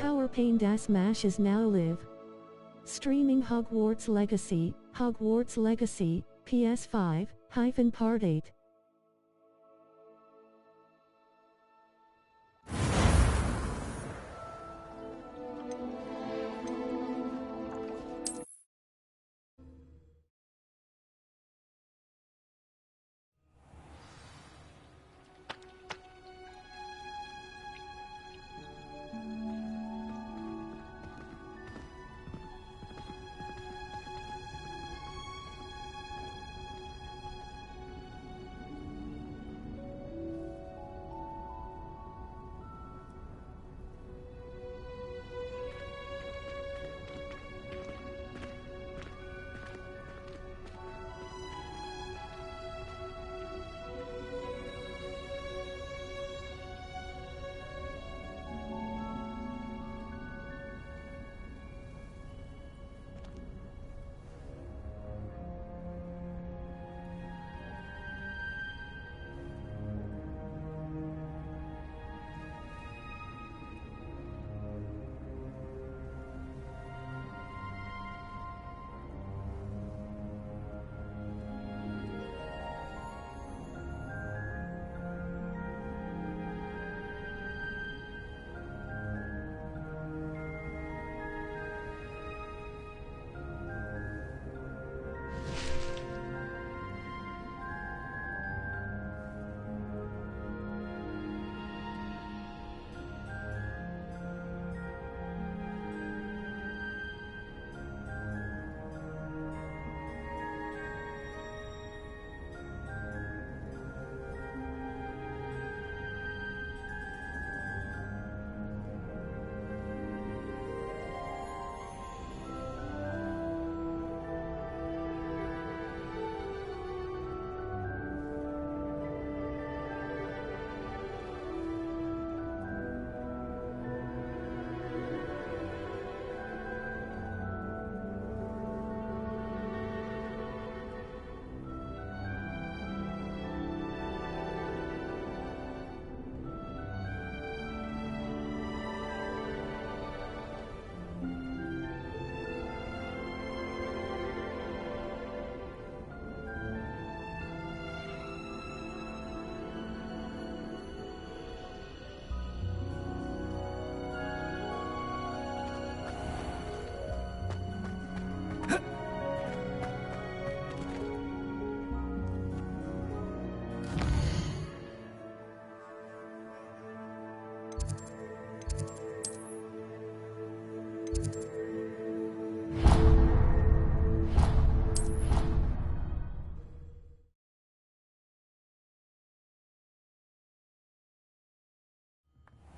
Powerpain das Mash is now live. Streaming Hogwarts Legacy, PS5, Part 8.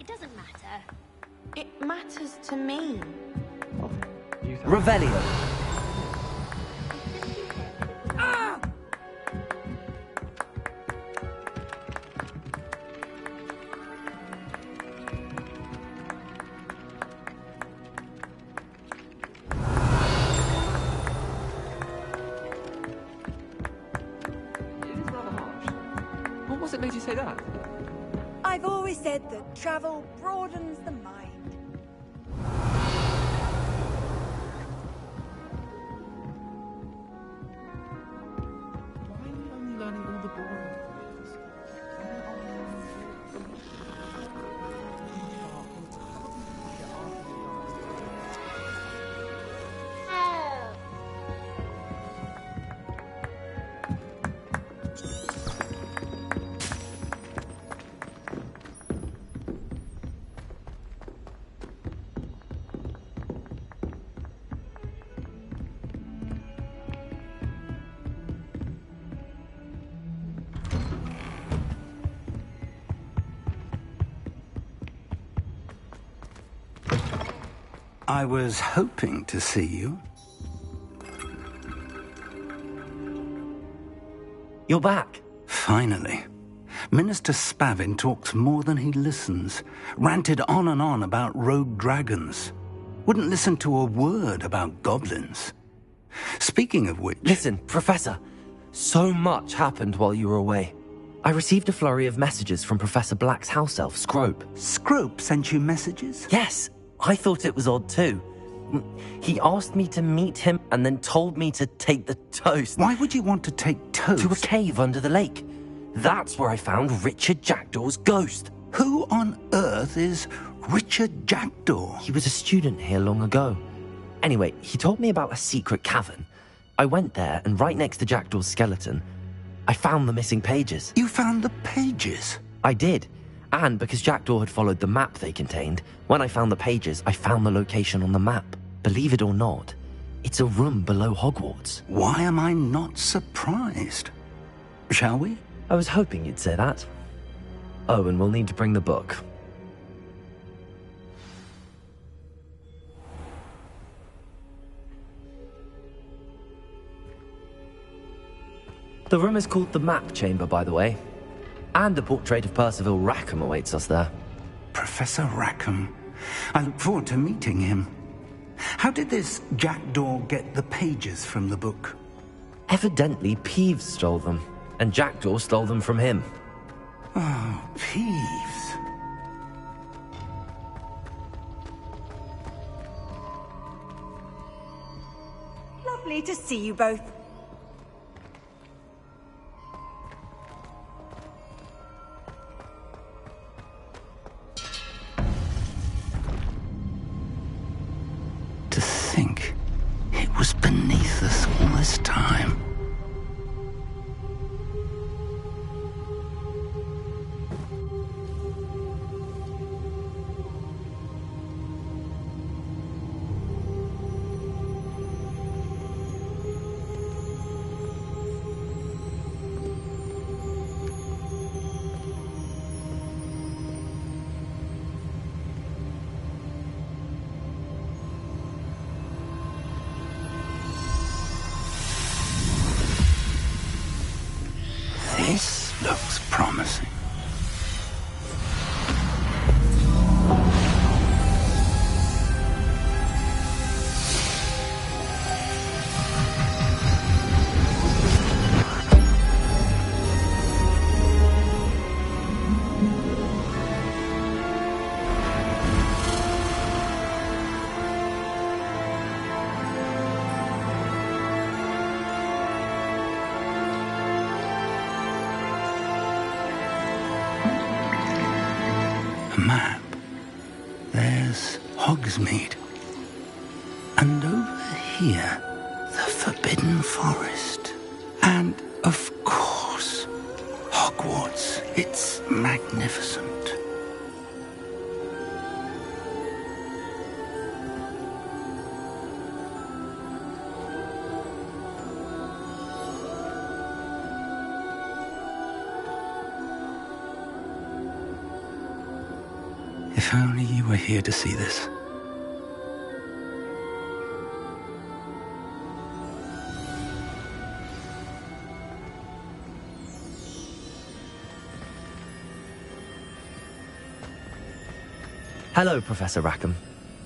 It doesn't matter. It matters to me. Revelio. What was it made you say that? I've always said that travel broadens the mind. Why are we only learning all the boring things? I was hoping to see you. You're back. Finally. Minister Spavin talks more than he listens. Ranted on and on about rogue dragons. Wouldn't listen to a word about goblins. Speaking of which... Listen, Professor. So much happened while you were away. I received a flurry of messages from Professor Black's house elf, Scrope. Scrope sent you messages? Yes. I thought it was odd too. He asked me to meet him and then told me to take the toast. Why would you want to take toast? To a cave under the lake. That's where I found Richard Jackdaw's ghost. Who on earth is Richard Jackdaw? He was a student here long ago. Anyway, he told me about a secret cavern. I went there, and right next to Jackdaw's skeleton, I found the missing pages. You found the pages? I did. And because Jackdaw had followed the map they contained, when I found the pages, I found the location on the map. Believe it or not, it's a room below Hogwarts. Why am I not surprised? Shall we? I was hoping you'd say that. Oh, and we'll need to bring the book. The room is called the Map Chamber, by the way. And a portrait of Percival Rackham awaits us there. Professor Rackham. I look forward to meeting him. How did this Jackdaw get the pages from the book? Evidently, Peeves stole them, and Jackdaw stole them from him. Oh, Peeves. Lovely to see you both. To think it was beneath us all this time. This looks promising. Map. There's Hogsmeade. And over here, the Forbidden Forest. And, of course, Hogwarts. It's magnificent. If only you were here to see this. Hello, Professor Rackham.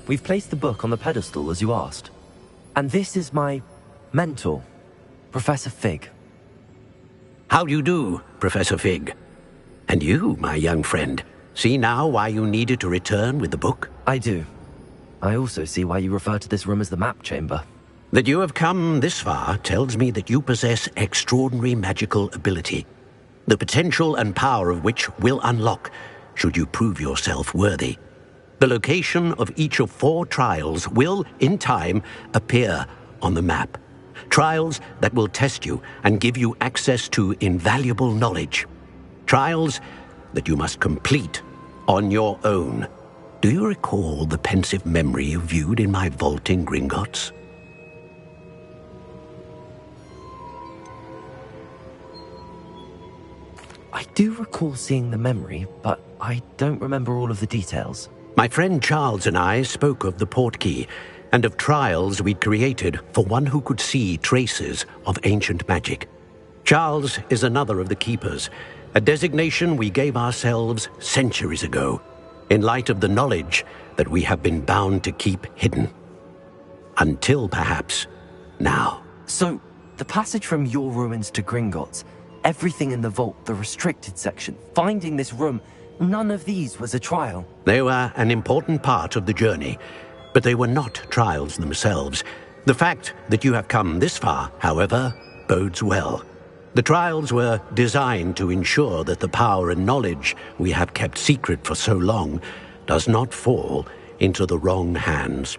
We've placed the book on the pedestal as you asked. And this is my mentor, Professor Fig. How do you do, Professor Fig? And you, my young friend, see now why you needed to return with the book? I do. I also see why you refer to this room as the Map Chamber. That you have come this far tells me that you possess extraordinary magical ability, the potential and power of which will unlock should you prove yourself worthy. The location of each of 4 trials will, in time, appear on the map. Trials that will test you and give you access to invaluable knowledge. Trials that you must complete on your own. Do you recall the pensive memory you viewed in my vault in Gringotts? I do recall seeing the memory, but I don't remember all of the details. My friend Charles and I spoke of the portkey and of trials we'd created for one who could see traces of ancient magic. Charles is another of the keepers, a designation we gave ourselves centuries ago, in light of the knowledge that we have been bound to keep hidden. Until perhaps now. So, the passage from your ruins to Gringotts, everything in the vault, the restricted section, finding this room, None of these was a trial. They were an important part of the journey, but they were not trials themselves. The fact that you have come this far, however, bodes well. The trials were designed to ensure that the power and knowledge we have kept secret for so long does not fall into the wrong hands.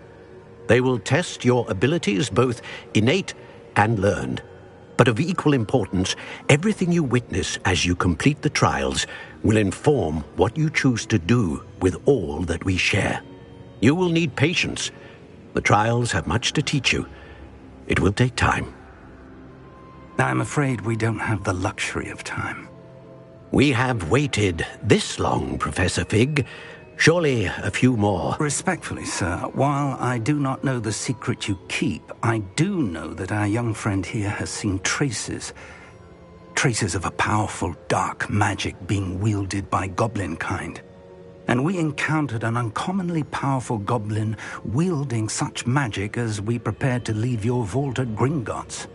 They will test your abilities, both innate and learned. But of equal importance, everything you witness as you complete the trials will inform what you choose to do with all that we share. You will need patience. The trials have much to teach you. It will take time. I'm afraid we don't have the luxury of time. We have waited this long, Professor Fig. Surely a few more. Respectfully, sir, while I do not know the secret you keep, I do know that our young friend here has seen traces of a powerful dark magic being wielded by goblin kind. And we encountered an uncommonly powerful goblin wielding such magic as we prepared to leave your vault at Gringotts.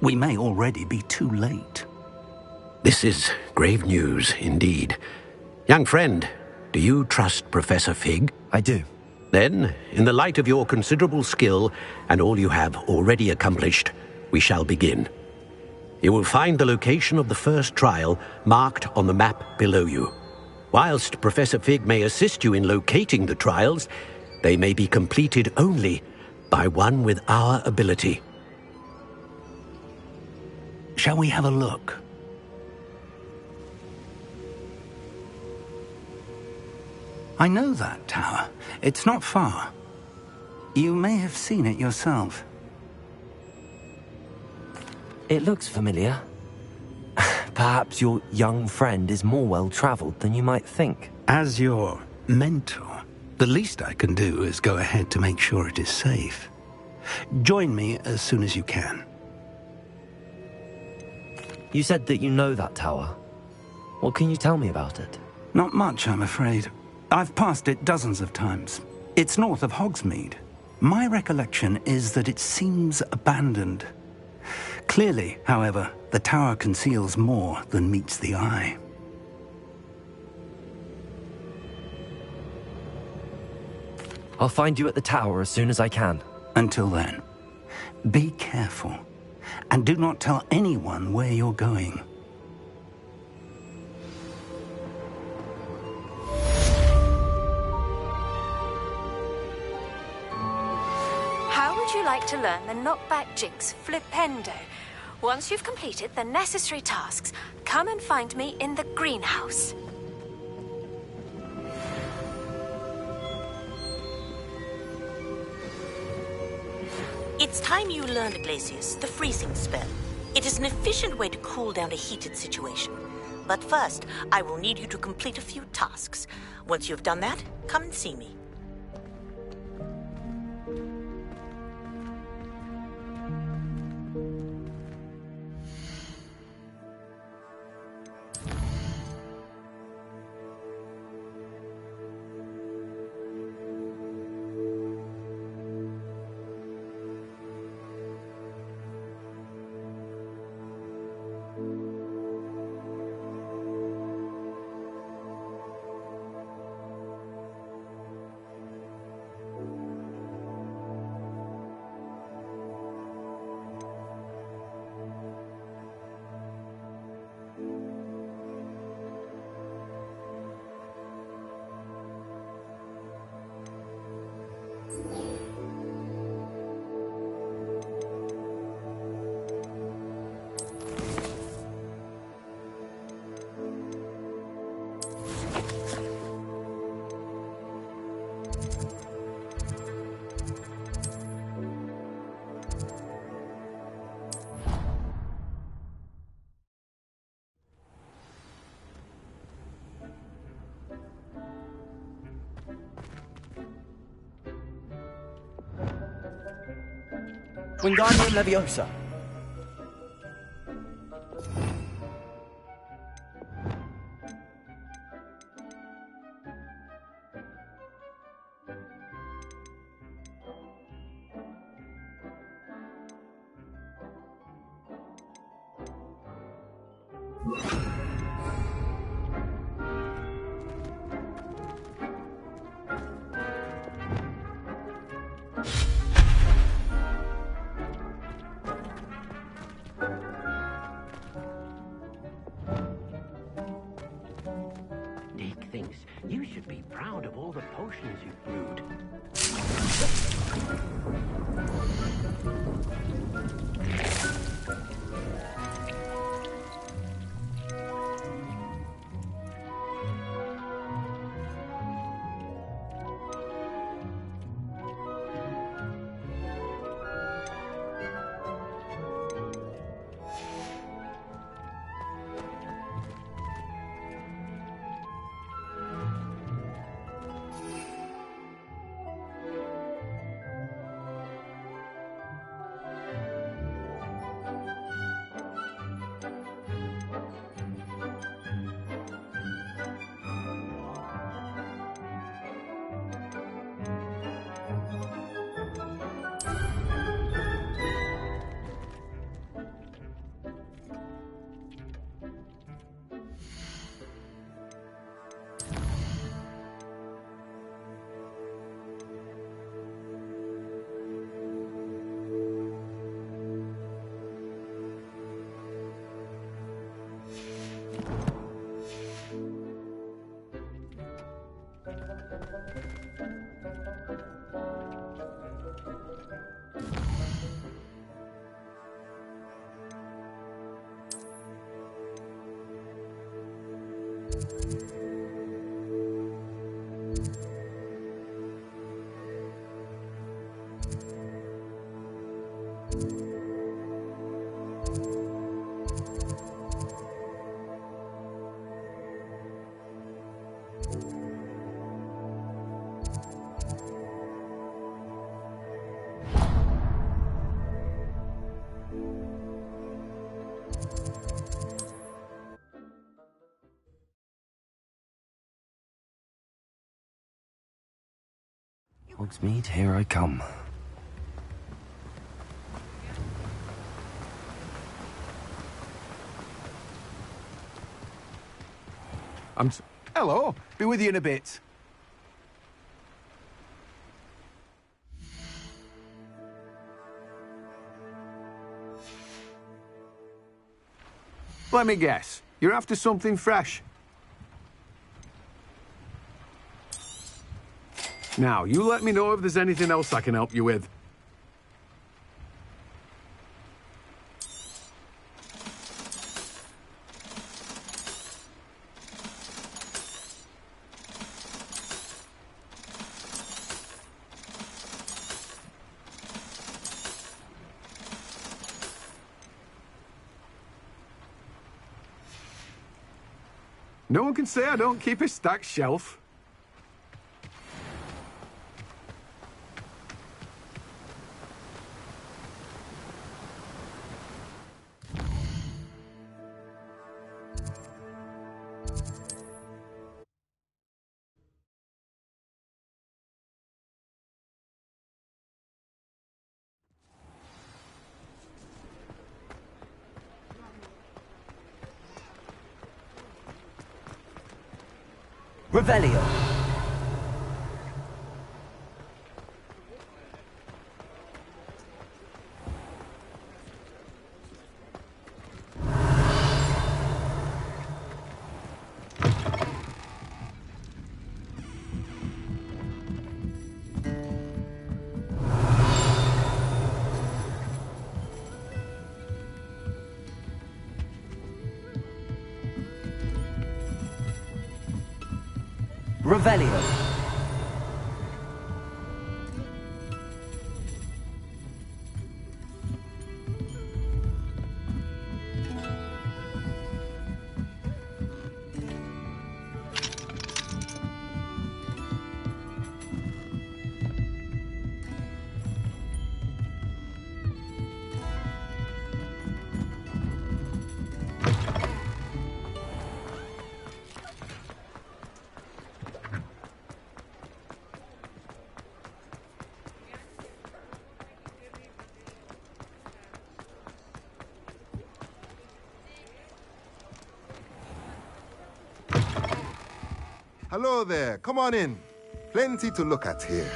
We may already be too late. This is grave news indeed. Young friend, do you trust Professor Fig? I do. Then, in the light of your considerable skill and all you have already accomplished, we shall begin. You will find the location of the first trial marked on the map below you. Whilst Professor Fig may assist you in locating the trials, they may be completed only by one with our ability. Shall we have a look? I know that tower. It's not far. You may have seen it yourself. It looks familiar. Perhaps your young friend is more well-traveled than you might think. As your mentor, the least I can do is go ahead to make sure it is safe. Join me as soon as you can. You said that you know that tower. What can you tell me about it? Not much, I'm afraid. I've passed it dozens of times. It's north of Hogsmeade. My recollection is that it seems abandoned. Clearly, however, the tower conceals more than meets the eye. I'll find you at the tower as soon as I can. Until then, be careful, and do not tell anyone where you're going. How would you like to learn the knockback jinx flipendo? Once you've completed the necessary tasks, come and find me in the greenhouse. It's time you learned, Glacius, the freezing spell. It is an efficient way to cool down a heated situation. But first, I will need you to complete a few tasks. Once you've done that, come and see me. Wingardium Leviosa. Dick thinks you should be proud of all the potions you've brewed. Hogsmeade, here I come. Hello. Be with you in a bit. Let me guess. You're after something fresh. Now, you let me know if there's anything else I can help you with. No one can say I don't keep a stacked shelf. Revelio. Revelio. Hello there, come on in. Plenty to look at here.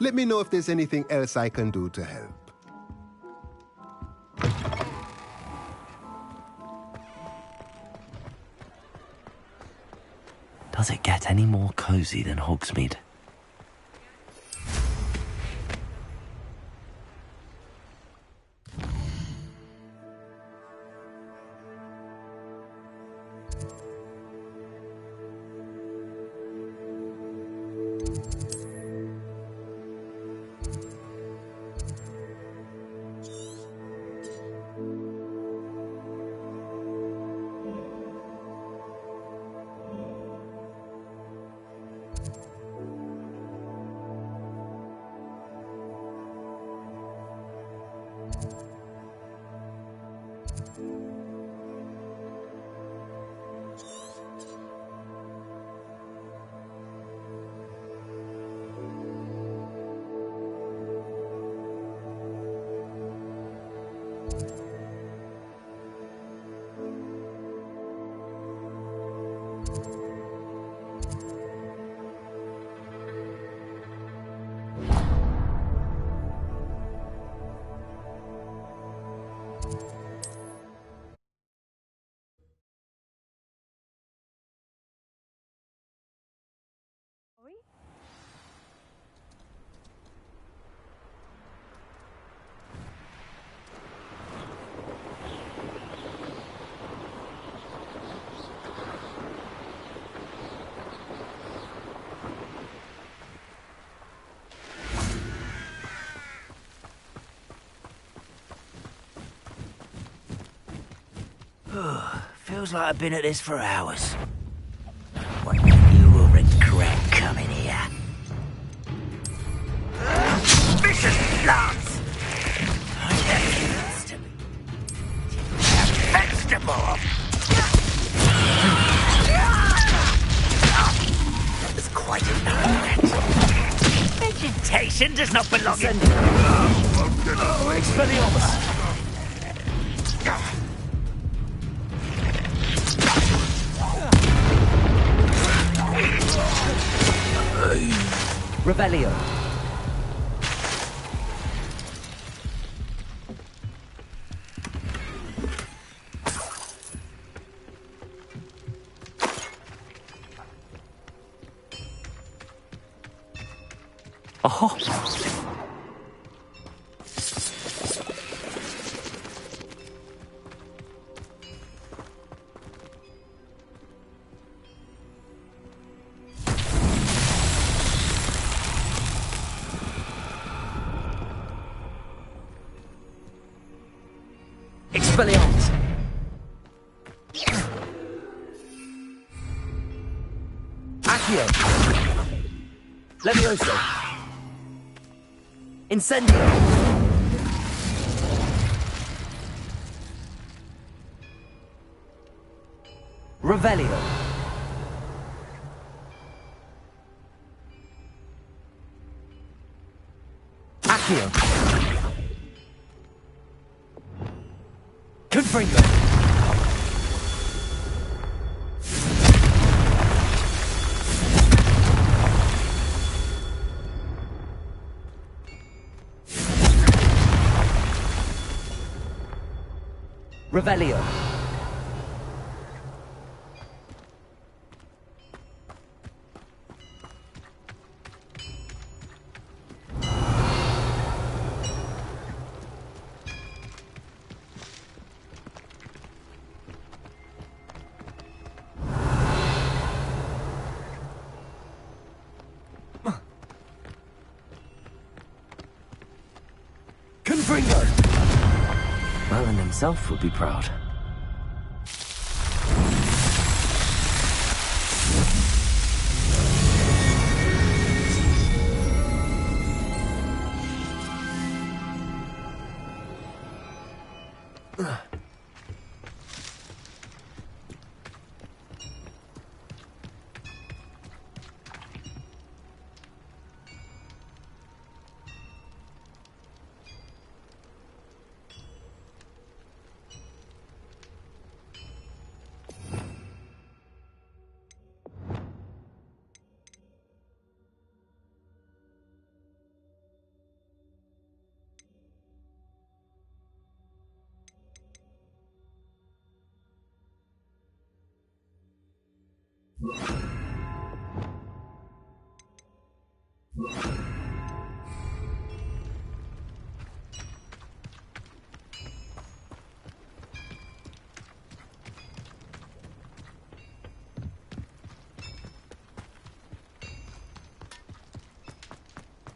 Let me know if there's anything else I can do to help. Does it get any more cozy than Hogsmeade? Feels like I've been at this for hours. Well, you will regret coming here. Vicious lance! Vegetable! There's quite enough. Vegetation does not belong in... Expelliarmus! Revelio. Oh. Expelliarmus. Accio. Levioso. Incendio. Revelio. Accio. Confringo. Revelio. Confringo. Merlin himself would be proud.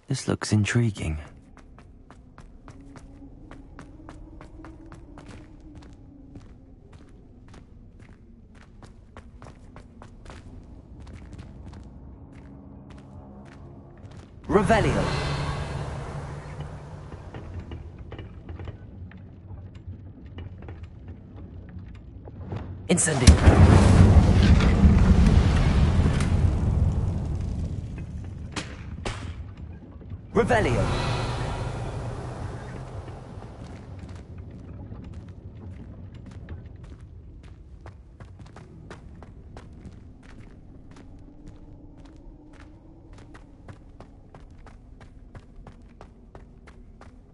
This looks intriguing. Revelio. Incendio. Revelio.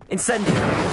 Incendio.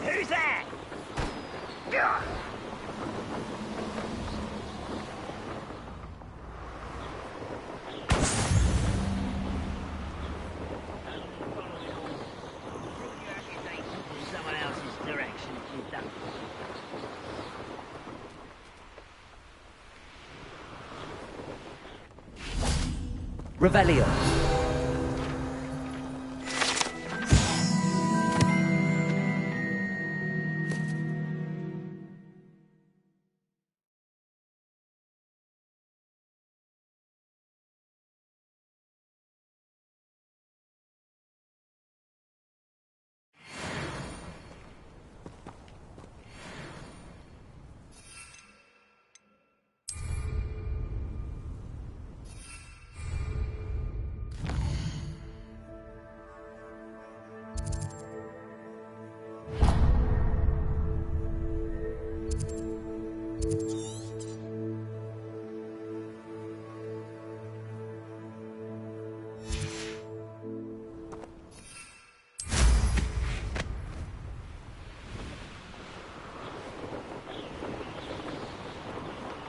Who's that? Someone else's direction if you don't. Revelio.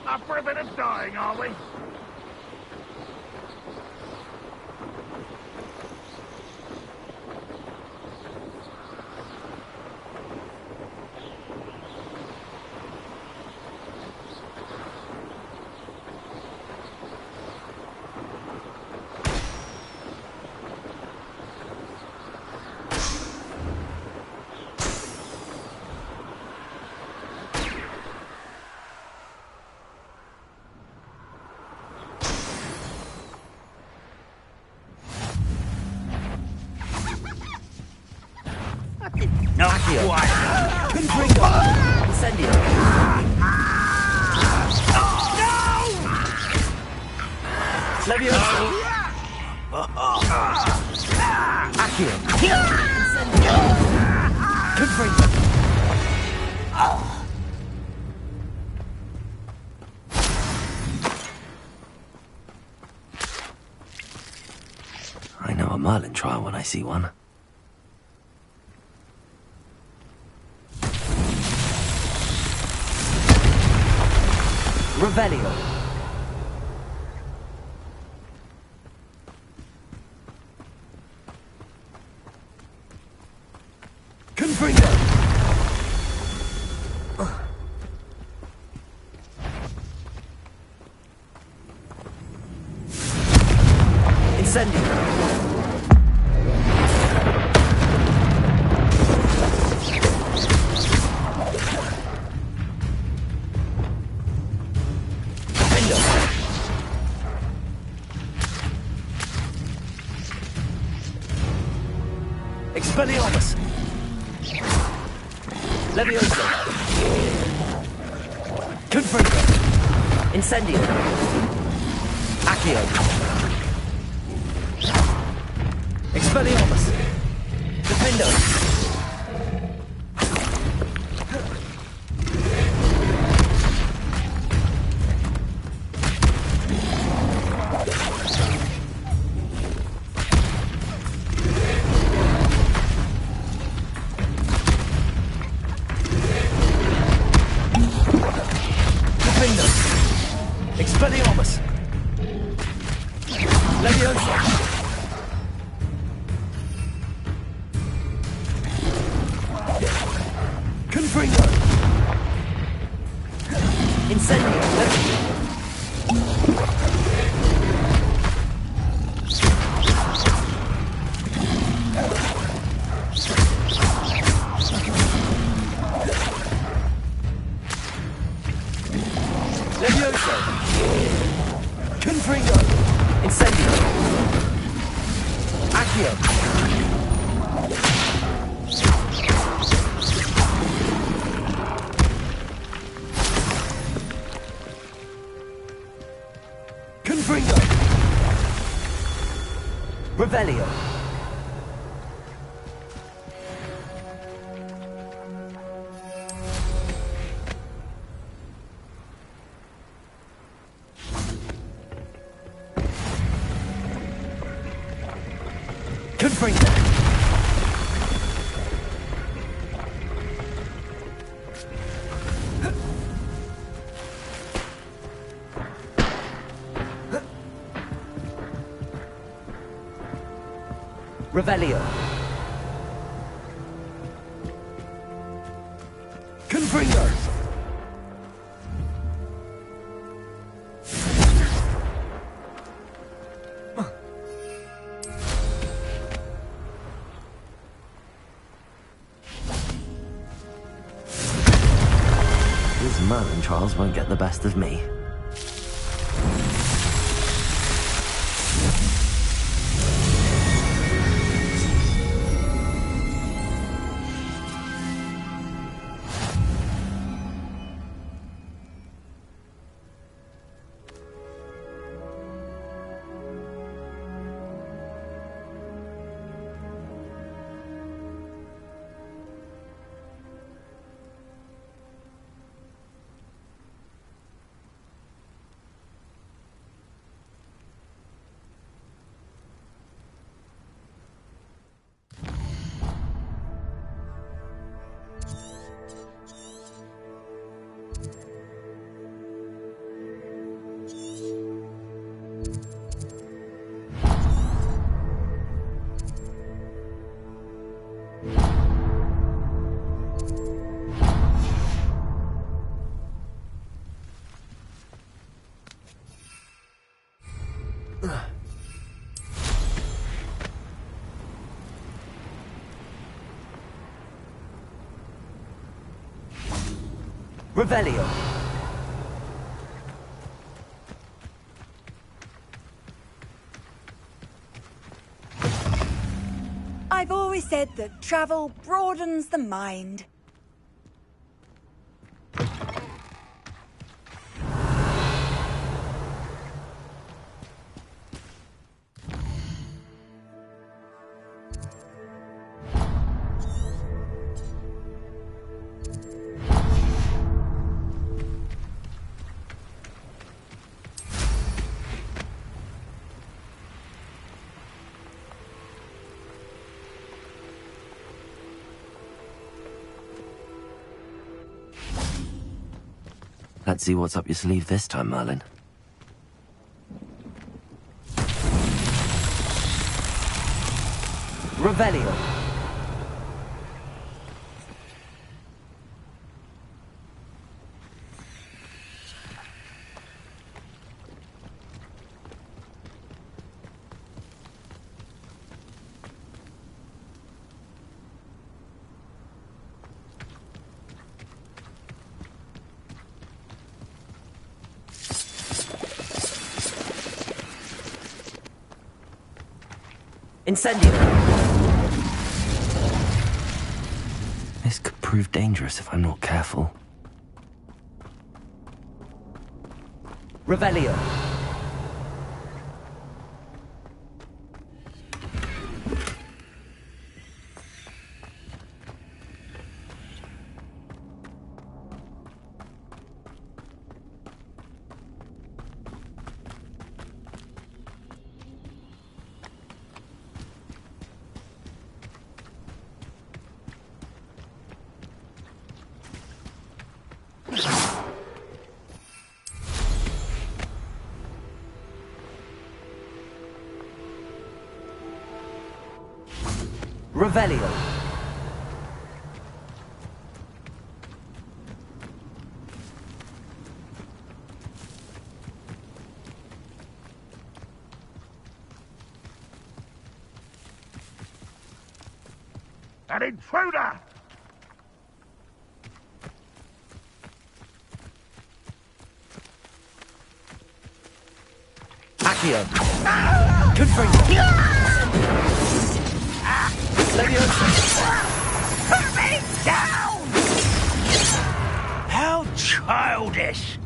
Up for a bit of dying, are we? No, Accio. Confringo. Incendio. Levioso. Accio. Incendio. Confringo. I know a Merlin trial when I see one. Revelio. Confringo. Incendio. Window. Expelliarmus. Levioso. Confringo. Incendio. Accio. Expelliarmus. Defendo. Defendo. Expelliarmus. Leviosa. Confringo. Incendio. Levioso. Confringo. Incendio. Accio. Confringo. Revelio. Confringo. Revelio. Confringo. These Merlin trials won't get the best of me. Revelio. I've always said that travel broadens the mind. Let's see what's up your sleeve this time, Merlin. Revelio. Incendio! This could prove dangerous if I'm not careful. Revelio! Revelio. An intruder! Accio. Confirm. Put me down! How childish!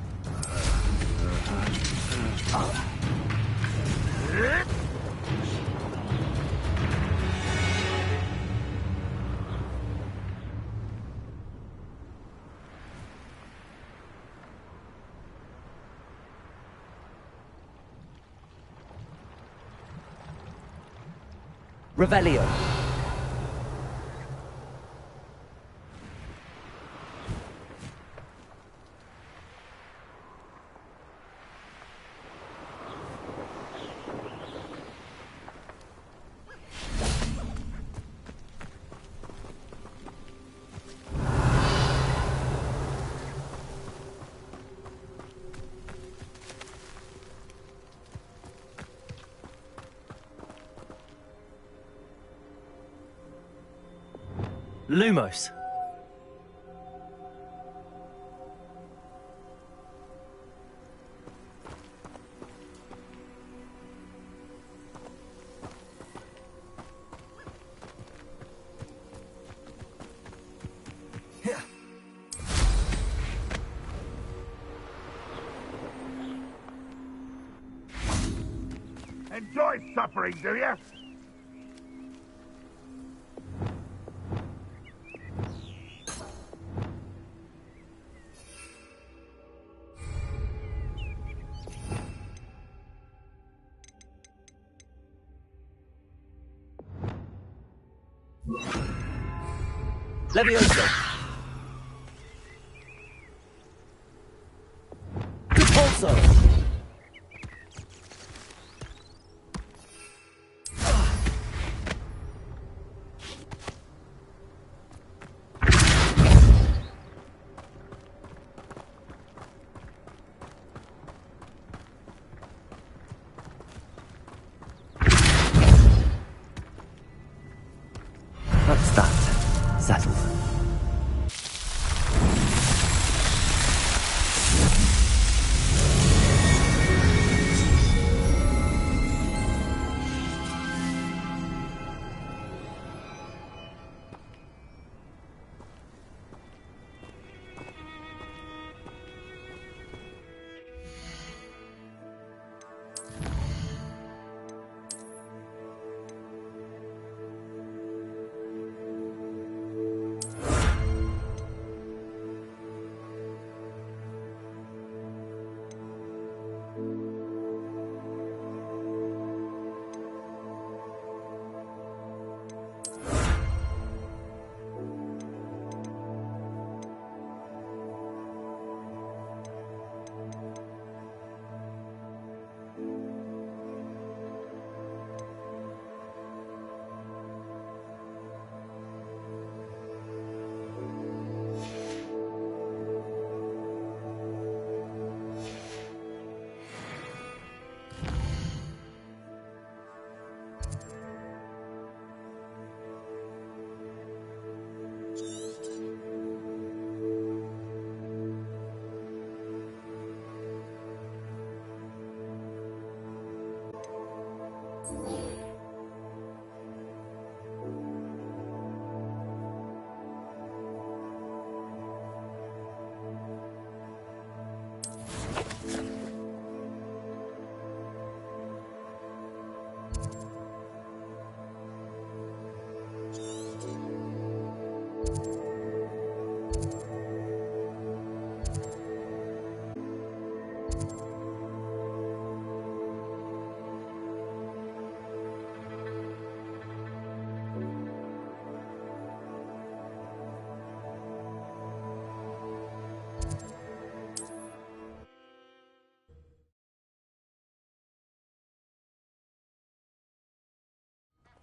Revelio. Lumos. Enjoy suffering, do you? Levioso. Repulso. That's that. Settled.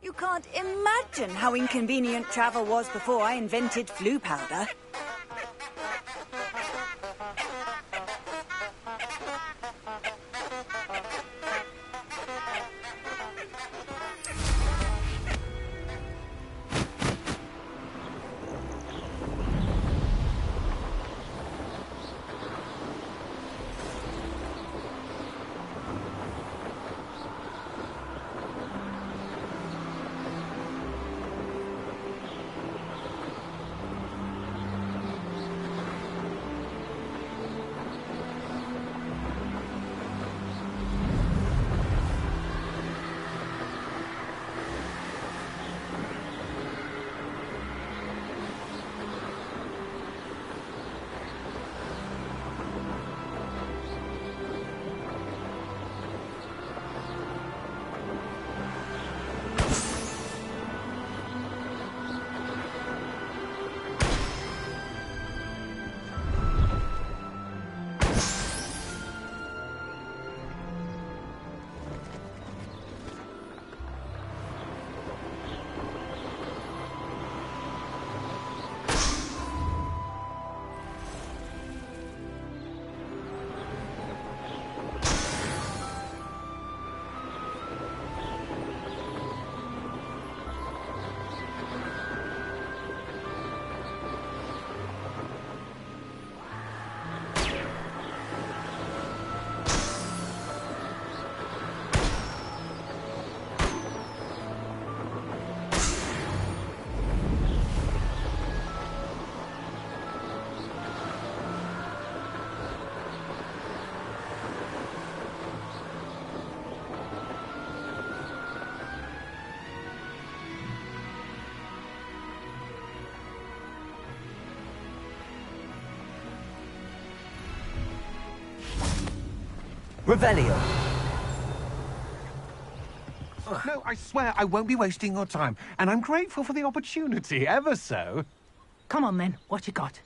You can't imagine how inconvenient travel was before I invented flu powder. Revelio. No, I swear I won't be wasting your time, and I'm grateful for the opportunity, ever so. Come on then, what you got?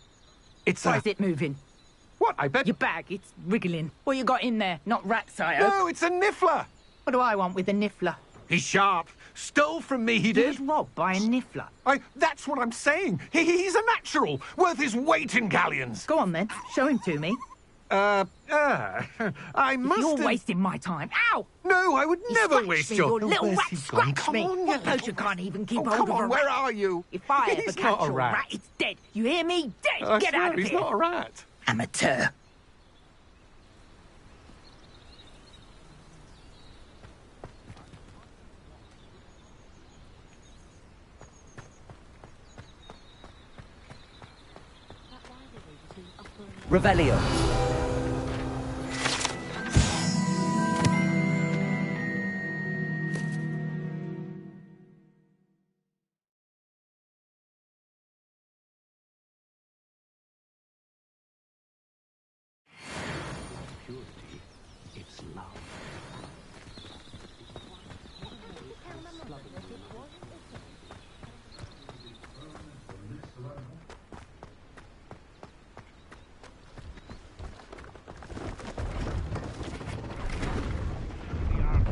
It's Why is it moving? What, I bet... Your bag, it's wriggling. What you got in there? Not rat sire. No, it's a niffler! What do I want with a niffler? He's sharp. Stole from me, he did. He was robbed by a niffler. That's what I'm saying. He's a natural, worth his weight in galleons. Go on then, show him to me. I must You're have... wasting my time. Ow! No, I would never waste your... You little rat, Where's he gone? scratch me. Come on, What knows you can't even keep hold come of a on, rat? where are you? If I ever He's catch not a your rat. rat, it's dead. You hear me? Dead. I Get swear, out of he's here. not a rat. Amateur. Revelio. It's love.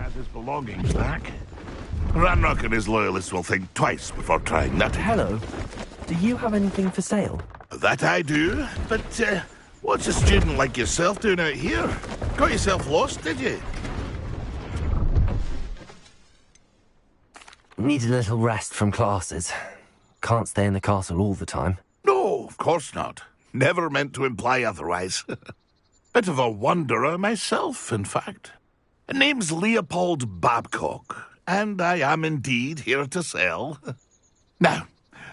Has his belongings back. Ranrock and his loyalists will think twice before trying that. Hello. Do you have anything for sale? That I do, but what's a student like yourself doing out here? Got yourself lost, did you? Need a little rest from classes. Can't stay in the castle all the time. No, of course not. Never meant to imply otherwise. Bit of a wanderer myself, in fact. Name's Leopold Babcock, and I am indeed here to sell. Now,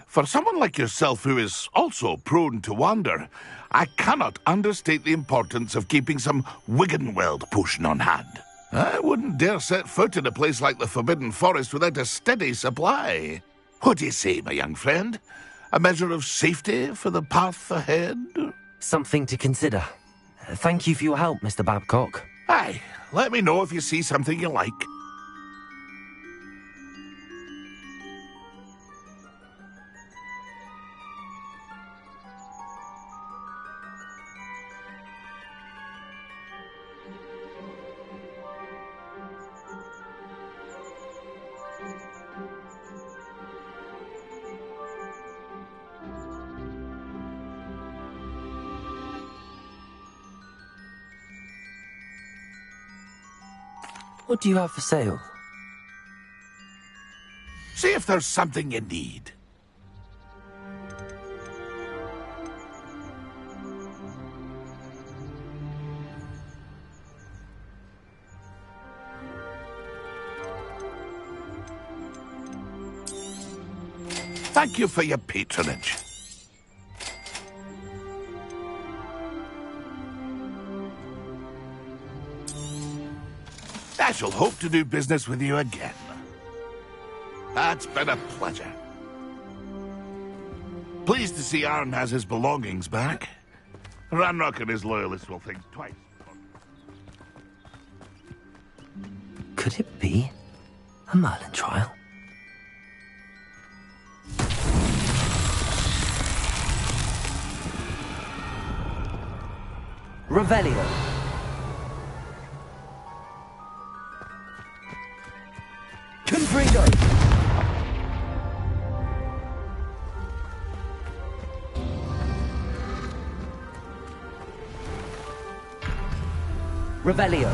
for someone like yourself who is also prone to wander, I cannot understate the importance of keeping some Wiggenweld potion on hand. I wouldn't dare set foot in a place like the Forbidden Forest without a steady supply. What do you say, my young friend? A measure of safety for the path ahead? Something to consider. Thank you for your help, Mr. Babcock. Aye, let me know if you see something you like. What do you have for sale? See if there's something you need. Thank you for your patronage. I shall hope to do business with you again. That's been a pleasure. Pleased to see Arn has his belongings back. Ranrock and his loyalists will think twice. Could it be a Merlin trial? Revelio. Confringo. Revelio.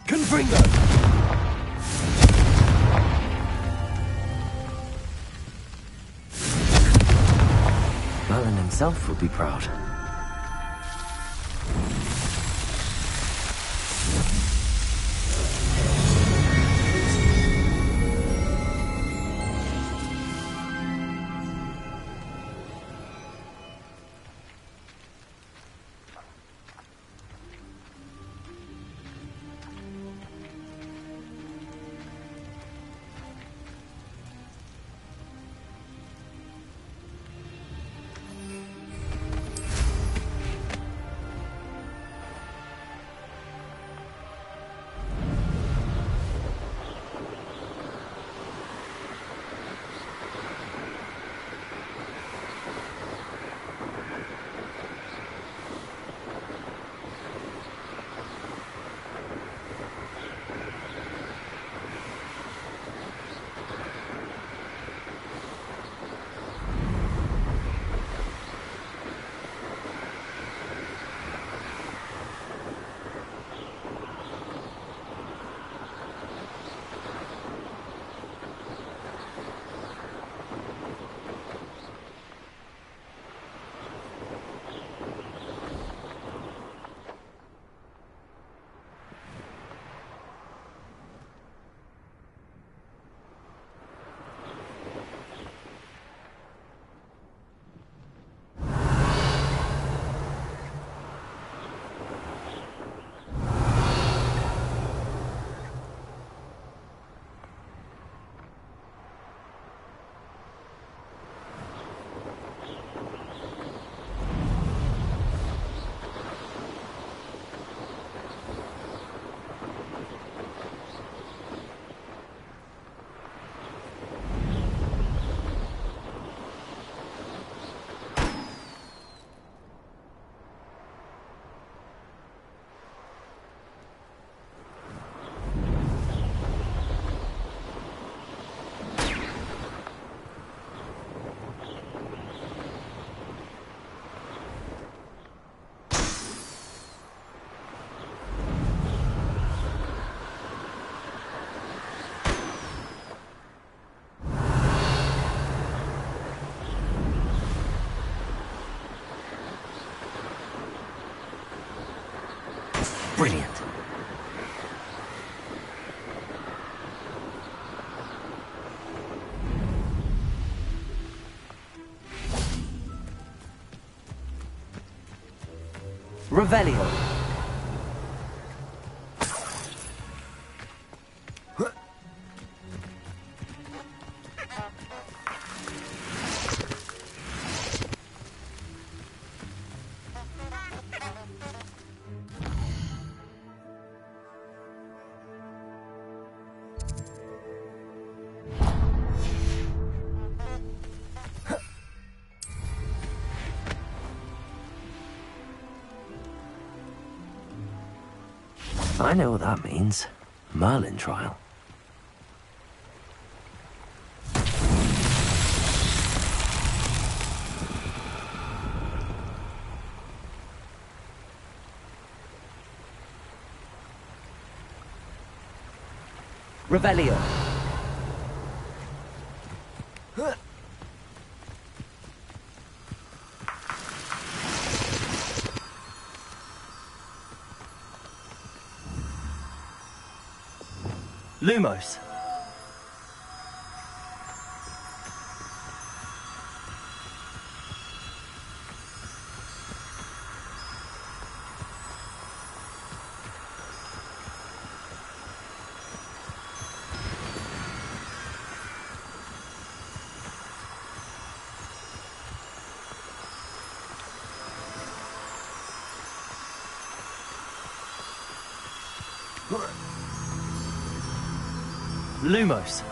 Confringo. Merlin himself would be proud. Brilliant. Revelio. I know what that means. Merlin trial. Revelio. Lumos. Lumos.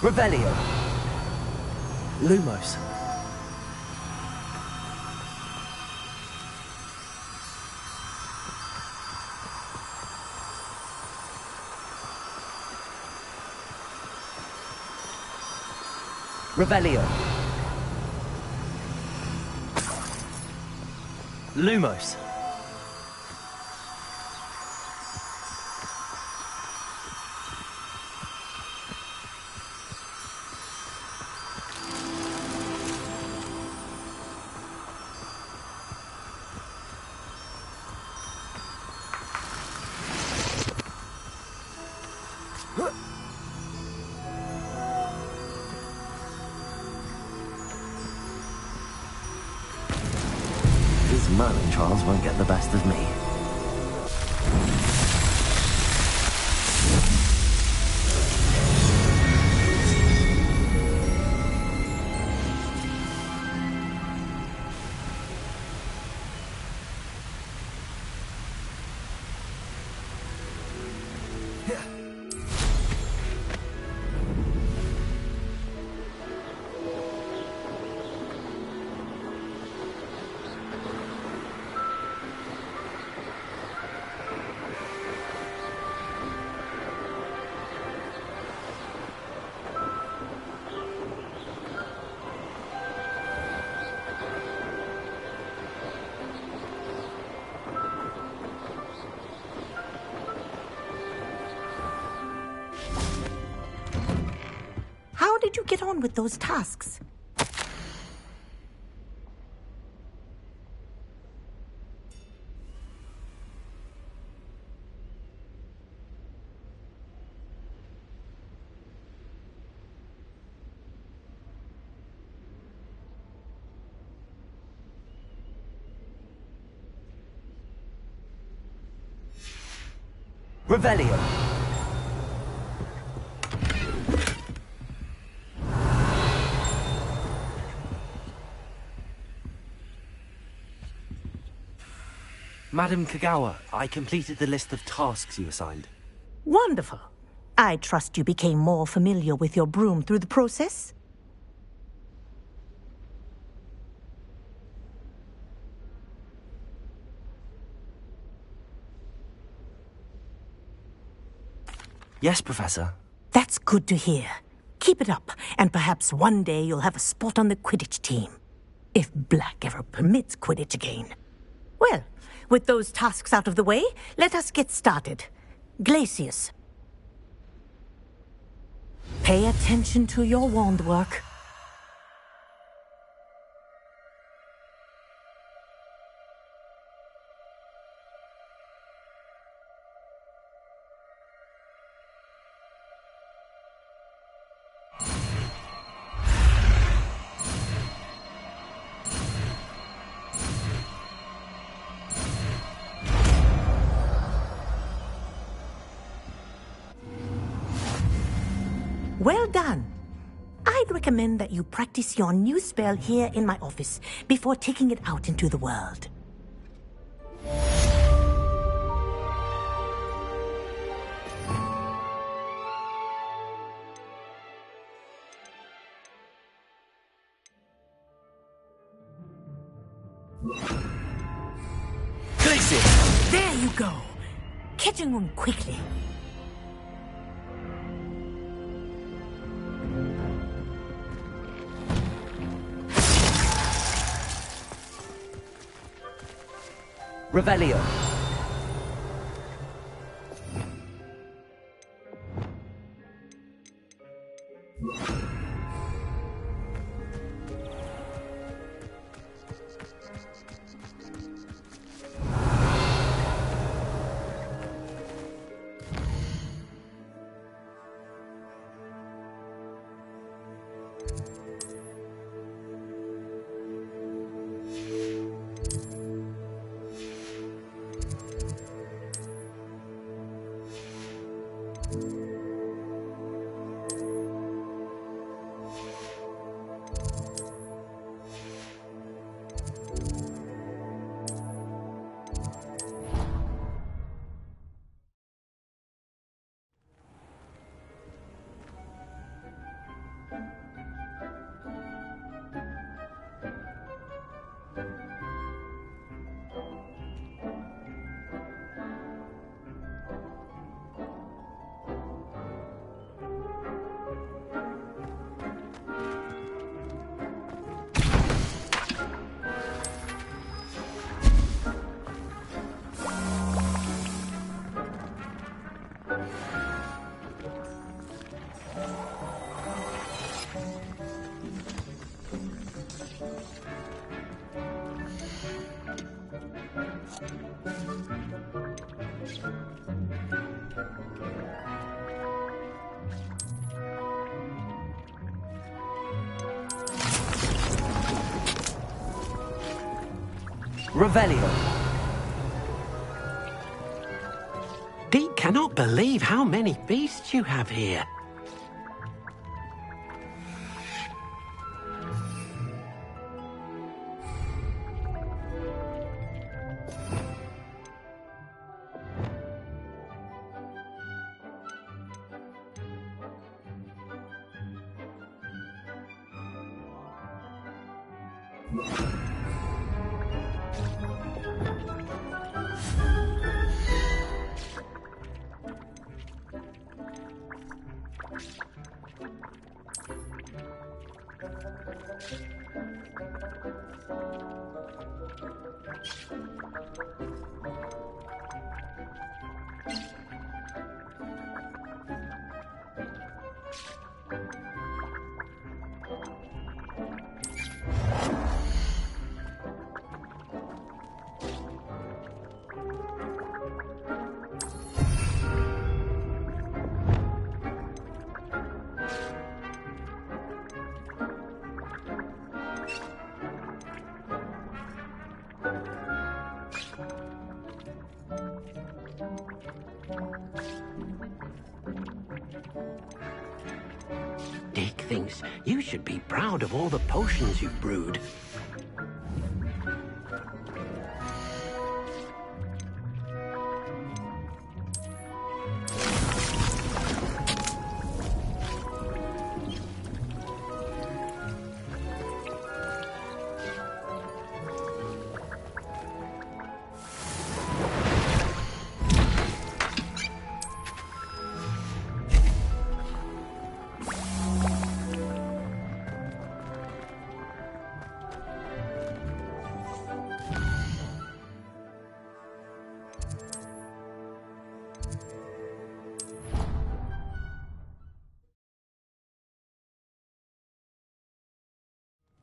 Revelio. Lumos. Revelio. Lumos. These Merlin trials won't get the best of me. How did you get on with those tasks? Revelio. Madam Kagawa, I completed the list of tasks you assigned. Wonderful. I trust you became more familiar with your broom through the process? Yes, Professor. That's good to hear. Keep it up, and perhaps one day you'll have a spot on the Quidditch team. If Black ever permits Quidditch again. Well, with those tasks out of the way, let us get started. Glacius. Pay attention to your wand work. Well done. I'd I'd recommend that you practice your new spell here in my office before taking it out into the world. Glacius! There you go. Catching on quickly. Revelio. Revelio. Deke cannot believe how many beasts you have here. Deke thinks you should be proud of all the potions you've brewed.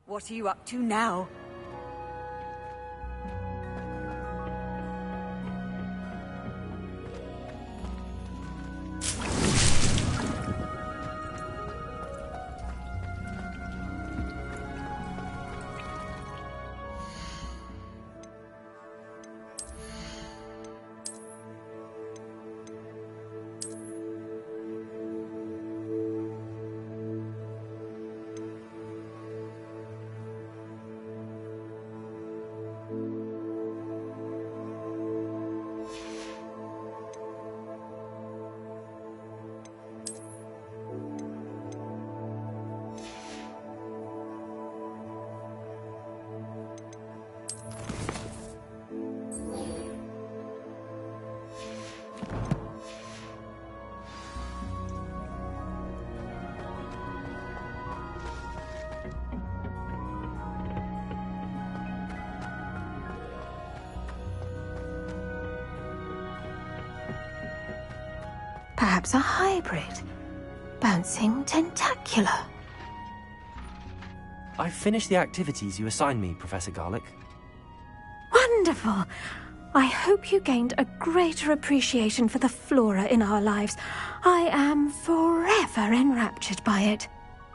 What are you up to now? perhaps a hybrid. Bouncing tentacular. I've finished the activities you assigned me, Professor Garlick. Wonderful! I hope you gained a greater appreciation for the flora in our lives. I am forever enraptured by it.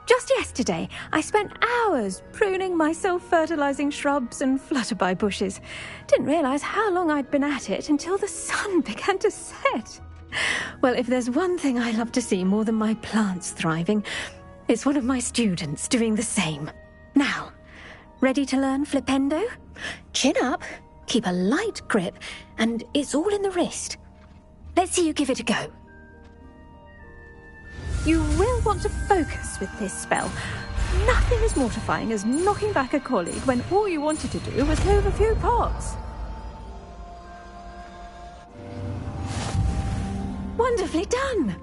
Just yesterday, I spent hours pruning my self-fertilizing shrubs and flutterby bushes. Didn't realize how long I'd been at it until the sun began to set. Well, if there's one thing I love to see more than my plants thriving, it's one of my students doing the same. Now, ready to learn Flipendo? Chin up, keep a light grip, and it's all in the wrist. Let's see you give it a go. You will want to focus with this spell. Nothing as mortifying as knocking back a colleague when all you wanted to do was move a few pots. Wonderfully done!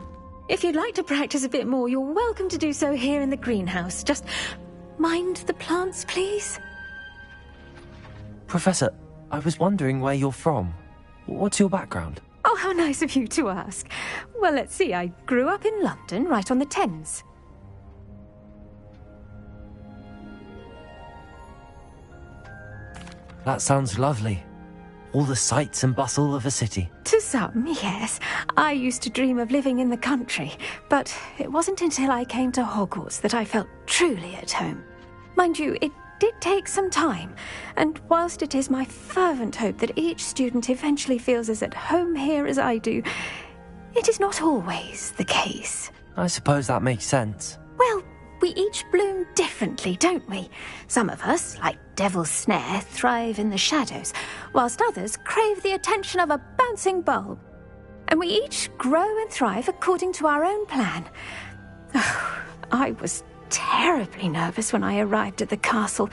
If you'd like to practice a bit more, you're welcome to do so here in the greenhouse. Just mind the plants, please. Professor, I was wondering where you're from. What's your background? Oh, how nice of you to ask. Well, let's see. I grew up in London, right on the Thames. That sounds lovely. All the sights and bustle of a city. To some, yes. I used to dream of living in the country, but it wasn't until I came to Hogwarts that I felt truly at home. Mind you, it did take some time, and whilst it is my fervent hope that each student eventually feels as at home here as I do, it is not always the case. I suppose that makes sense. Well, we each bloom differently, don't we? Some of us, like Devil's Snare, thrive in the shadows, whilst others crave the attention of a bouncing bulb. And we each grow and thrive according to our own plan. Oh, I was terribly nervous when I arrived at the castle.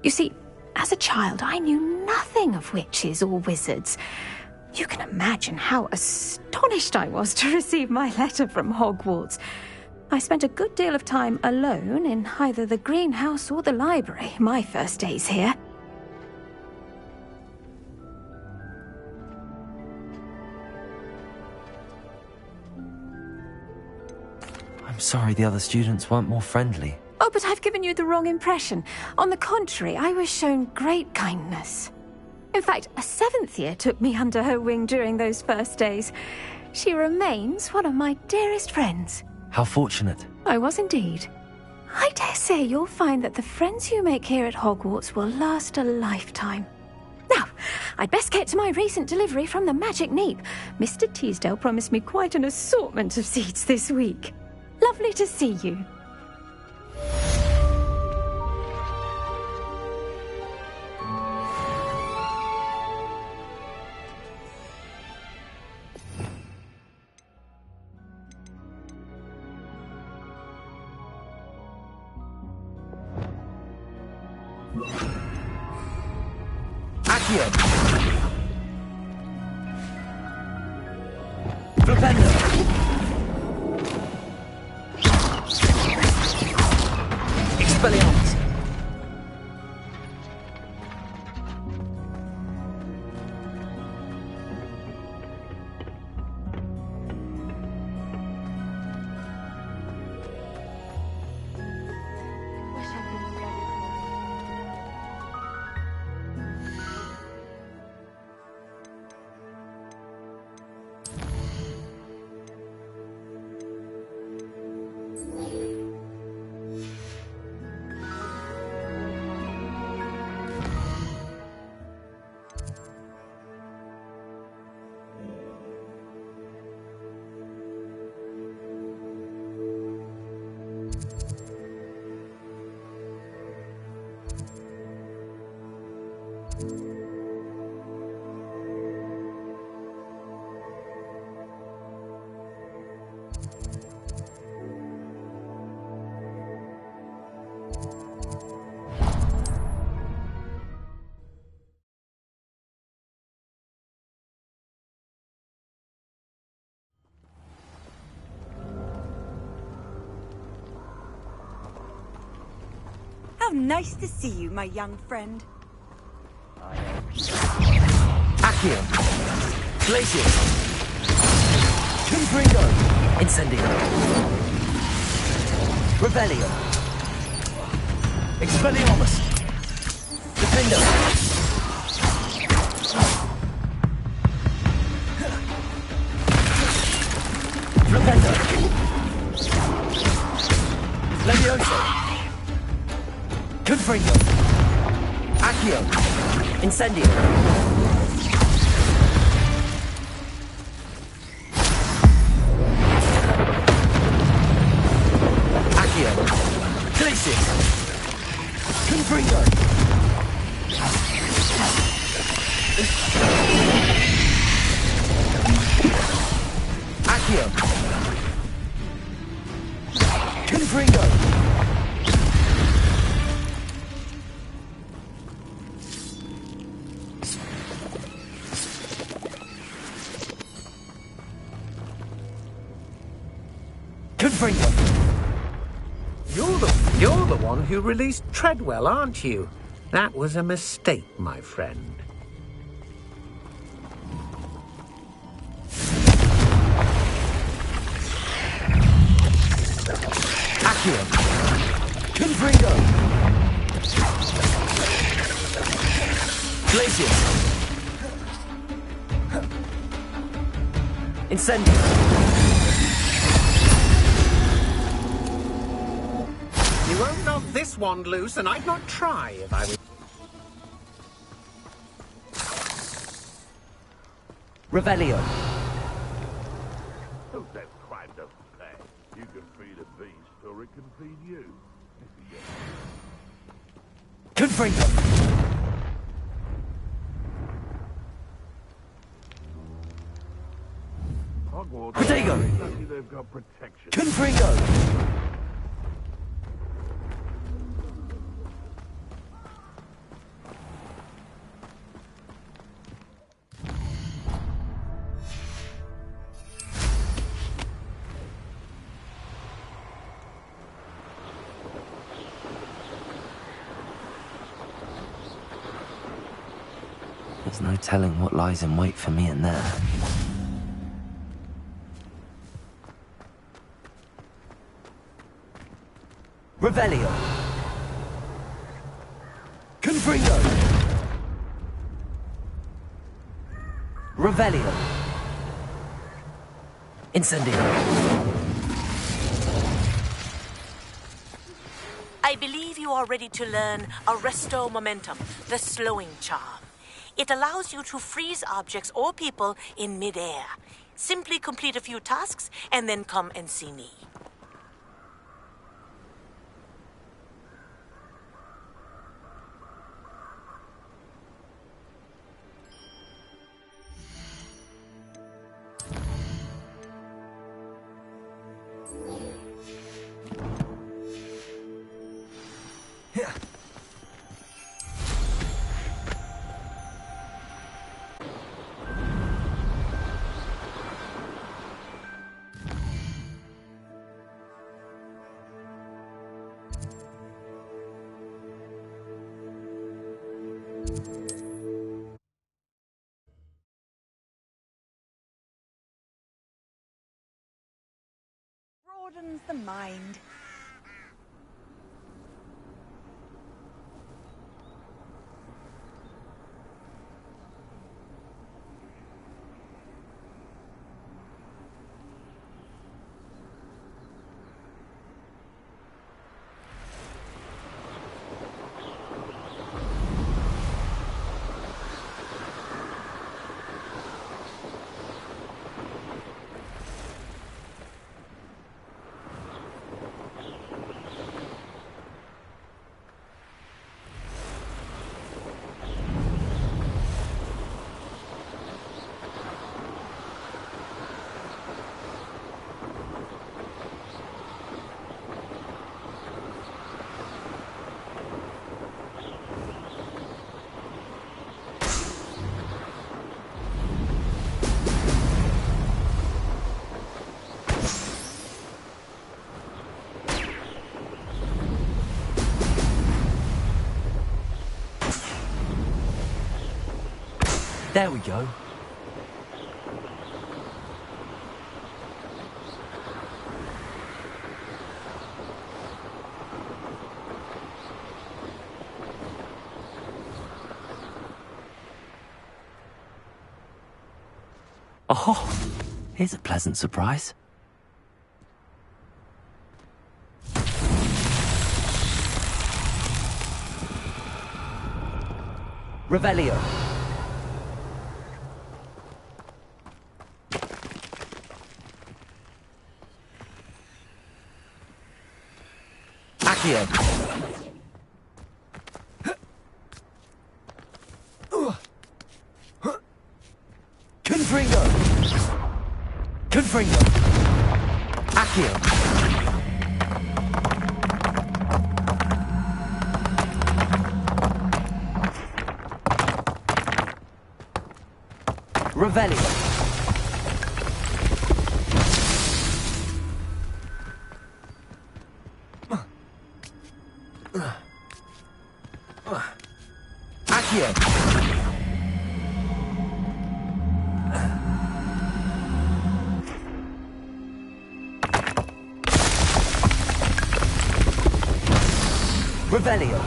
You see, as a child, I knew nothing of witches or wizards. You can imagine how astonished I was to receive my letter from Hogwarts. I spent a good deal of time alone in either the greenhouse or the library my first days here. I'm sorry the other students weren't more friendly. Oh, but I've given you the wrong impression. On the contrary, I was shown great kindness. In fact, a 7th year took me under her wing during those first days. She remains one of my dearest friends. How fortunate. I was indeed. I dare say you'll find that the friends you make here at Hogwarts will last a lifetime. Now, I'd best get to my recent delivery from the Magic Neep. Mr. Teasdale promised me quite an assortment of seeds this week. Lovely to see you. Accio! Flipendo! Expelliarmus! How nice to see you, my young friend. Accio! Glacius! Confringo! Incendio! Revelio! Expelliarmus! Defendo! Flipendo! Levioso! Confringo! Accio! Incendio! Glacius! Confringo! Accio! Confringo! Confringo! You're the one who released Treadwell, aren't you? That was a mistake, my friend. Accio! Confringo! Glacius! Incendio! You won't knock this wand loose, and I'd not try if I were... Revelio! Who says crime doesn't pay? You can feed a beast, or it can feed you. Confringo! Hogwarts. Protego! Lucky they've got protection. Confringo! There's no telling what lies in wait for me in there. Revelio! Confringo! Revelio! Incendio! I believe you are ready to learn Arresto Momentum, the slowing charm. It allows you to freeze objects or people in midair. Simply complete a few tasks and then come and see me. Broadens the mind. There we go. Oh, here's a pleasant surprise. Revelio. Accio. Confringo. Confringo. Accio. Revelio. Accio. Revelio.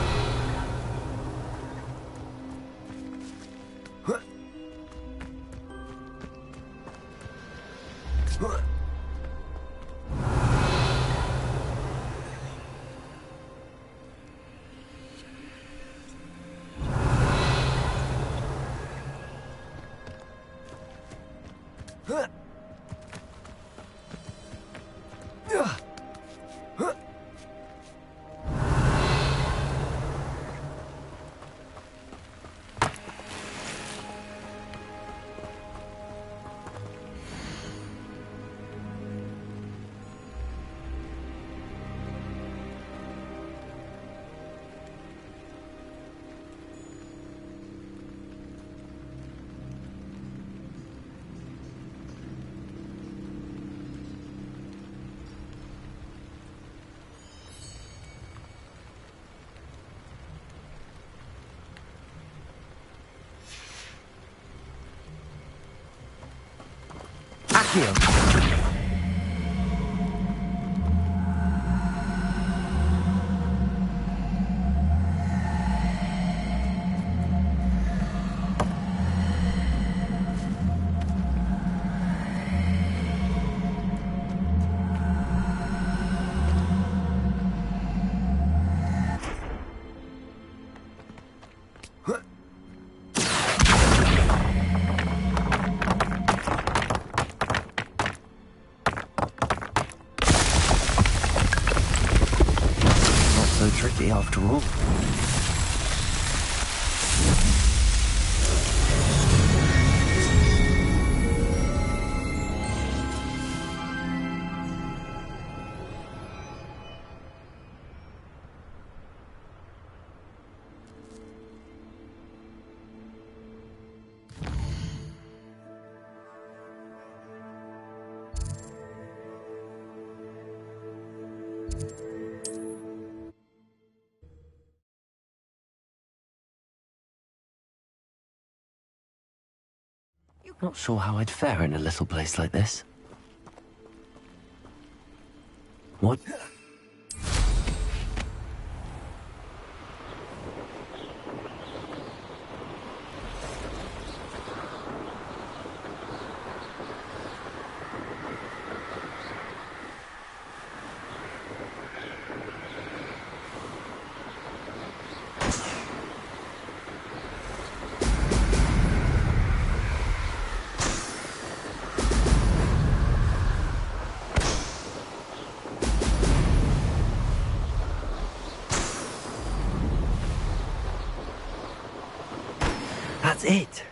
Accio. So tricky after all. Not sure how I'd fare in a little place like this. What? That's it.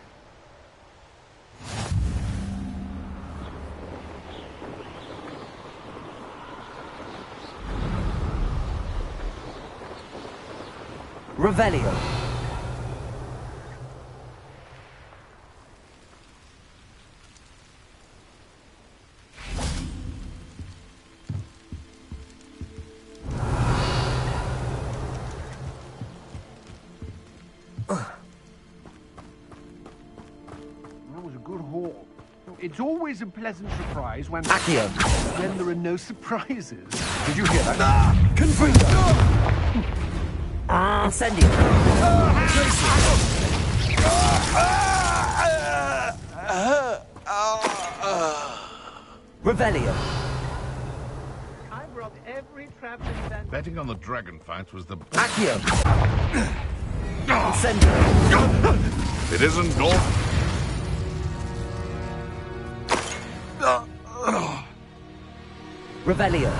Revelio. It's always a pleasant surprise when... Accio. When there are no surprises. Did you hear that? Confringo. Incendio. Tracer. Revelio. I've robbed every traveling van. Betting on the dragon fight was the... Accio. Incendio. It isn't North. Revelio.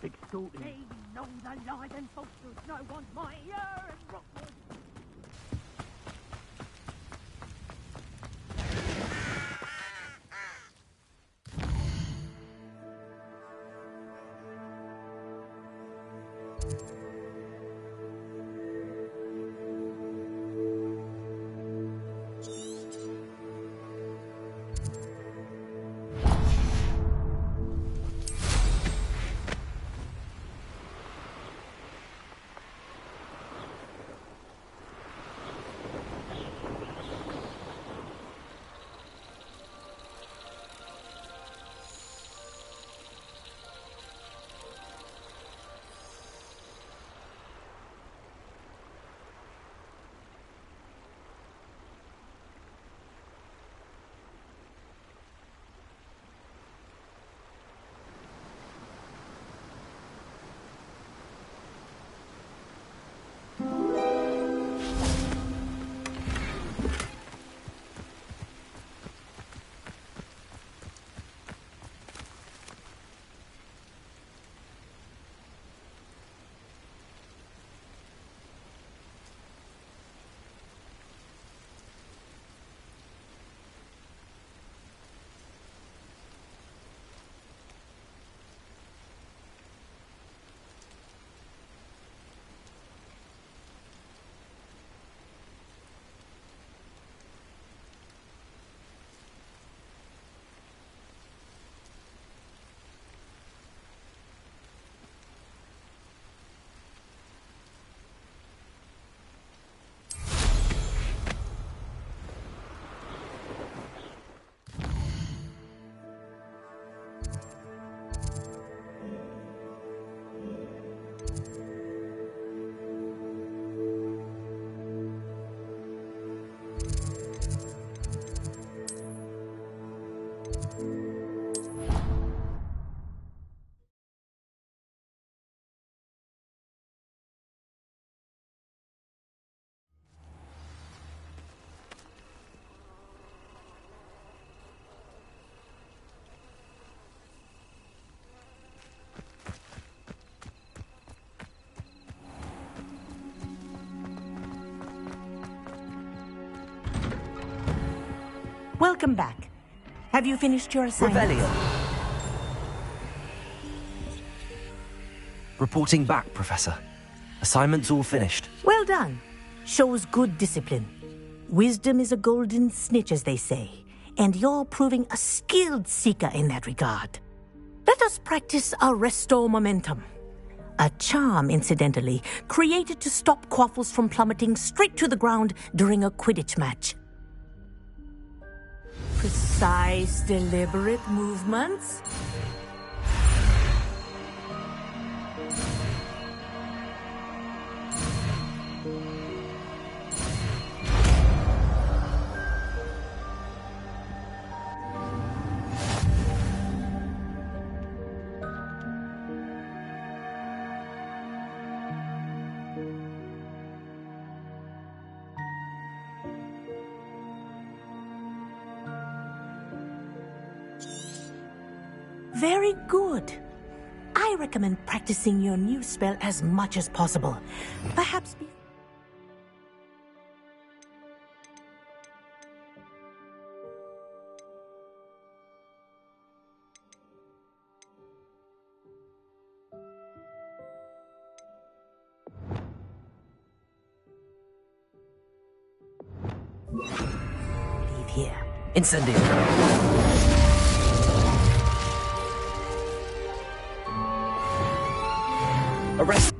Extorting. They know the lies and falsehoods no one's mightier and Rockwood. Welcome back. Have you finished your assignment? Revelio. Reporting back, Professor. Assignment's all finished. Well done. Shows good discipline. Wisdom is a golden snitch, as they say, and you're proving a skilled seeker in that regard. Let us practice Arresto Momentum. A charm, incidentally, created to stop quaffles from plummeting straight to the ground during a Quidditch match. Precise, deliberate movements. Very good. I recommend practicing your new spell as much as possible. Perhaps leave here. Incendio. Arrest.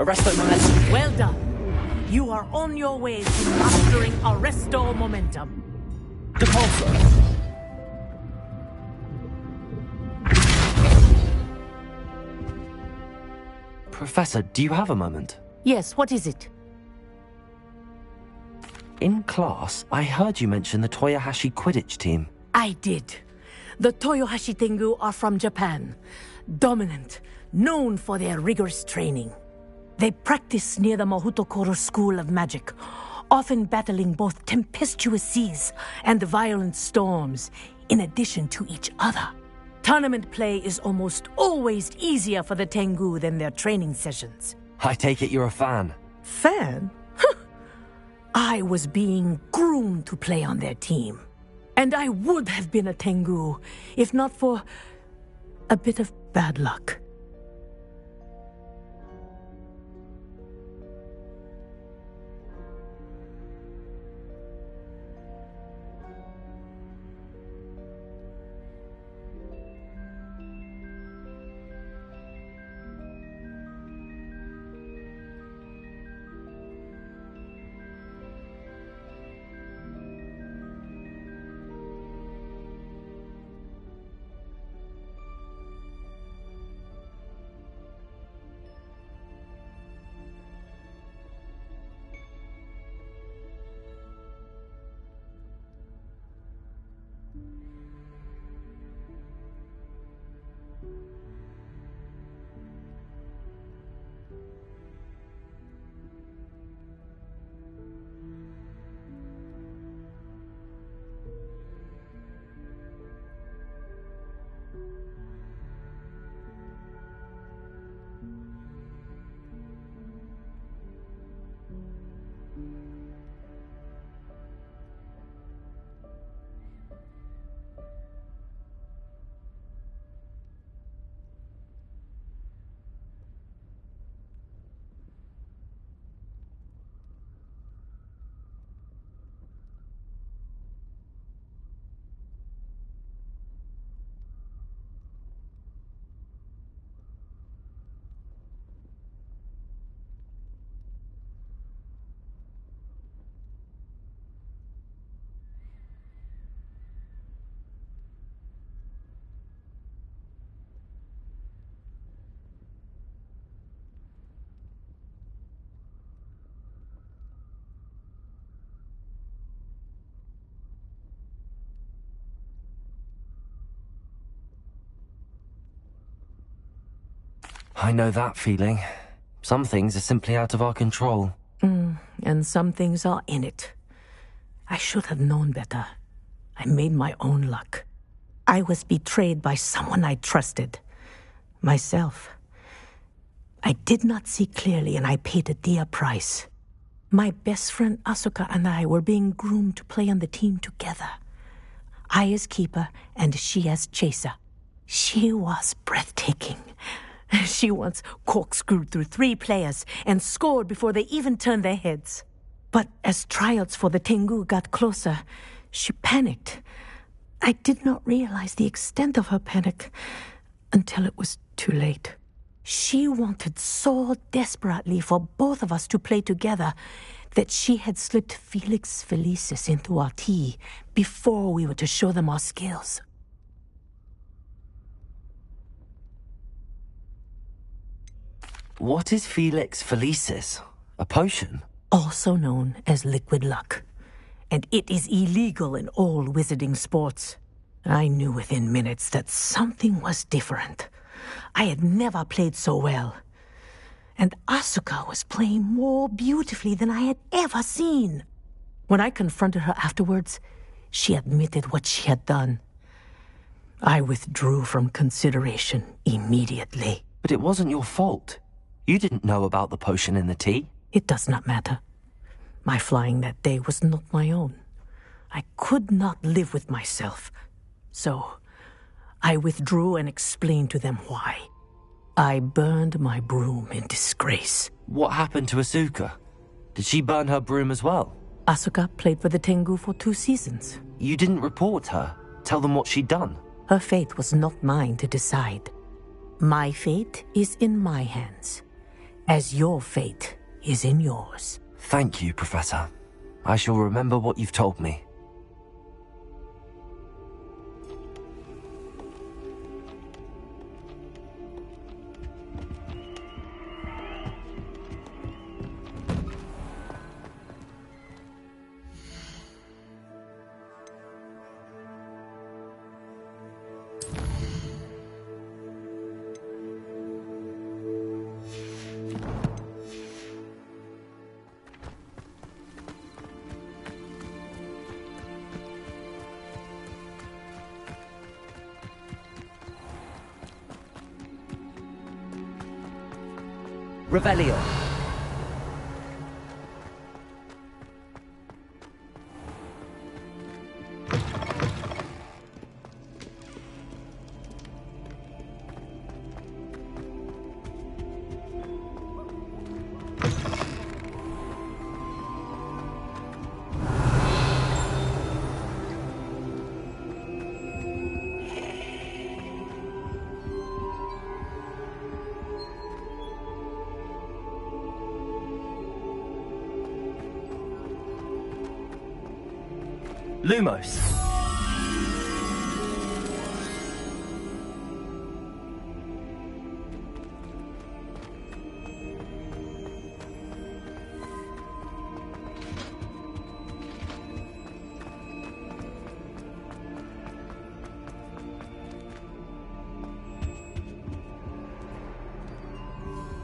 Arresto momentum. Well done. You are on your way to mastering Arresto Momentum. Depulso. Professor, do you have a moment? Yes, what is it? In class, I heard you mention the Toyohashi Quidditch team. I did. The Toyohashi Tengu are from Japan. Dominant, known for their rigorous training. They practice near the Mahutokoro School of Magic, often battling both tempestuous seas and violent storms, in addition to each other. Tournament play is almost always easier for the Tengu than their training sessions. I take it you're a fan. Fan? I was being groomed to play on their team. And I would have been a Tengu, if not for a bit of bad luck. I know that feeling. Some things are simply out of our control. And some things are in it. I should have known better. I made my own luck. I was betrayed by someone I trusted. Myself. I did not see clearly, and I paid a dear price. My best friend Asuka and I were being groomed to play on the team together. I as keeper, and she as chaser. She was breathtaking. She once corkscrewed through 3 players and scored before they even turned their heads. But as tryouts for the Tengu got closer, she panicked. I did not realize the extent of her panic until it was too late. She wanted so desperately for both of us to play together that she had slipped Felix Felicis into our tea before we were to show them our skills. What is Felix Felicis? A potion? Also known as liquid luck. And it is illegal in all wizarding sports. I knew within minutes that something was different. I had never played so well. And Asuka was playing more beautifully than I had ever seen. When I confronted her afterwards, she admitted what she had done. I withdrew from consideration immediately. But it wasn't your fault. You didn't know about the potion in the tea. It does not matter. My flying that day was not my own. I could not live with myself. So, I withdrew and explained to them why. I burned my broom in disgrace. What happened to Asuka? Did she burn her broom as well? Asuka played for the Tengu for 2 seasons. You didn't report her? Tell them what she'd done? Her fate was not mine to decide. My fate is in my hands. as your fate is in yours. Thank you, Professor. I shall remember what you've told me. Revelio. Lumos.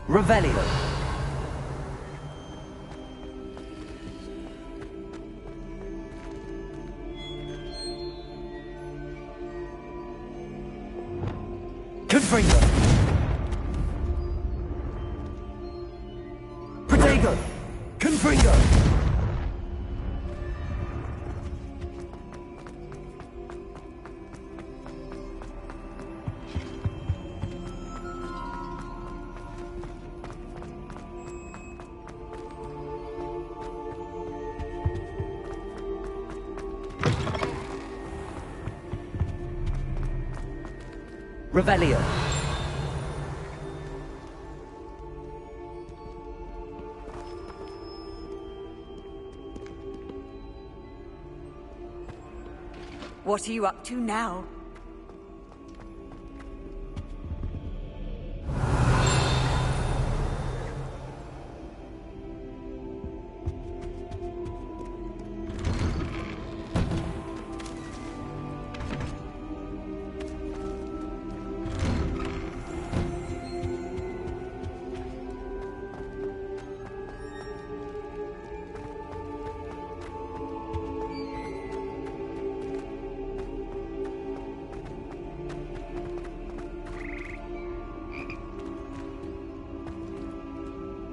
Revelio. Confringo. Protego. Confringo. Revelio. What are you up to now?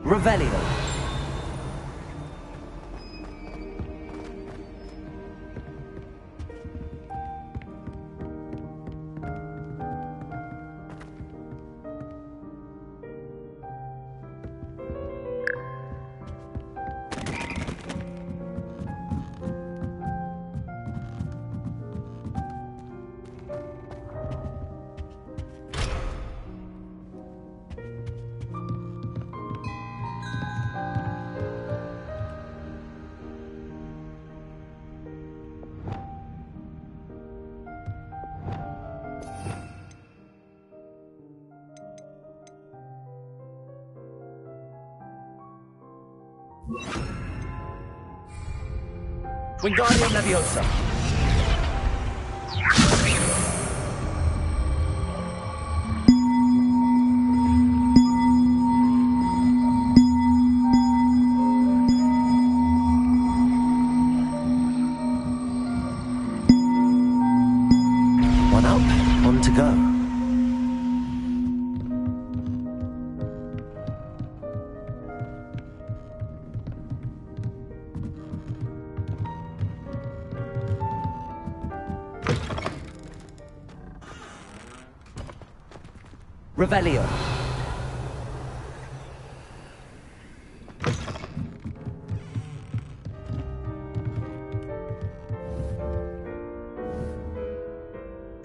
Revelio. Wingardium Leviosa. One up, one to go. Revelio.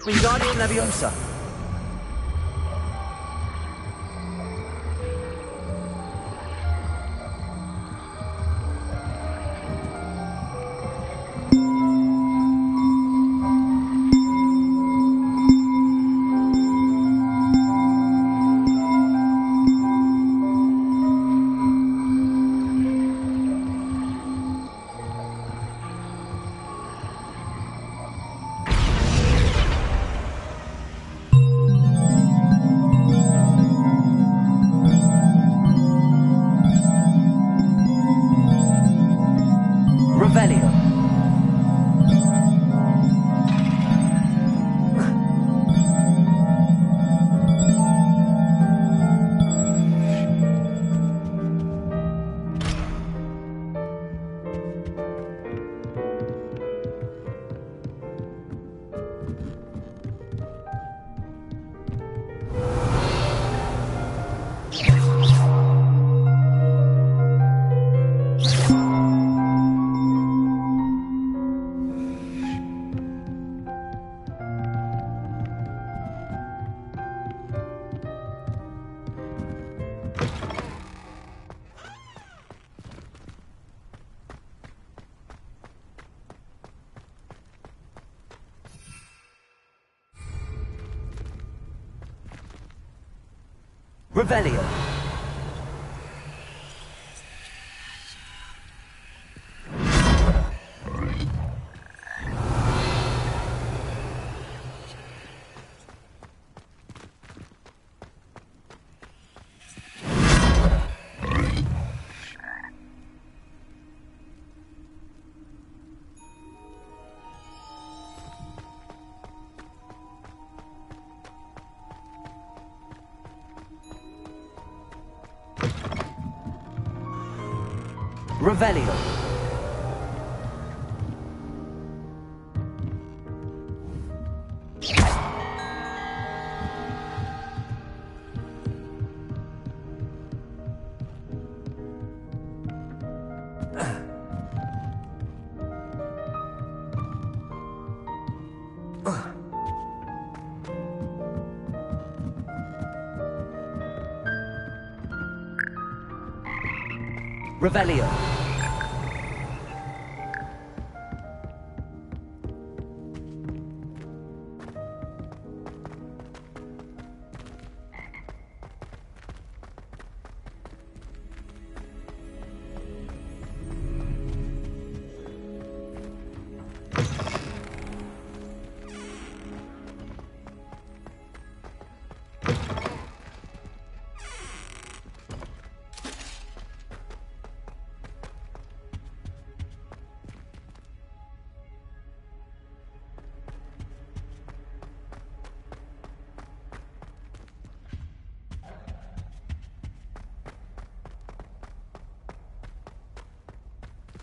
Wingardium Leviosa. Revelio. Revelio. Revelio.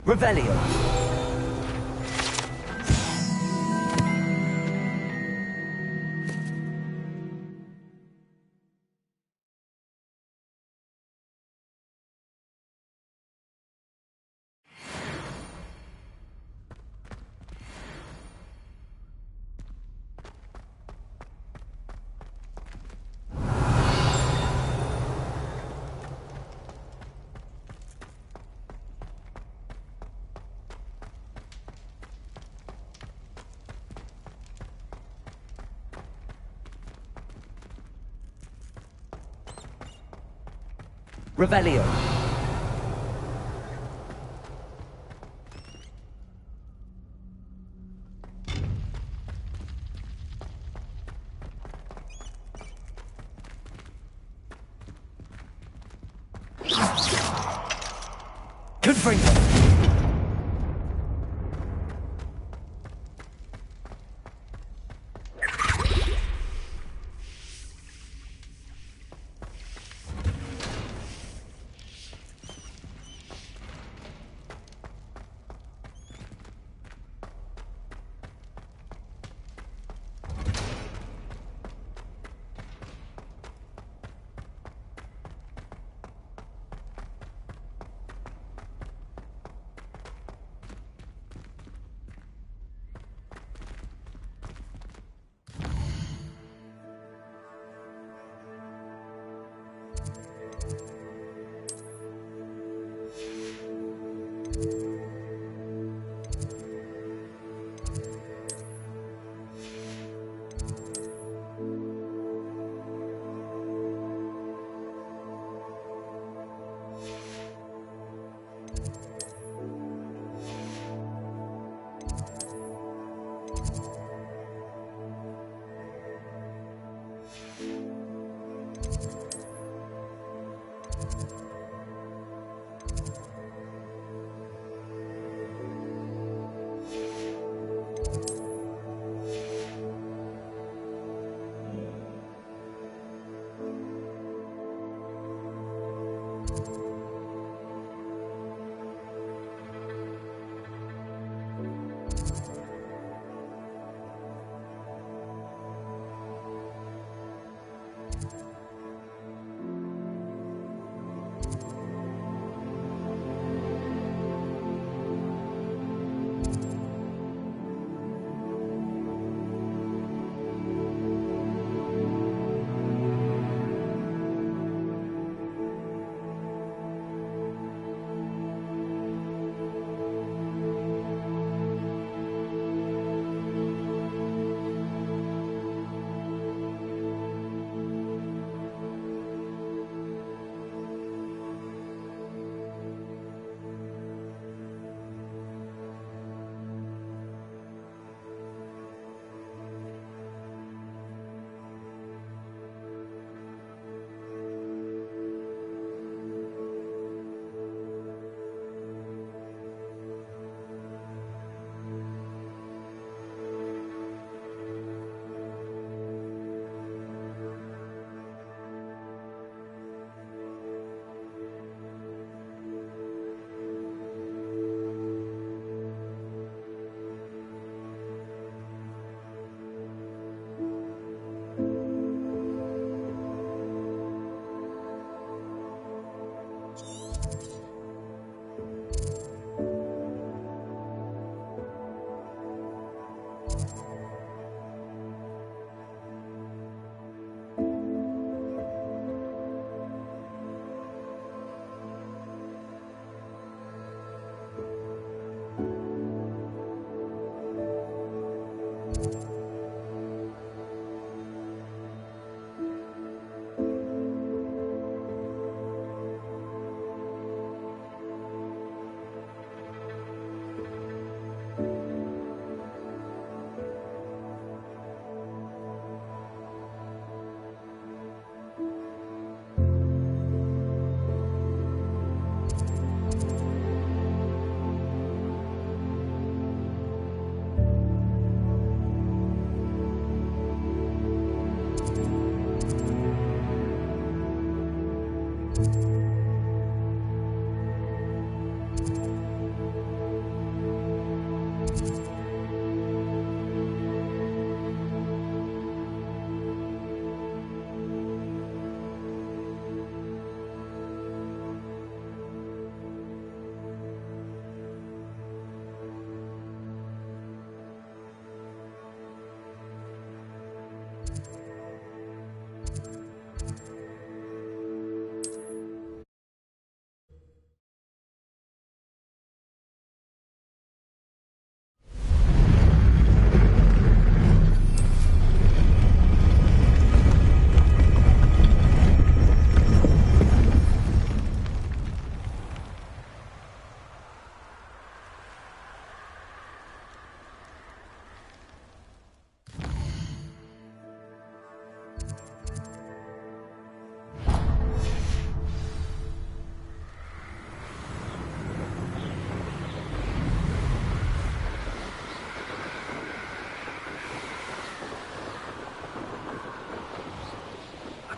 Revelio. Revelio. Confringo.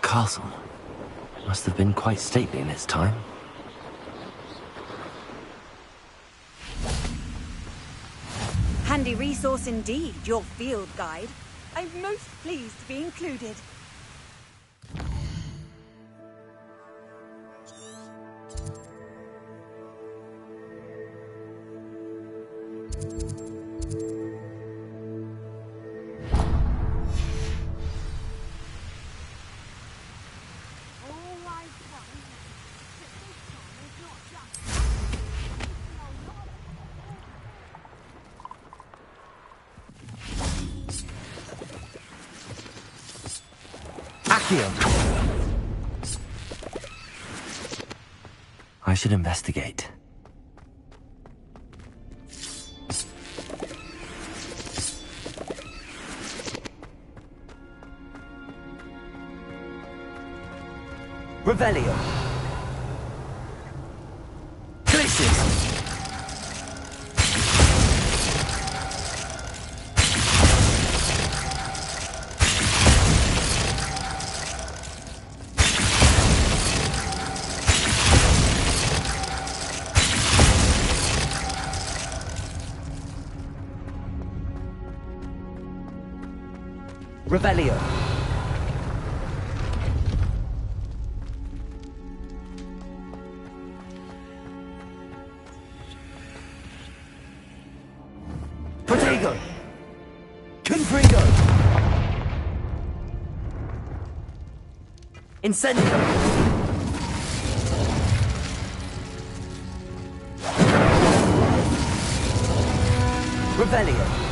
Castle. Must have been quite stately in its time. Handy resource indeed, your field guide. I'm most pleased to be included. I should investigate. Revelio. Glacius. Revelio. Protego. Confringo. Incendio. Revelio.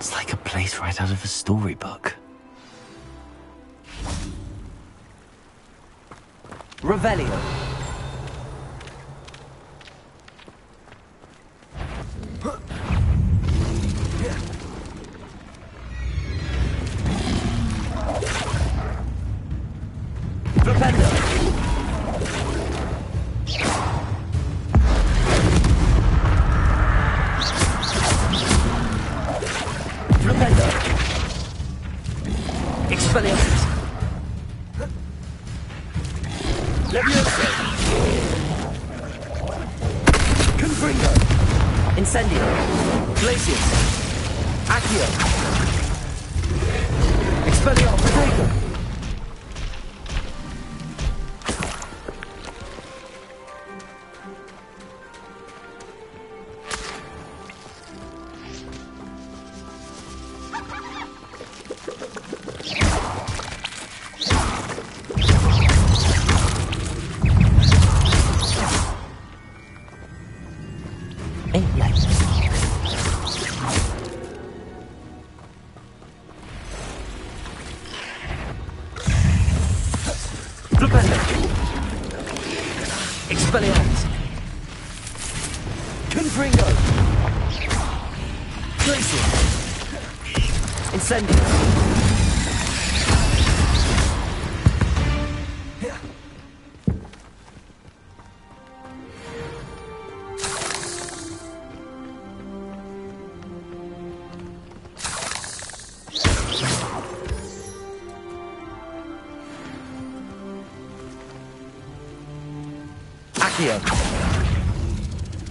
It's like a place right out of a storybook. Revelio.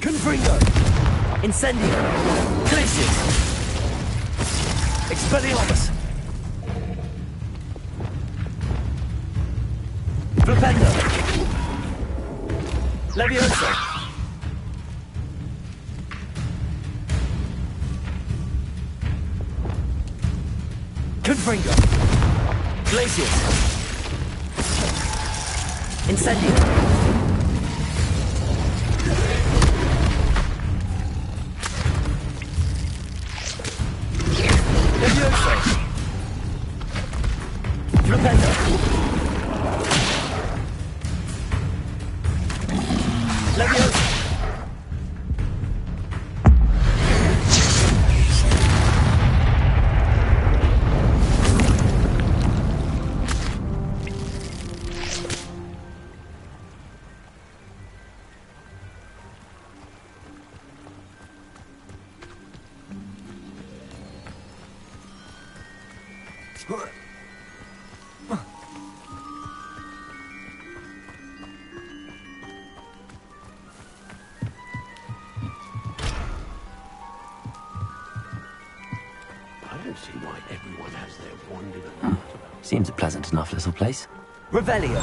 Confringo! Incendio! Glacius! Expelliarmus! Flipendo! Levioso! Confringo! Glacius! Incendio! Seems a pleasant enough little place. Revelio.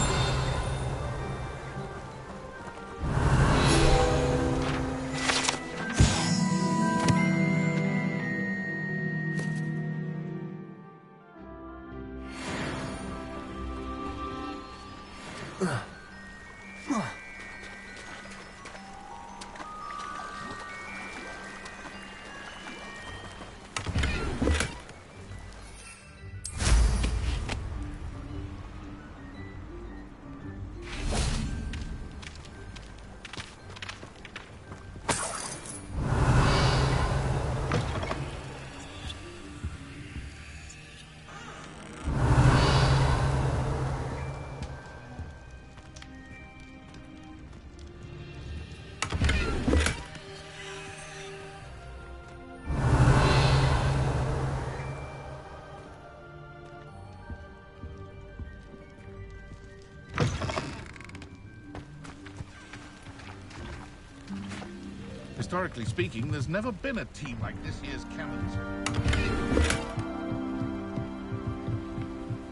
Historically speaking, there's never been a team like this year's Cannons.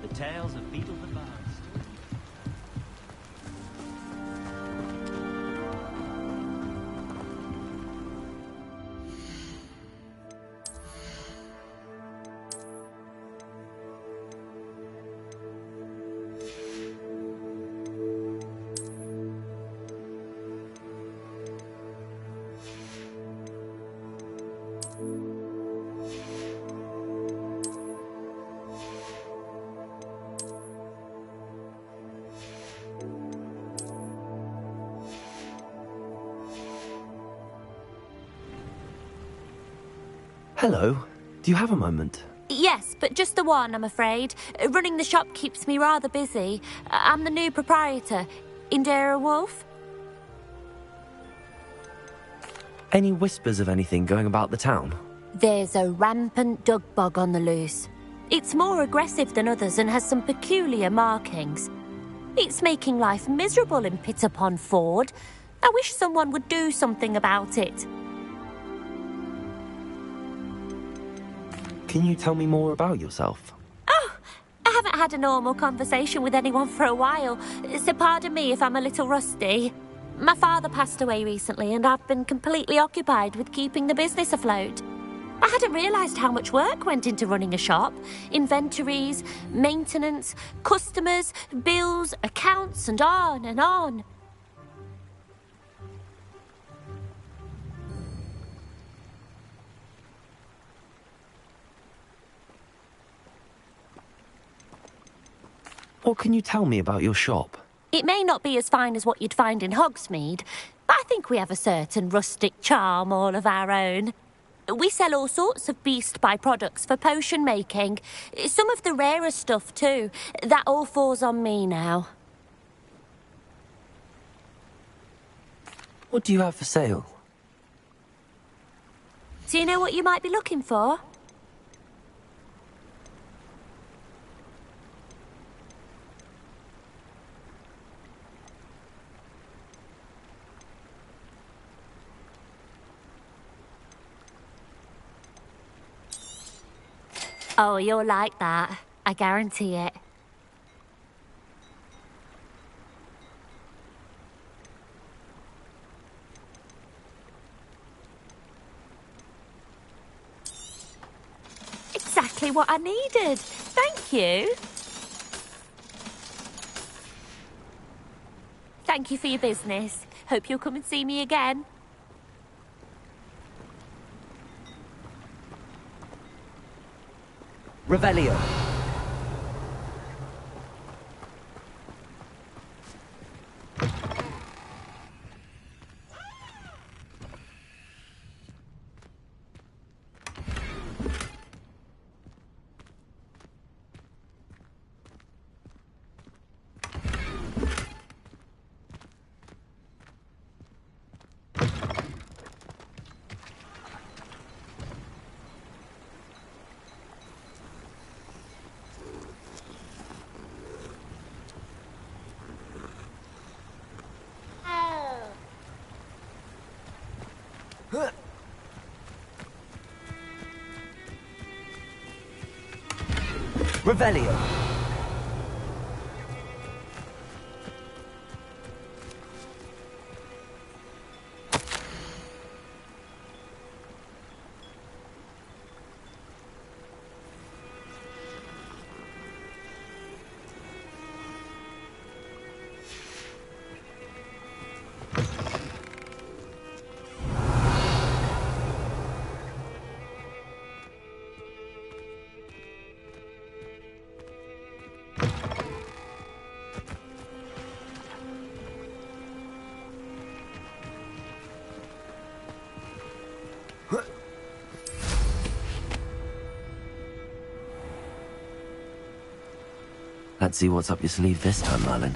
The tales of Beetle the Bard. Hello. Do you have a moment? Yes, but just the one, I'm afraid. Running the shop keeps me rather busy. I'm the new proprietor, Indira Wolf. Any whispers of anything going about the town? There's a rampant dug bug on the loose. It's more aggressive than others and has some peculiar markings. It's making life miserable in Pitterpond Ford. I wish someone would do something about it. Can you tell me more about yourself? Oh, I haven't had a normal conversation with anyone for a while, so pardon me if I'm a little rusty. My father passed away recently and I've been completely occupied with keeping the business afloat. I hadn't realised how much work went into running a shop. Inventories, maintenance, customers, bills, accounts, and on and on. What can you tell me about your shop? It may not be as fine as what you'd find in Hogsmeade, but I think we have a certain rustic charm all of our own. We sell all sorts of beast by-products for potion making. Some of the rarer stuff too. That all falls on me now. What do you have for sale? Do you know what you might be looking for? Oh, you'll like that. I guarantee it. Exactly what I needed. Thank you. Thank you for your business. Hope you'll come and see me again. Revelio. Revelio. Let's see what's up your sleeve this time, Merlin.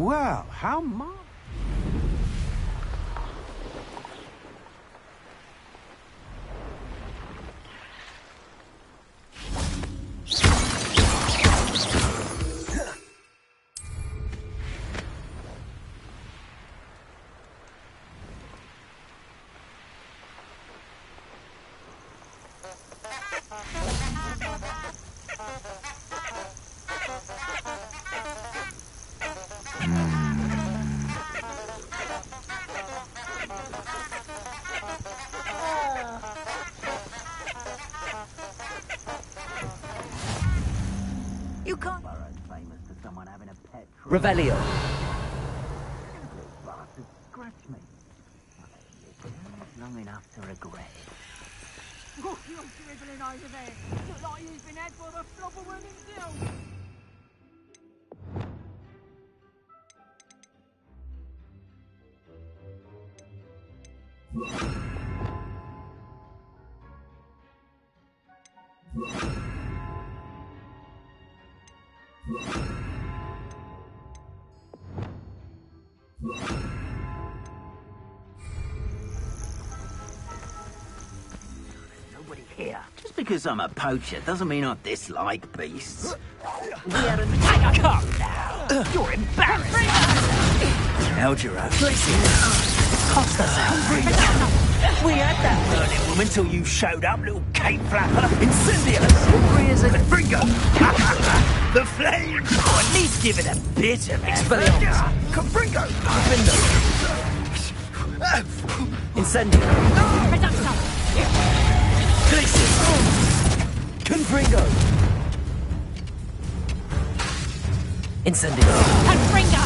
Well, how much? You can't. Revelio. Bastard scratched me. Long enough to regret. Oh, you're dribbling over there. Look like you've been had by the flopperman himself. Nobody here. Just because I'm a poacher doesn't mean I dislike beasts. We had a... Come now! You're embarrassing! Eldero. Cost us out. We had that burning woman till you showed up, little cape flapper. Incendious! Rears a Fringo! The flame! Oh, at least give it a bit of Expelliarmus! Confringo! Incendio! Glacius! Confringo! Incendio! Confringo!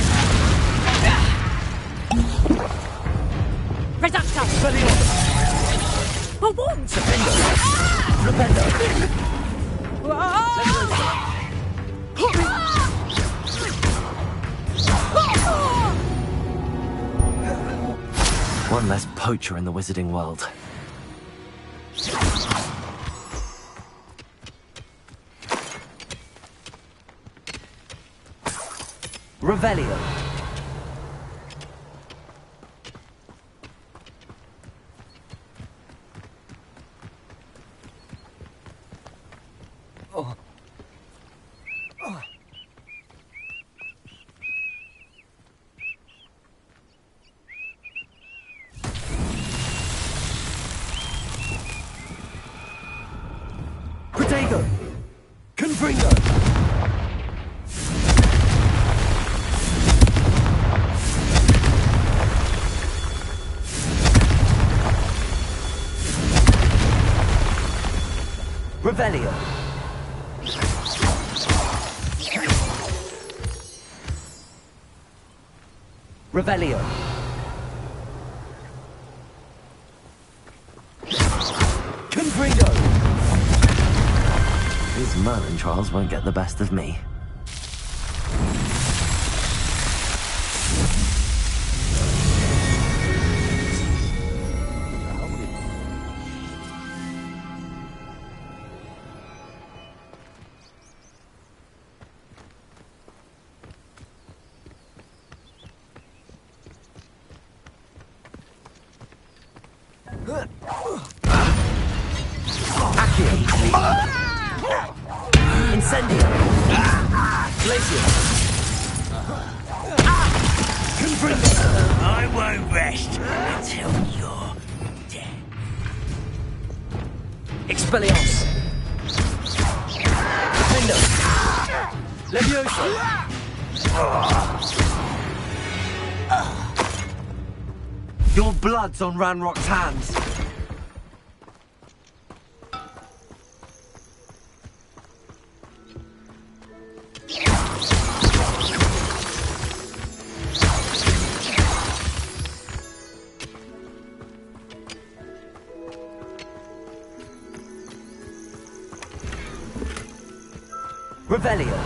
Reducto! Expelliarmus! A wound! Serpendo! Rependo! One less poacher in the wizarding world. Revelio. Protego! Confringo! Revelio! Revelio! Confringo! These Merlin trials won't get the best of me. Incendio! Glacius! Confringo! I won't rest until you're dead. Expelliarmus! Defendo! Levioso! Your blood's on Ranrock's hands. Revelio.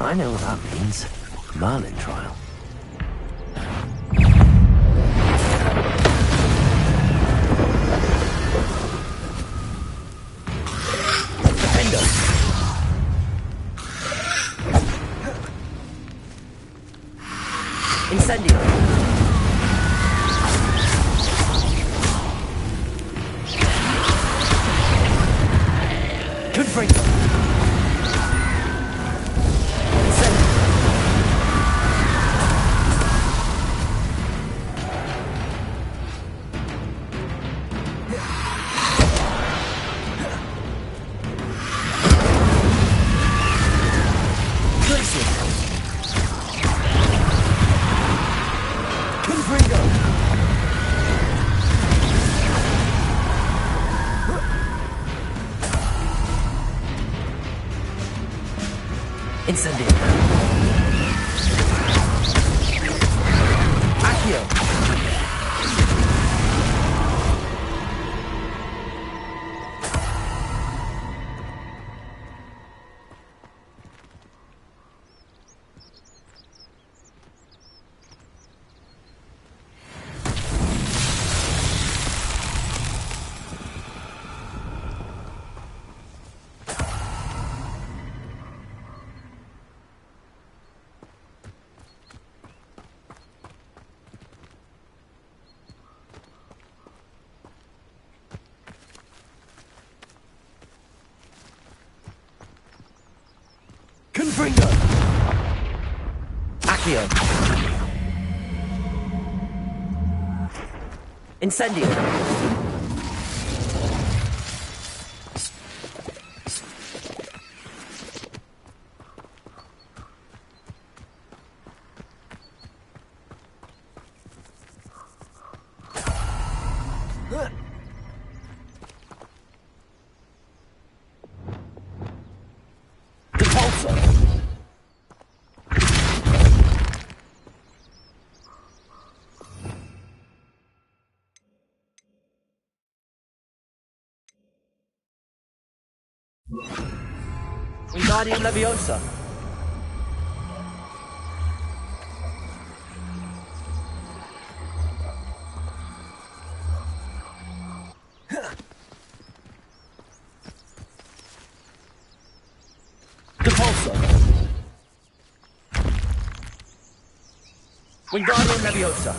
I know what that means. Merlin trial. Defender! Incendio! Confringo! Incendio. Accio. Confringo! Accio! Incendio! Wingardium Leviosa. Depulso. Wingardium Leviosa.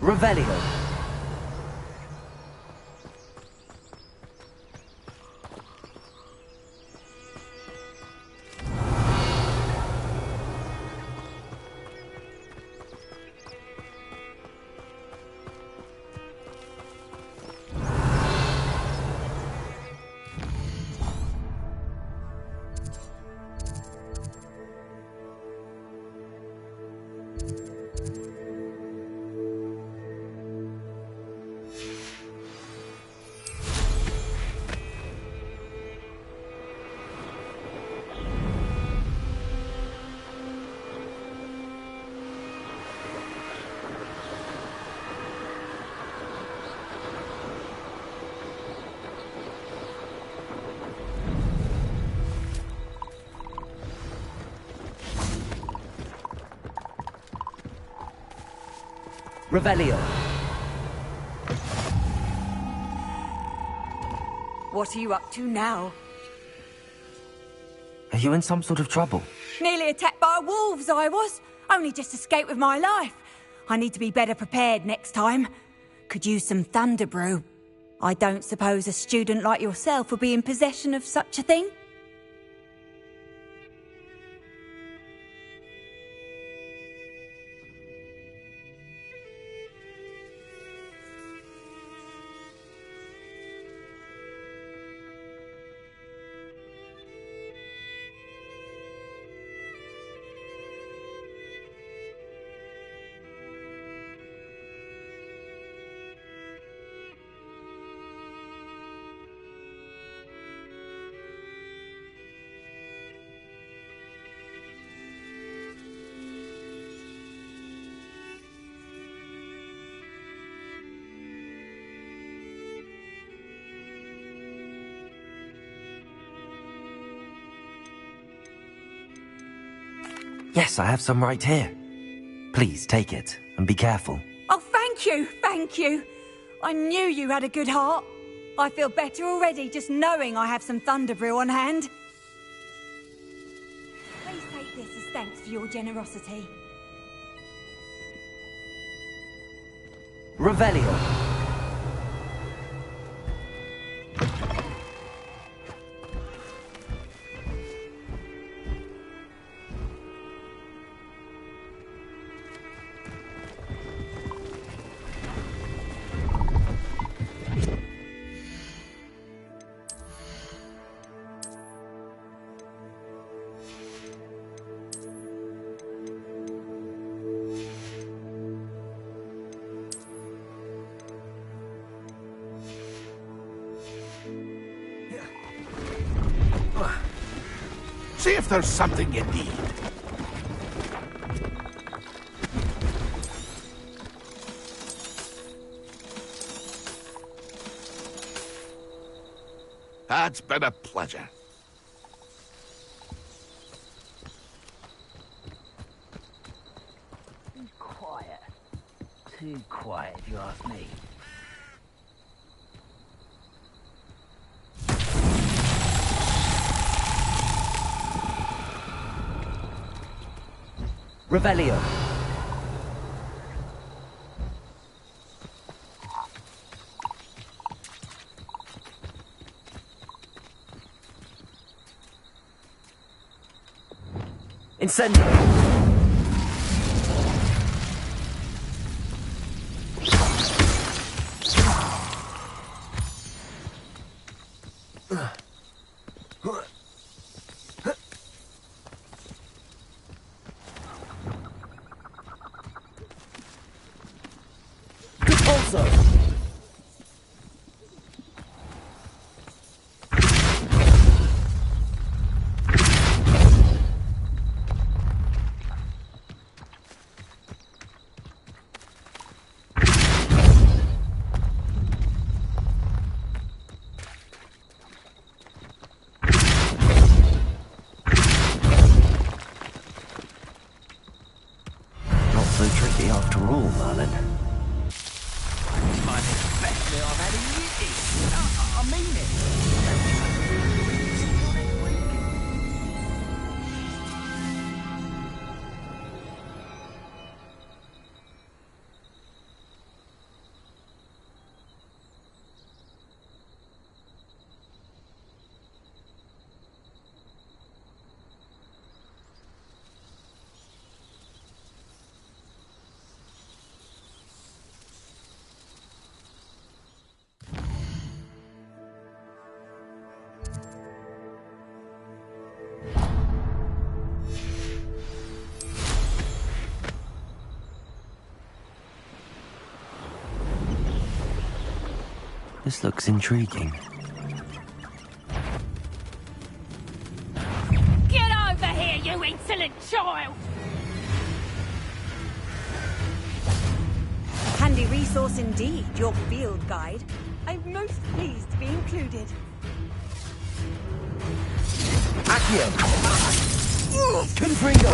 Revelio. Revelio. What are you up to now? Are you in some sort of trouble? Nearly attacked by wolves, I was. Only just escaped with my life. I need to be better prepared next time. Could use some thunder brew. I don't suppose a student like yourself would be in possession of such a thing? Yes, I have some right here. Please take it and be careful. Oh, thank you, thank you. I knew you had a good heart. I feel better already just knowing I have some Thunder Brew on hand. Please take this as thanks for your generosity. Revelio. See if there's something you need. It's been a pleasure. Too quiet. Too quiet, if you ask me. Revelio. Incendio. So tricky after all, Merlin. Might be the best meal I've had in years. I mean it. This looks intriguing. Get over here, you insolent child! Handy resource indeed, your field guide. I'm most pleased to be included. Accio! Confringo!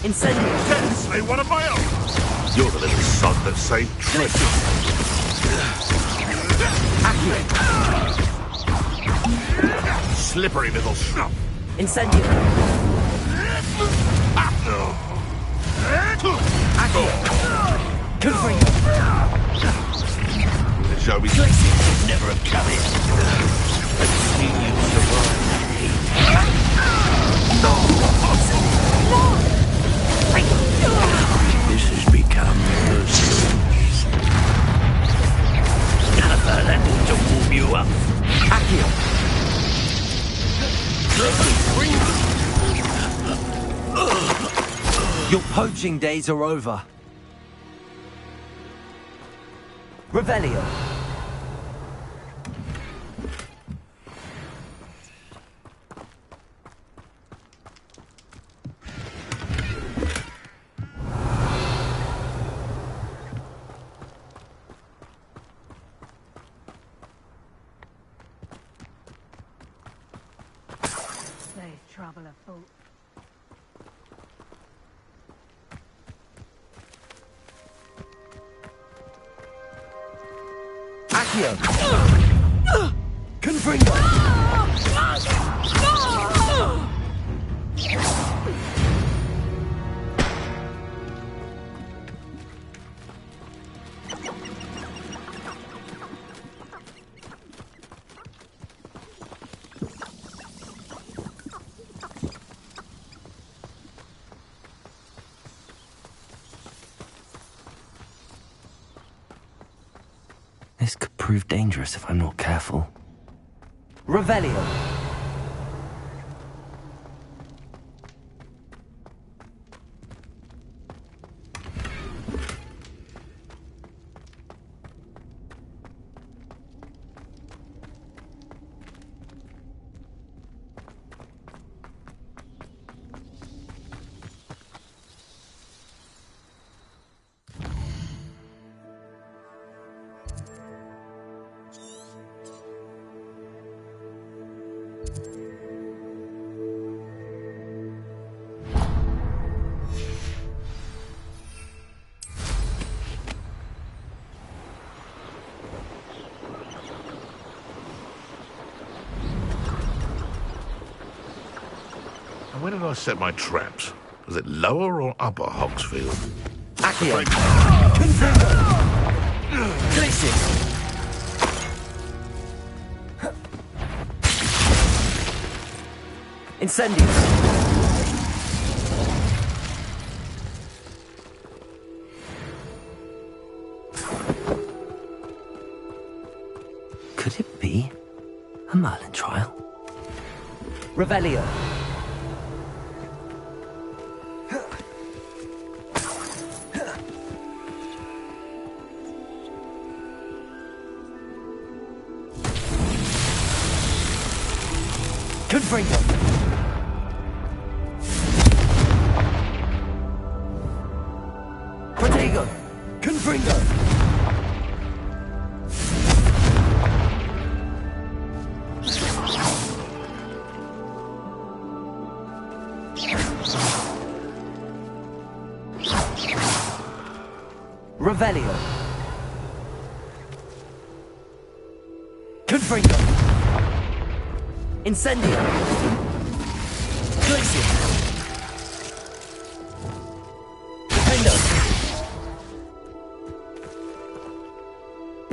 Incendio! Densely one of my own! You're the little son that saved Treasure. Slippery little snot. Incendio! Confringo! The show me should never have come in. I've seen you This has become merciless. That ought to warm you up. Accio! Your poaching days are over. Revelio. There's trouble afoot. Accio! Confringo! This could prove dangerous if I'm not careful. Revelio! And where did I set my traps? Was it lower or upper Hogsfield? Accio! Glacius! Incendius! Could it be a Merlin trial? Revelio! Confringo! Protego! Confringo! Revelio! Confringo! Incendio! Glacier! Defendo!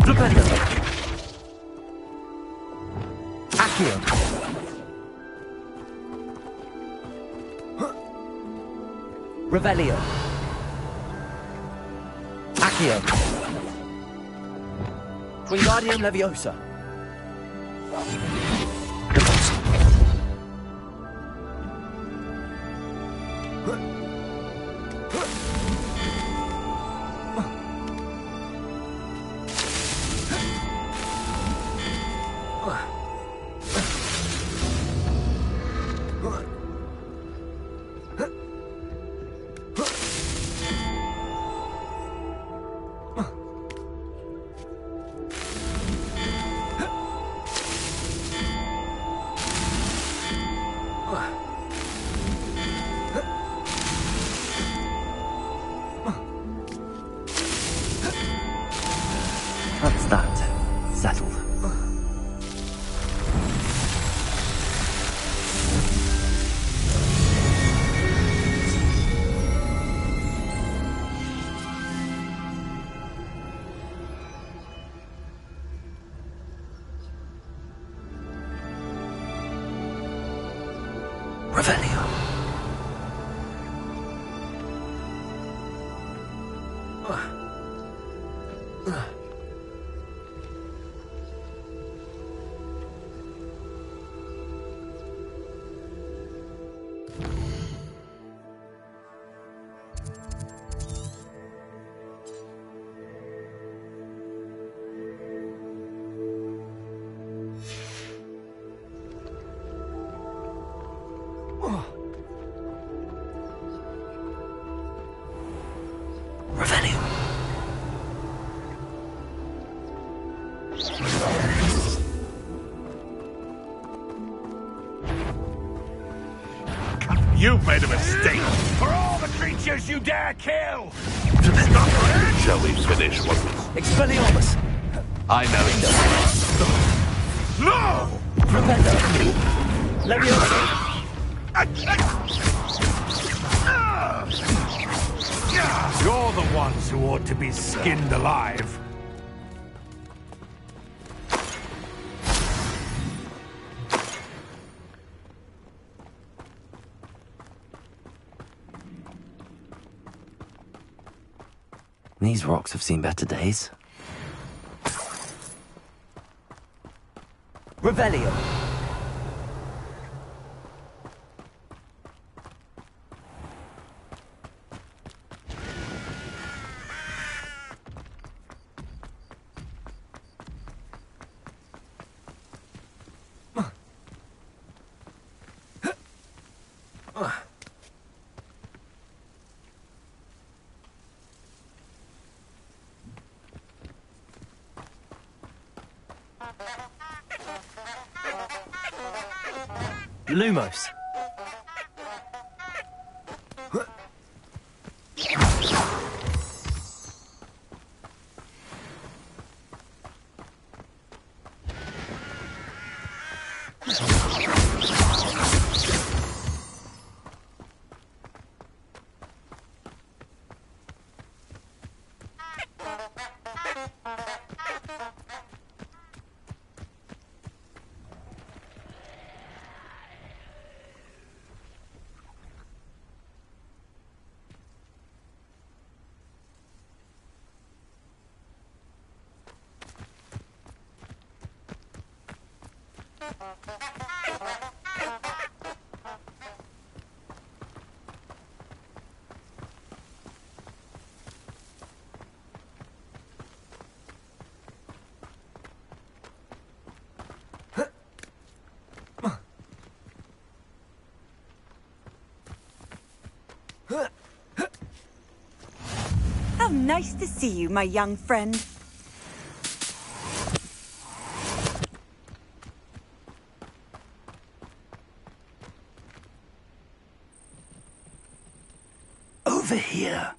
Flipendo! Accio! Revelio! Accio! Wingardium Leviosa! That's that. Settled. Revelio. You've made a mistake. For all the creatures you dare kill! Stop. Shall we finish what was... Expelliarmus! I know it. No! Professor! Leviosa! You're the ones who ought to be skinned alive. These rocks have seen better days. Revelio! Lumos. How nice to see you, my young friend. Over here.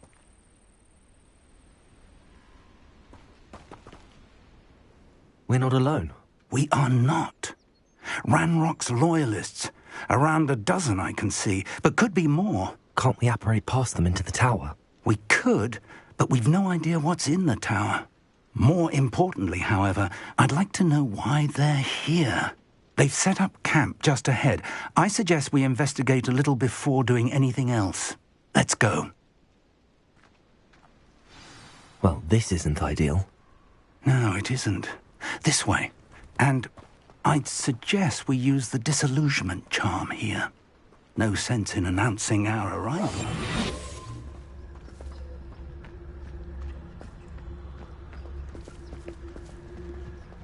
We're not alone. We are not. Ranrock's loyalists. Around a dozen I can see, but could be more. Can't we apparate past them into the tower? We could, but we've no idea what's in the tower. More importantly, however, I'd like to know why they're here. They've set up camp just ahead. I suggest we investigate a little before doing anything else. Let's go. Well, this isn't ideal. No, it isn't. This way. And I'd suggest we use the disillusionment charm here. No sense in announcing our arrival.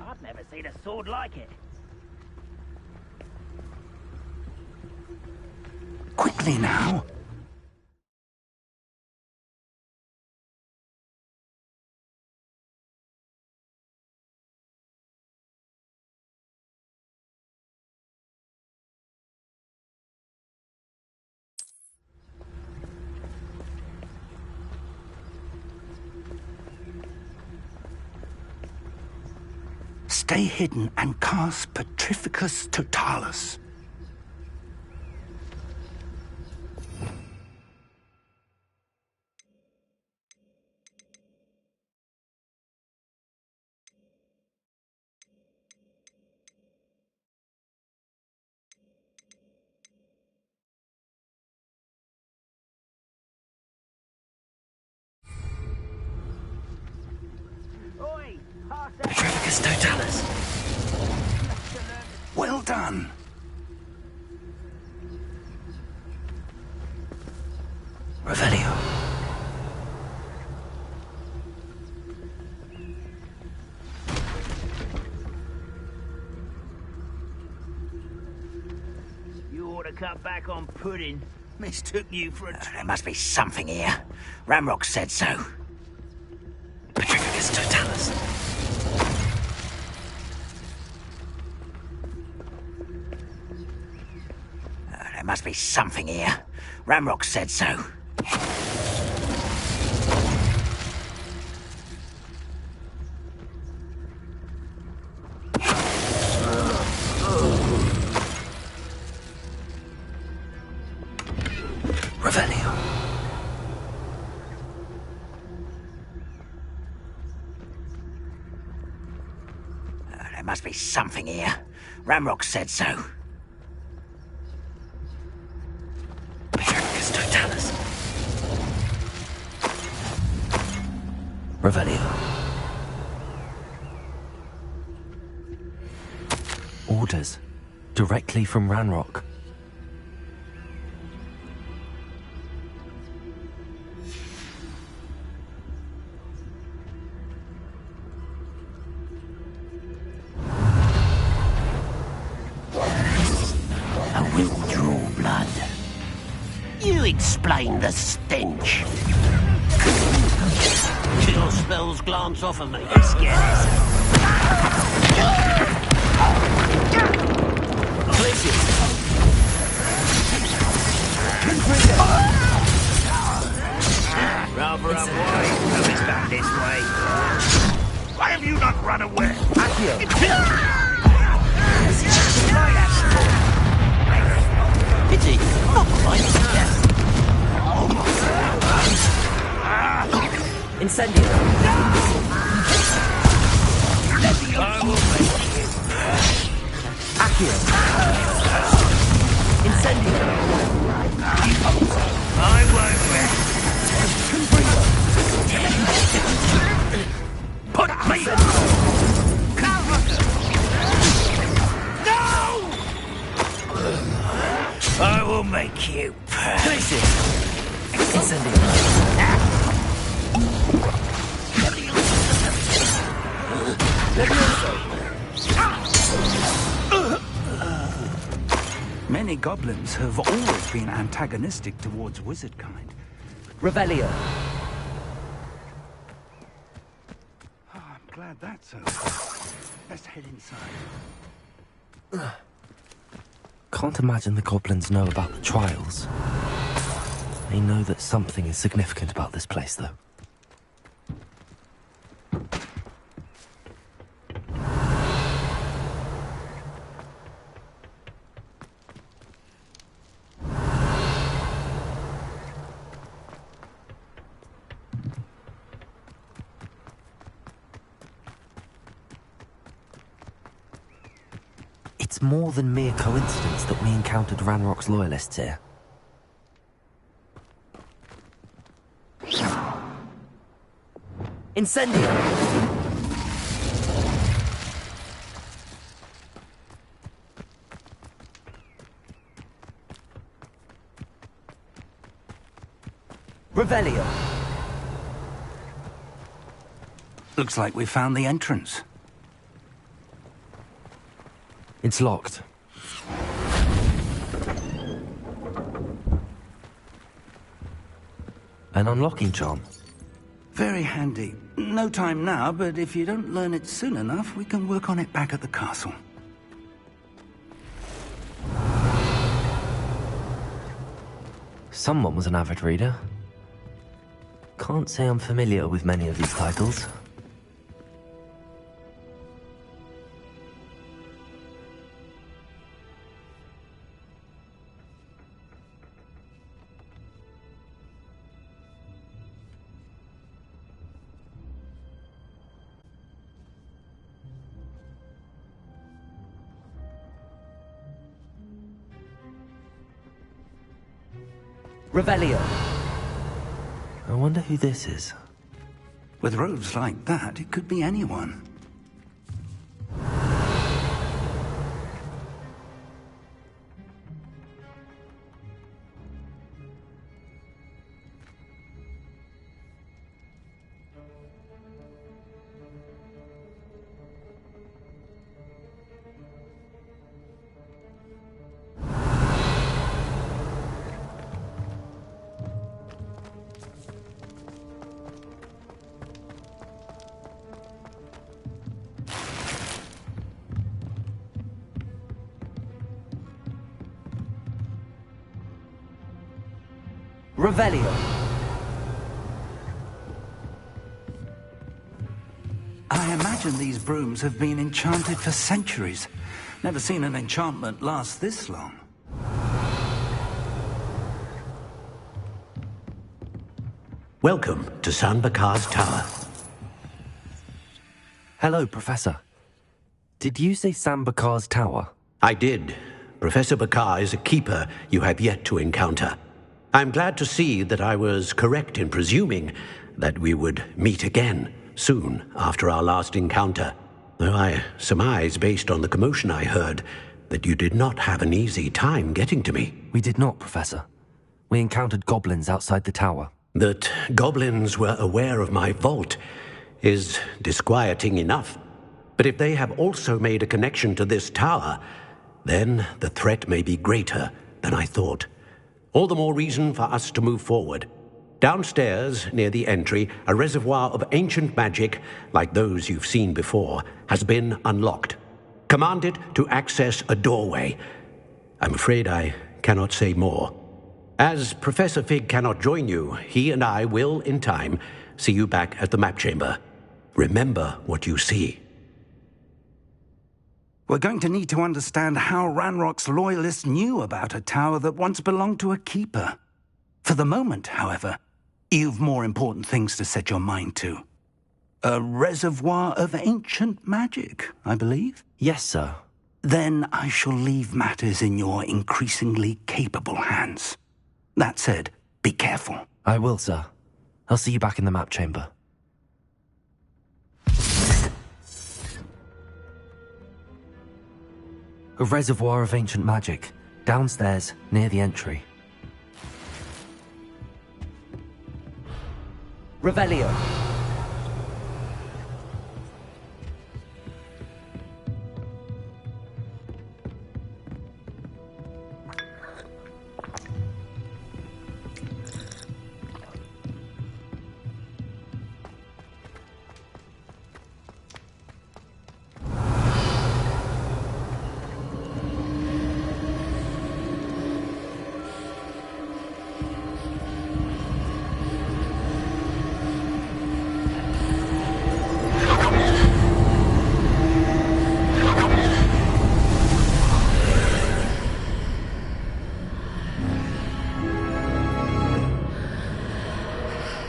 I've never seen a sword like it. Quickly now. Stay hidden and cast Petrificus Totalis. Petrificus Totalis. Well done. Revelio. You ought to cut back on pudding. Mistook you for a... There must be something here. Ramrock said so. Petrificus Totalis. There must be something here. Ramrock said so. must be something here. Ramrock said so. Revelio. Orders. Directly from Ranrock. I will draw blood. You explain the stench. Your spells glance off of me. Let's get Rather unwise. Coming back this way. Why have you not run away? Pity. Not quite. Incendio. I will make you. Accio. Incendio. I won't rest. Put me. No! I will make you. Many goblins have always been antagonistic towards wizard kind. Revelio. Oh, I'm glad that's over. Let's head inside. Can't imagine the goblins know about the trials. They know that something is significant about this place, though. It's more than mere coincidence that we encountered Ranrock's loyalists here. Incendio! Revelio! Looks like we found the entrance. It's locked. An unlocking charm. Very handy. No time now, but if you don't learn it soon enough, we can work on it back at the castle. Someone was an avid reader. Can't say I'm familiar with many of these titles. Revelio. I wonder who this is. With robes like that, it could be anyone. Revelio. I imagine these brooms have been enchanted for centuries. Never seen an enchantment last this long. Welcome to San Bakar's Tower. Hello, Professor. Did you say Sam Bakar's tower? I did. Professor Bakar is a keeper you have yet to encounter. I'm glad to see that I was correct in presuming that we would meet again soon after our last encounter, though I surmise, based on the commotion I heard, that you did not have an easy time getting to me. We did not, Professor. We encountered goblins outside the tower. That goblins were aware of my vault is disquieting enough. But if they have also made a connection to this tower, then the threat may be greater than I thought. All the more reason for us to move forward. Downstairs, near the entry, a reservoir of ancient magic, like those you've seen before, has been unlocked. Command it to access a doorway. I'm afraid I cannot say more. As Professor Fig cannot join you, he and I will, in time, see you back at the map chamber. Remember what you see. We're going to need to understand how Ranrock's loyalists knew about a tower that once belonged to a keeper. For the moment, however, you've more important things to set your mind to. A reservoir of ancient magic, I believe? Yes, sir. Then I shall leave matters in your increasingly capable hands. That said, be careful. I will, sir. I'll see you back in the map chamber. A reservoir of ancient magic, downstairs, near the entry. Revelio.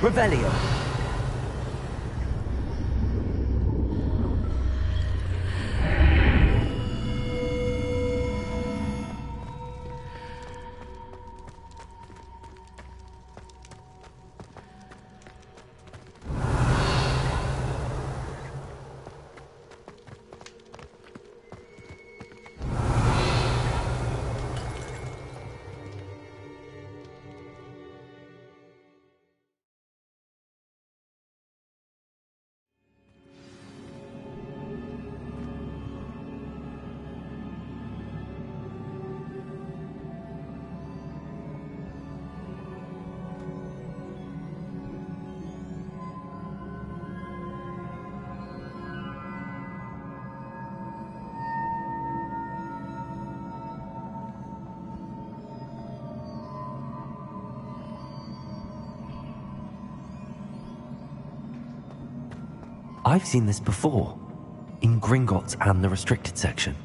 Revelio. I've seen this before, in Gringotts and the restricted section.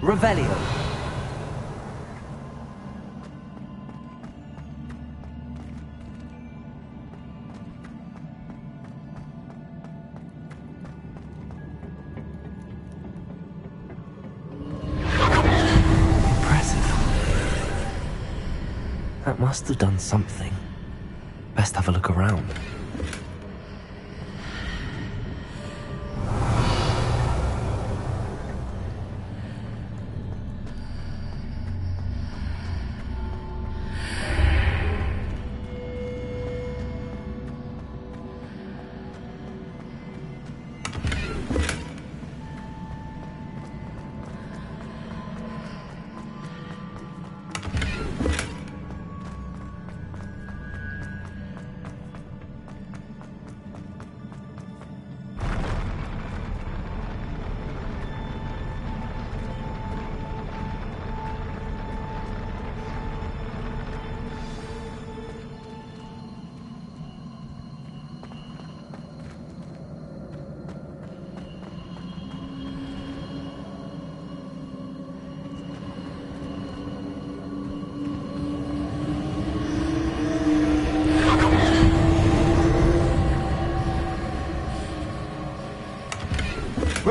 Revelio. That must have done something. Best have a look around.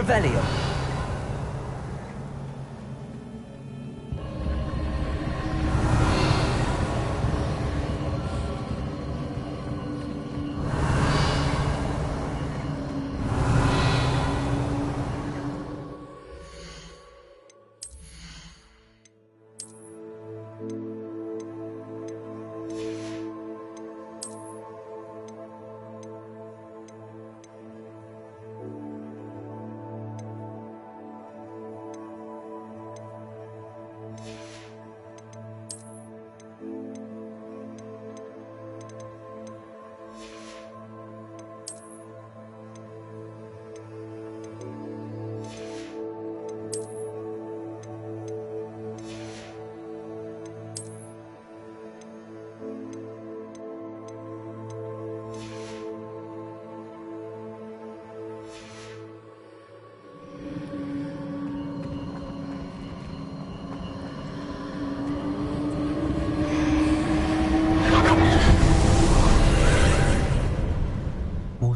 Revelio.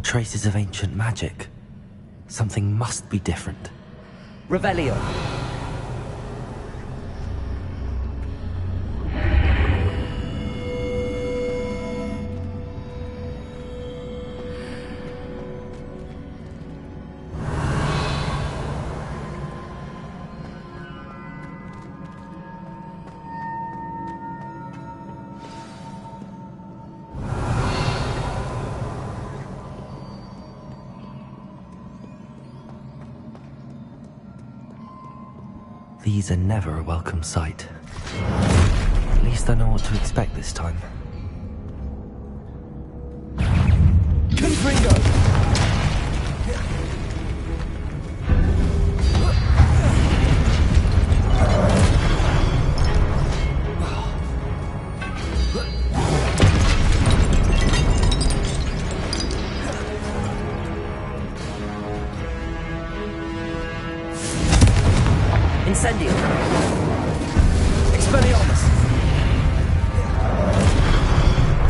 Traces of ancient magic. Something must be different. Revelio. These are never a welcome sight. At least I know what to expect this time. Confringo! Incendio. Expelliarmus.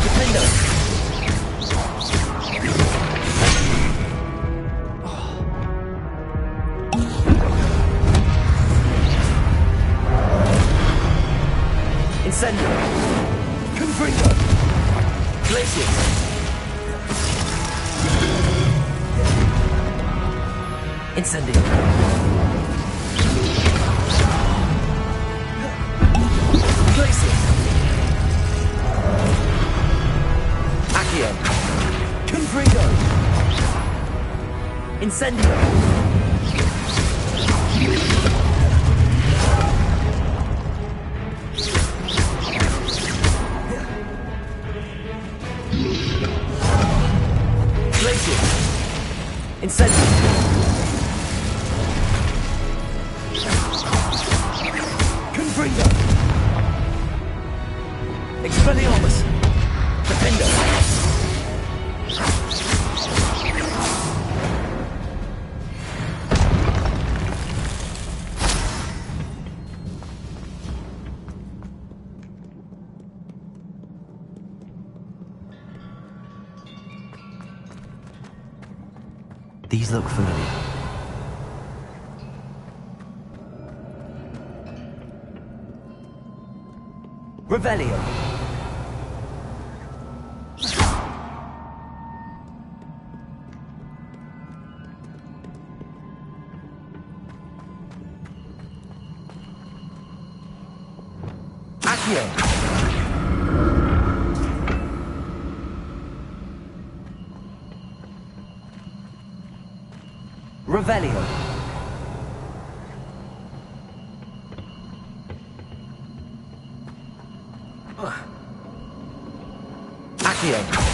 Defendo. Incendio. Confringo. Glacius. Incendio. Confringo! Incendio! Glacius! Incendio! Confringo! Expelliarmus! Defendo! These look familiar. Revelio. Accio. Revelio. Accio.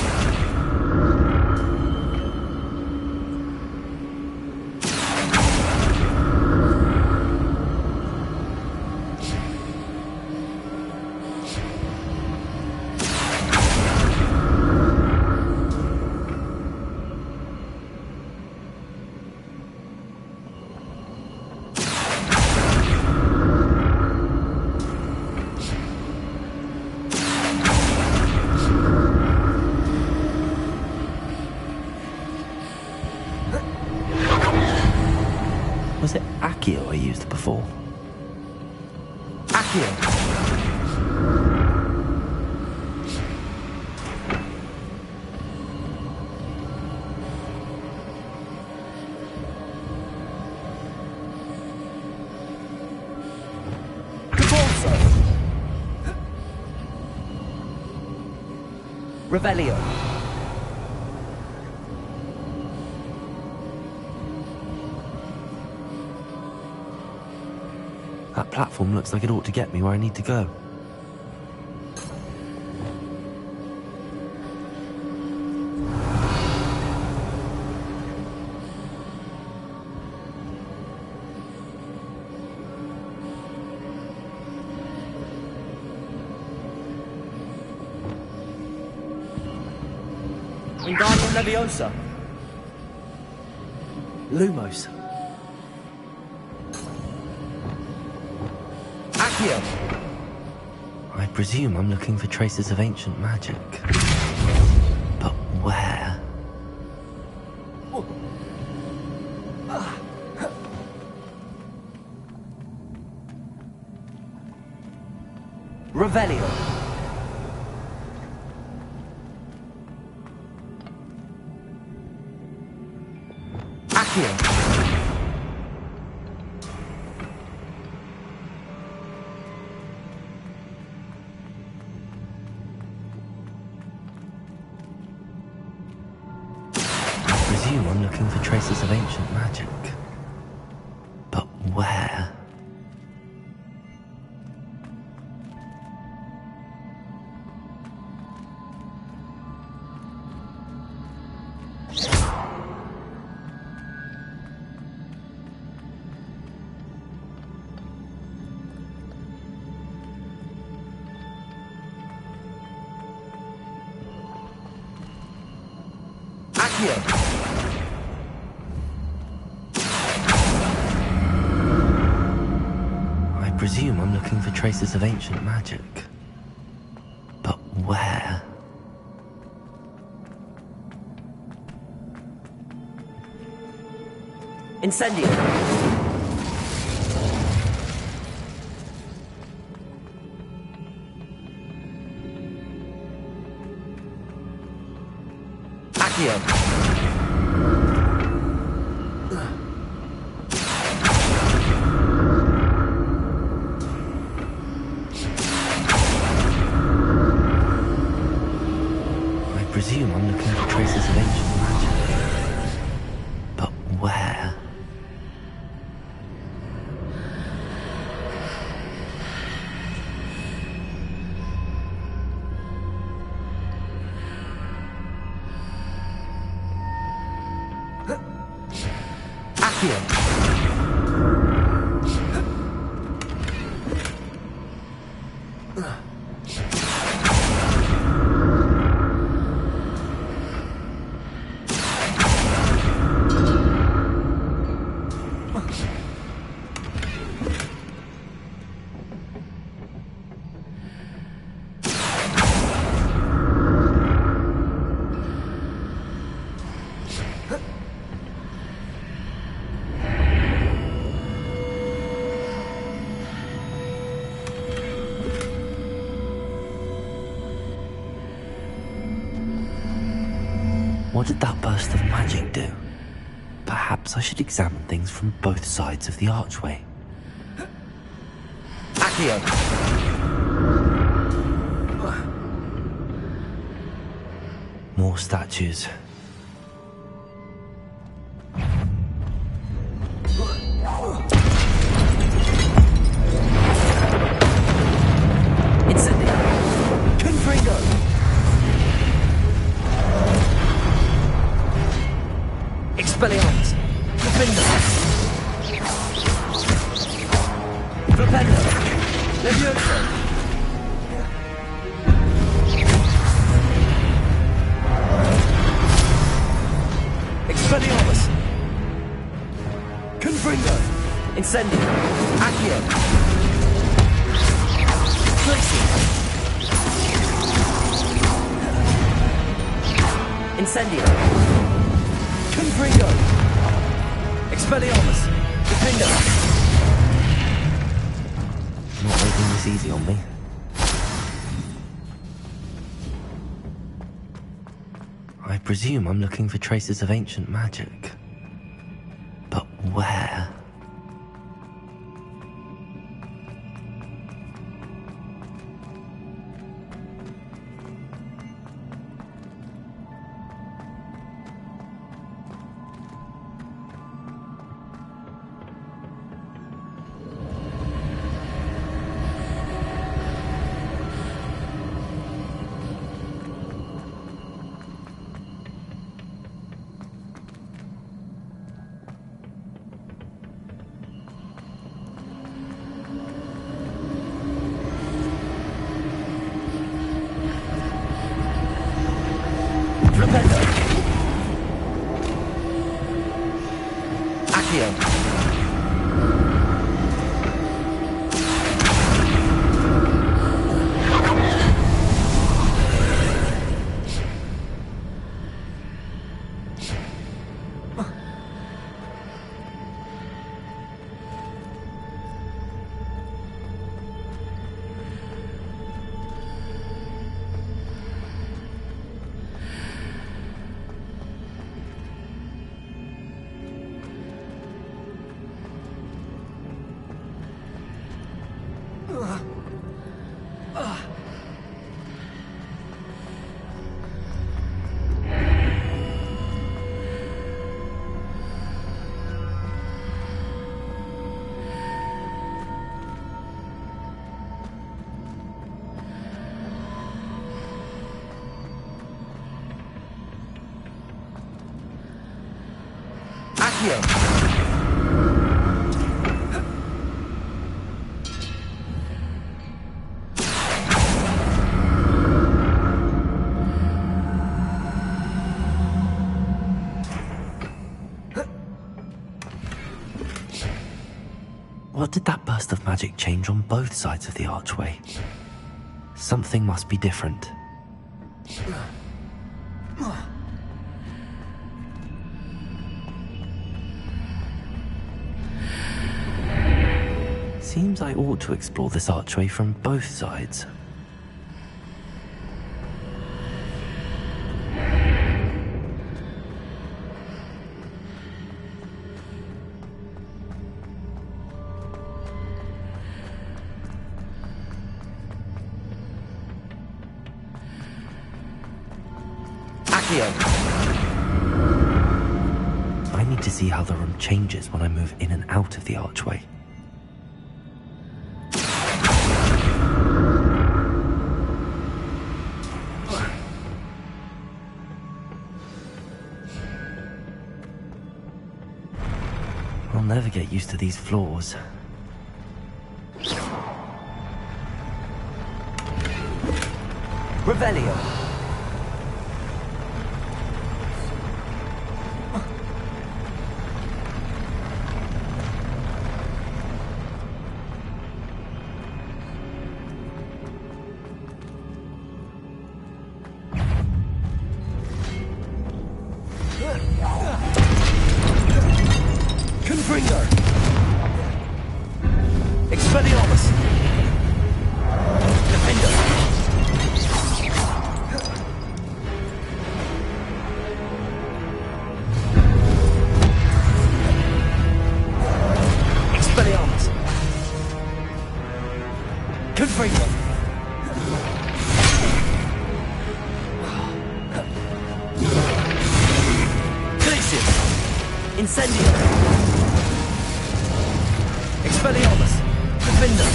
Accio I used before. Accio! Revelio. That platform looks like it ought to get me where I need to go. Wingardium Leviosa. Lumos. Accio. I presume I'm looking for traces of ancient magic. But where? Revelio. Accio. I presume I'm looking for traces of ancient magic. But where? I presume I'm looking for traces of ancient magic. But where? Incendio. Accio. I presume I'm looking for traces of ancient magic. But where? Accio. What did that burst of magic do? Perhaps I should examine things from both sides of the archway. Accio. More statues. Incendio. Confringo. Expelliarmus. Defender. Flipendo. Levioso. Expelliarmus. Confringo. Incendio. Accio. Glacier. Incendio. Confringo. Expelliarmus. Defender. Not making this easy on me. I presume I'm looking for traces of ancient magic. But where? What did that burst of magic change on both sides of the archway? Something must be different. Seems I ought to explore this archway from both sides. I need to see how the room changes when I move in and out of the archway. I'll never get used to these floors. Revelio. Confringo! Expelliarmus! Defender! Expelliarmus! Confringo! Incendio! Expelliarmus! Defender!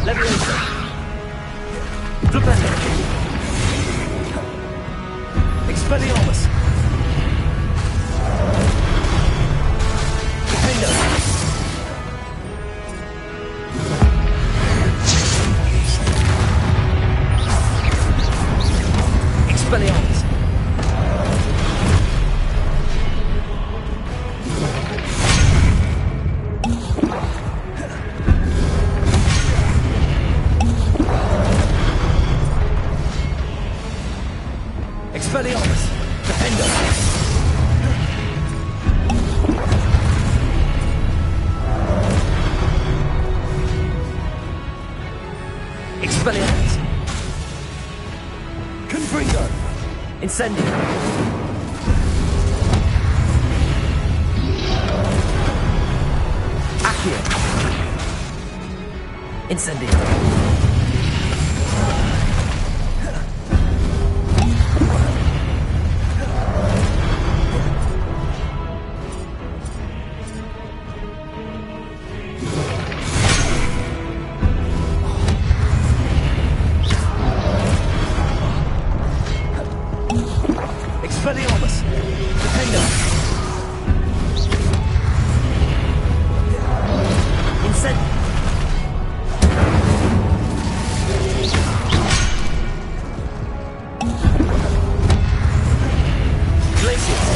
Leviosa! Flipendo! Expelliarmus! Defender! Expelliarmus! Incendio. Accio. Incendio. Expelliarmus! Defender! Incend... Glacius!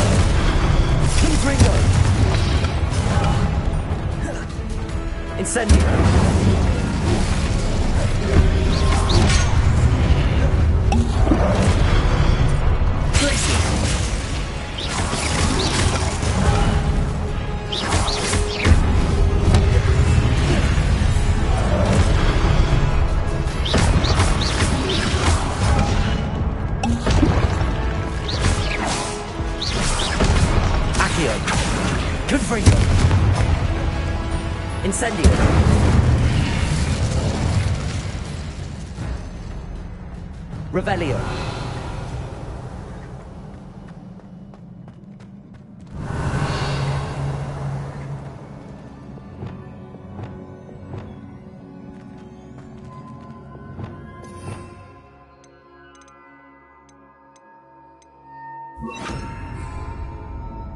Confringo! Incendio! Confringo! Incendio! Revelio!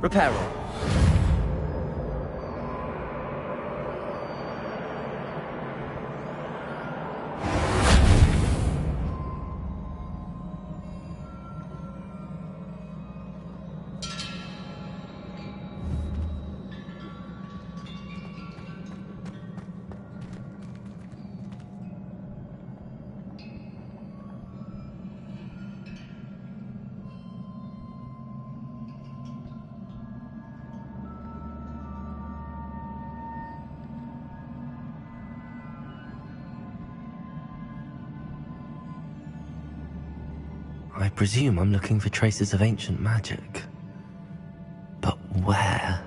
Reparo! I presume I'm looking for traces of ancient magic. But where?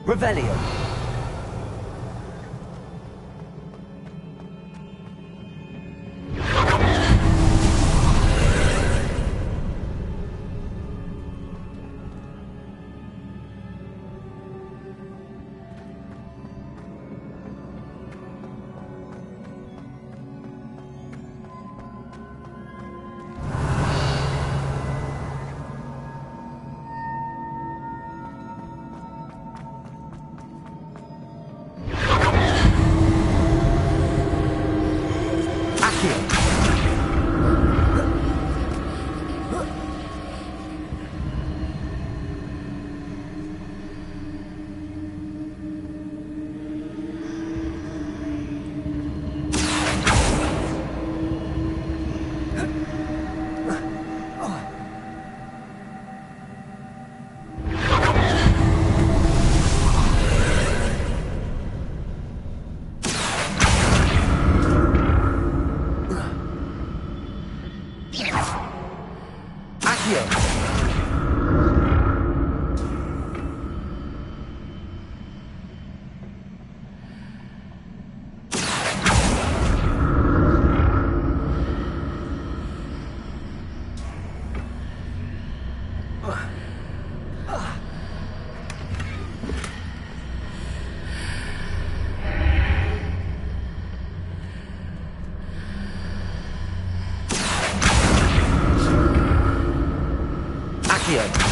Revelio! Accio!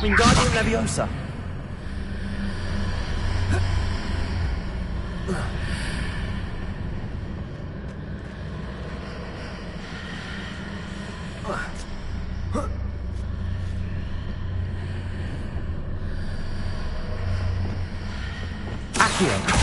Wingardium Leviosa. Accio.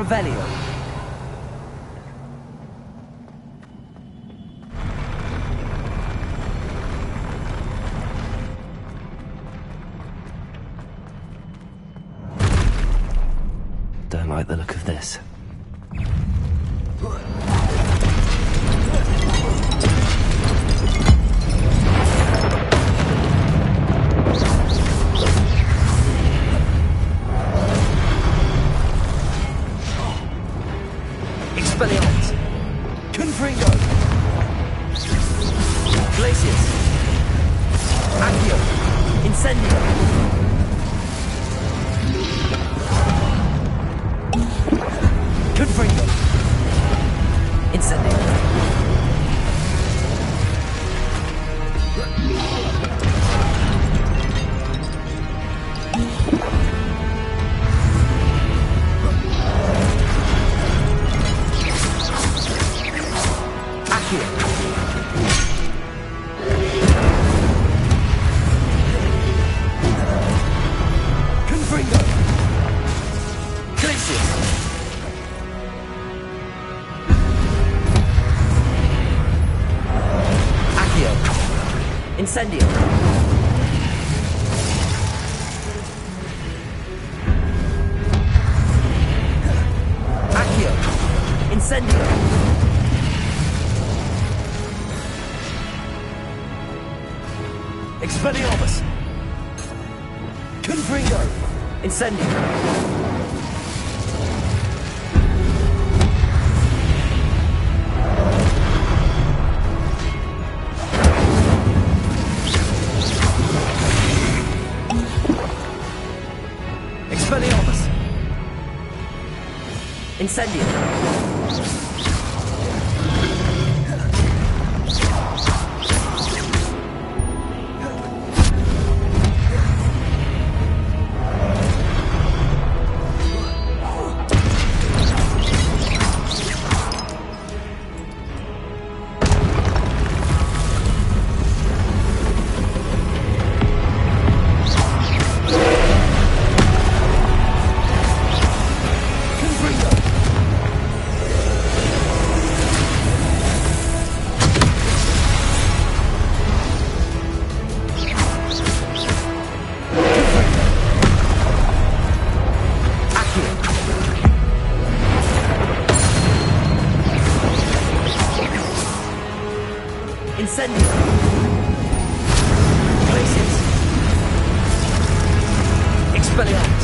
Revelio. like the look of this. Expelliarmus! Confringo! Glacius! Accio! Incendio! Confringo! Incendio! Incendio! Accio! Incendio! Expelliarmus! Confringo! Incendio! Expelliarmus! Incendio! Incendio! Glacius! Expelliarmus!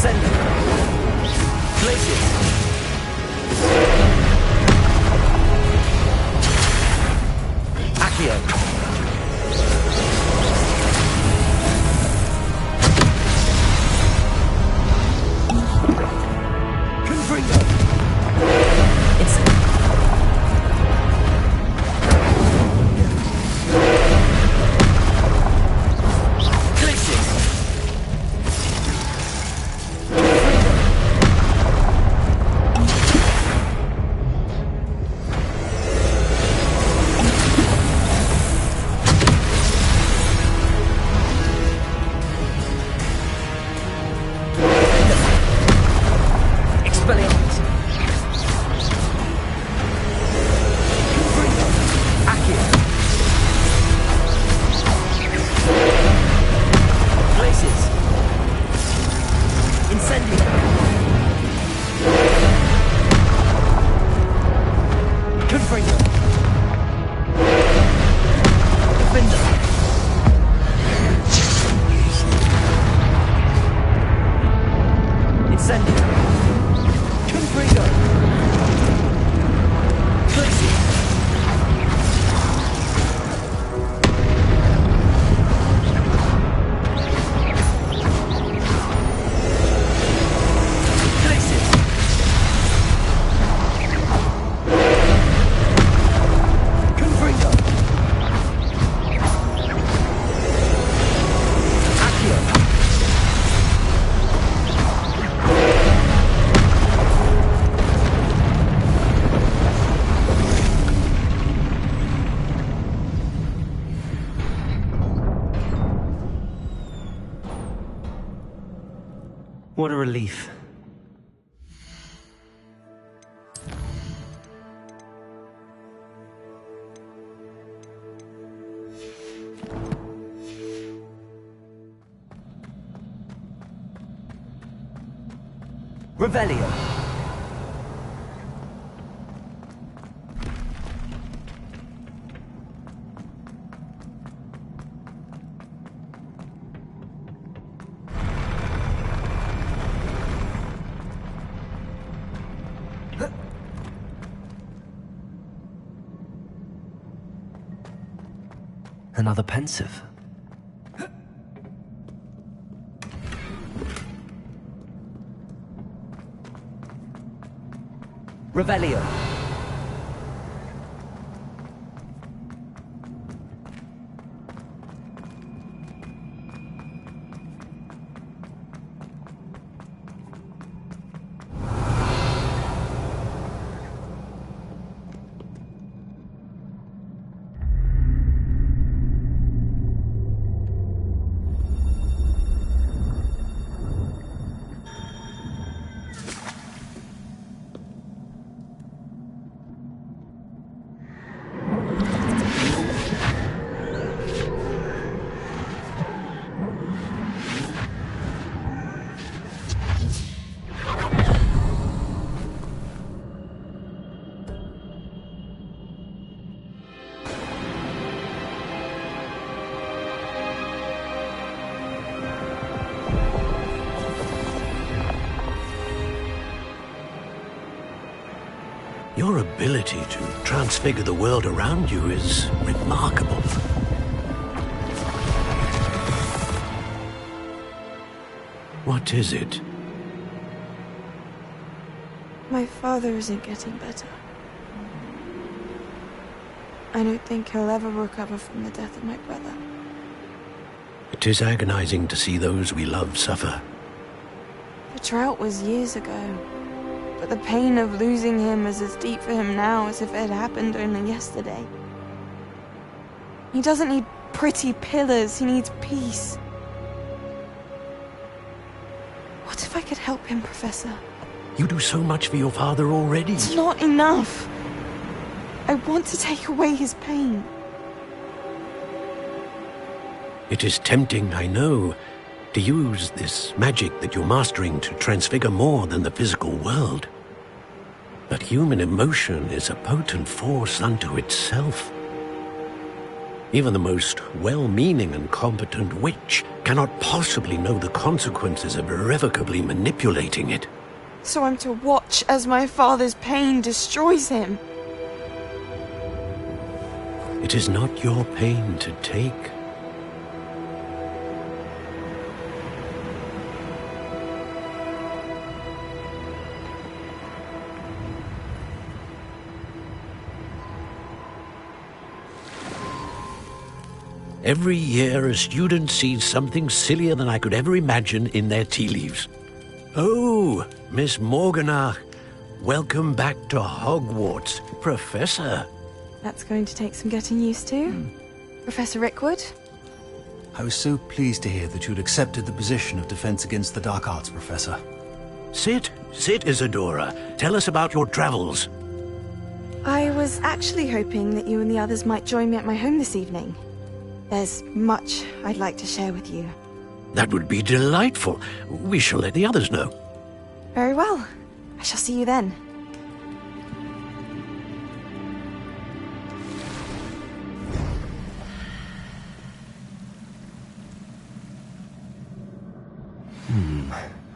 Incendio. Glacius. Accio. Confringo. What a relief. Revelio. Another pensive. Revelio. Your ability to transfigure the world around you is remarkable. What is it? My father isn't getting better. I don't think he'll ever recover from the death of my brother. It is agonizing to see those we love suffer. The drought was years ago, but the pain of losing him is as deep for him now as if it had happened only yesterday. He doesn't need pretty pillars, he needs peace. What if I could help him, Professor? You do so much for your father already. It's not enough. I want to take away his pain. It is tempting, I know, to use this magic that you're mastering to transfigure more than the physical world. But human emotion is a potent force unto itself. Even the most well-meaning and competent witch cannot possibly know the consequences of irrevocably manipulating it. So I'm to watch as my father's pain destroys him. It is not your pain to take. Every year, a student sees something sillier than I could ever imagine in their tea leaves. Oh, Miss Morganach, welcome back to Hogwarts, Professor. That's going to take some getting used to. Professor Rickwood? I was so pleased to hear that you'd accepted the position of Defense Against the Dark Arts, Professor. Sit, Isadora. Tell us about your travels. I was actually hoping that you and the others might join me at my home this evening. There's much I'd like to share with you. That would be delightful. We shall let the others know. Very well. I shall see you then.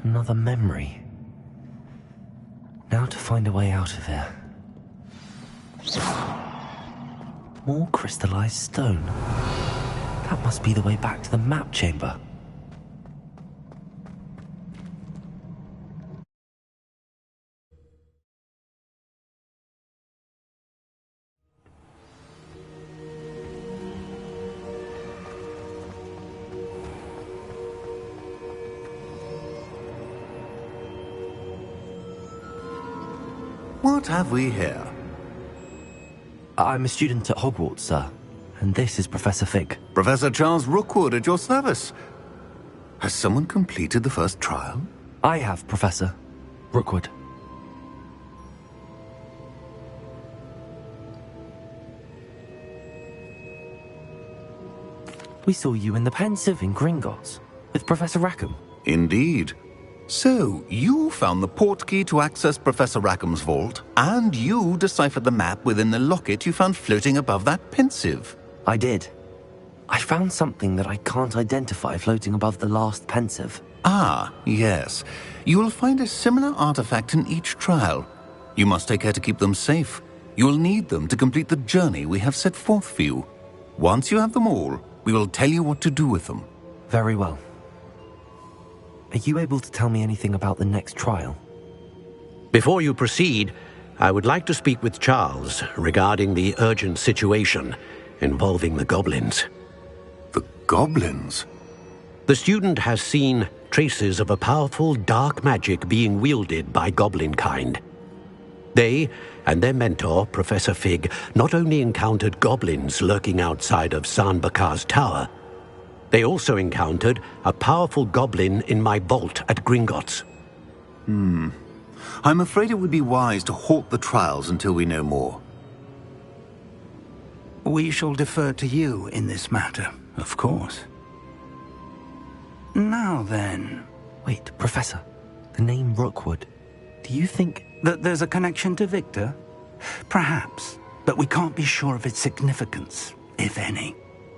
Another memory. Now to find a way out of here. More crystallized stone. That must be the way back to the map chamber. What have we here? I'm a student at Hogwarts, sir. And this is Professor Fig. Professor Charles Rookwood at your service. Has someone completed the first trial? I have, Professor Rookwood. We saw you in the Pensive in Gringotts with Professor Rackham. Indeed. So, you found the portkey to access Professor Rackham's vault, and you deciphered the map within the locket you found floating above that Pensive. I did. I found something that I can't identify floating above the last Pensive. Ah, yes. You will find a similar artifact in each trial. You must take care to keep them safe. You will need them to complete the journey we have set forth for you. Once you have them all, we will tell you what to do with them. Very well. Are you able to tell me anything about the next trial? Before you proceed, I would like to speak with Charles regarding the urgent situation involving the goblins. The goblins? The student has seen traces of a powerful dark magic being wielded by goblin kind. They and their mentor, Professor Fig, not only encountered goblins lurking outside of Sanbakar's tower, they also encountered a powerful goblin in my vault at Gringotts. I'm afraid it would be wise to halt the trials until we know more. We shall defer to you in this matter, of course. Now then... Wait, Professor. The name Rookwood. Do you think... that there's a connection to Victor? Perhaps, but we can't be sure of its significance, if any.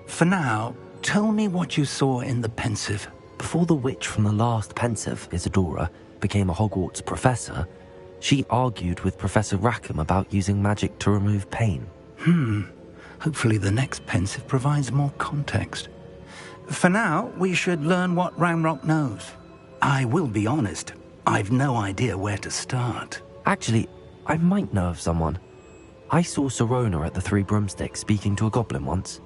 For now, tell me what you saw in the Pensive. Before the witch from the last Pensive, Isadora, became a Hogwarts professor, she argued with Professor Rackham about using magic to remove pain. Hopefully the next Pensive provides more context. For now, we should learn what Ranrock knows. I will be honest, I've no idea where to start. Actually, I might know of someone. I saw Sirona at the Three Broomsticks speaking to a goblin once.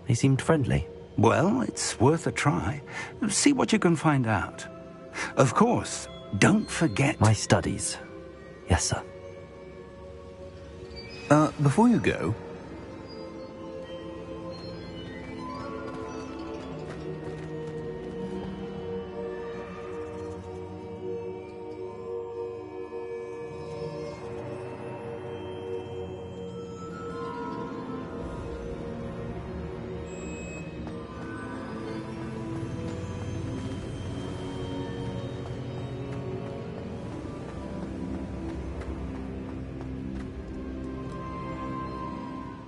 They seemed friendly. Well, it's worth a try. See what you can find out. Of course, don't forget... my studies. Yes, sir. Before you go...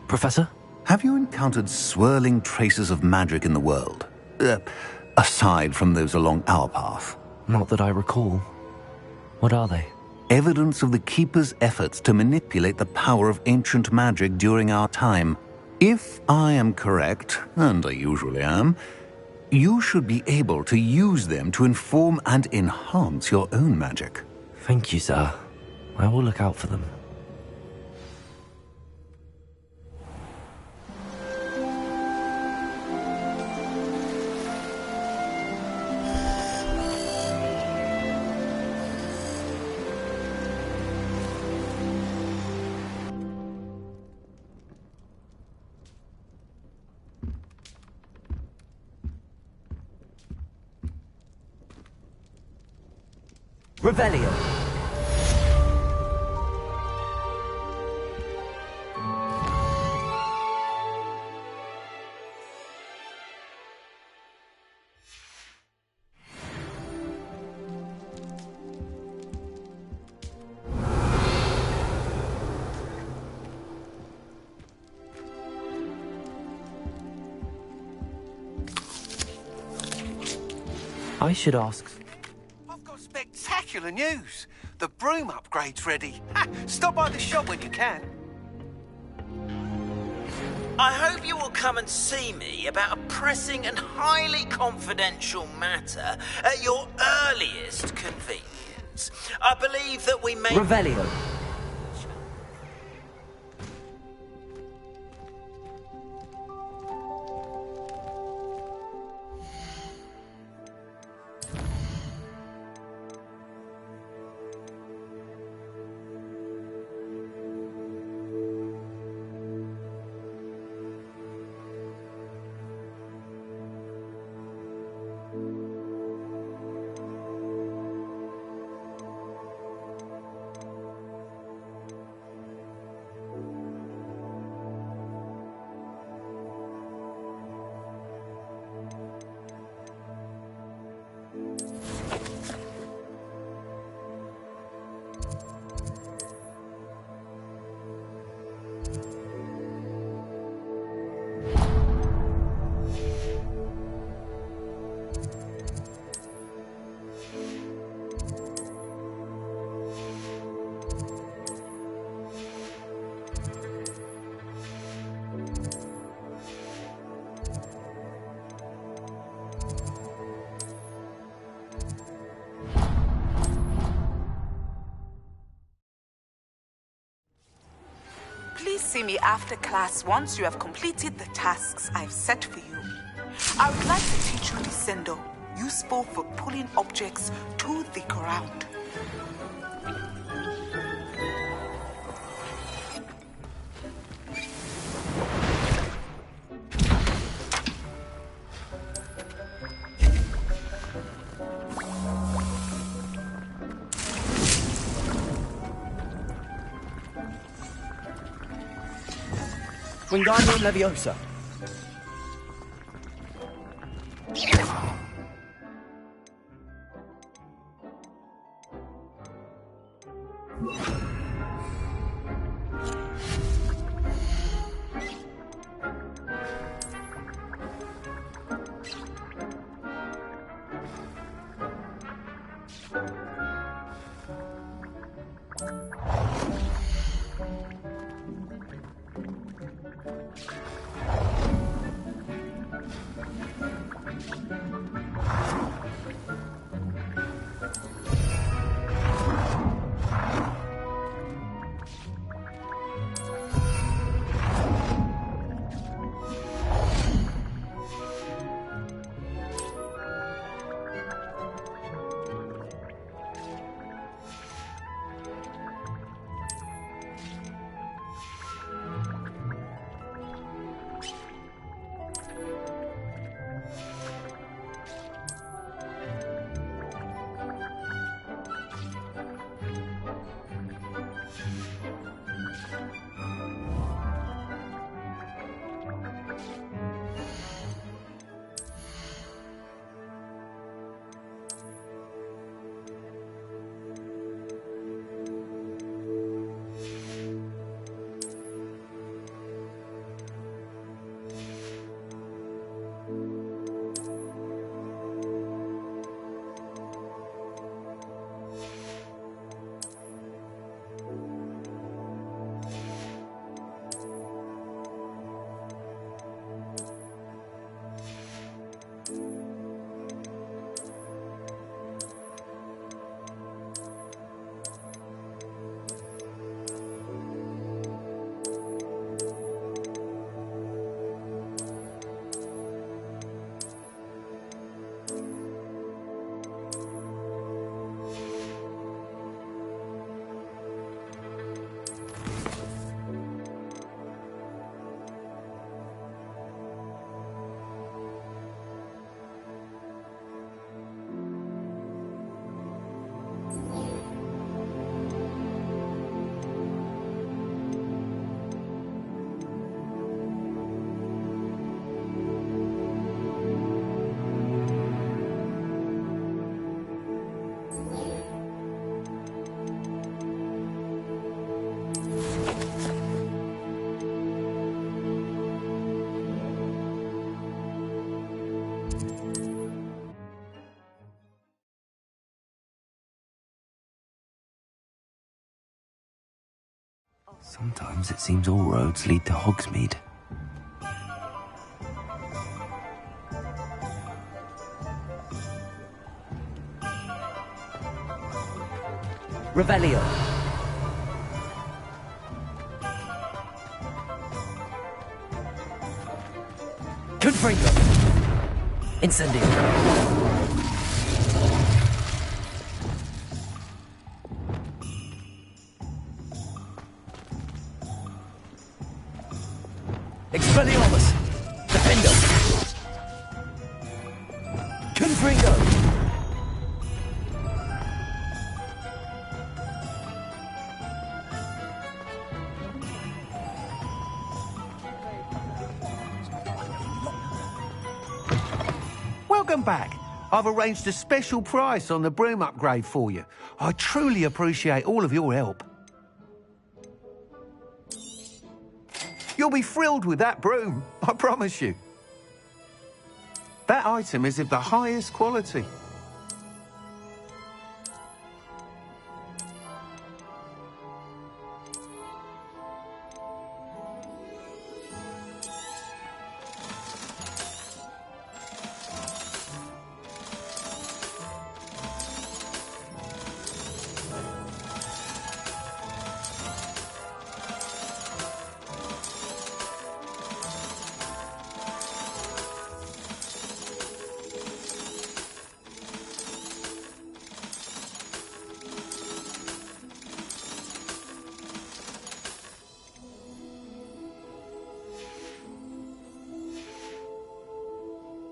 Professor? Have you encountered swirling traces of magic in the world? Aside from those along our path? Not that I recall. What are they? Evidence of the Keeper's efforts to manipulate the power of ancient magic during our time. If I am correct, and I usually am, you should be able to use them to inform and enhance your own magic. Thank you, sir. I will look out for them. Revelio. I should ask. Spectacular news! The broom upgrade's ready. Ha! Stop by the shop when you can. I hope you will come and see me about a pressing and highly confidential matter at your earliest convenience. I believe that we may... Revelio. Please see me after class once you have completed the tasks I've set for you. I would like to teach you Descendo, useful for pulling objects to the ground. Wingardium Leviosa. Sometimes it seems all roads lead to Hogsmeade. Revelio. Confringo. Incendio. Expelliarmus! Defendo! Confringo! Welcome back. I've arranged a special price on the broom upgrade for you. I truly appreciate all of your help. You'll be thrilled with that broom, I promise you. That item is of the highest quality.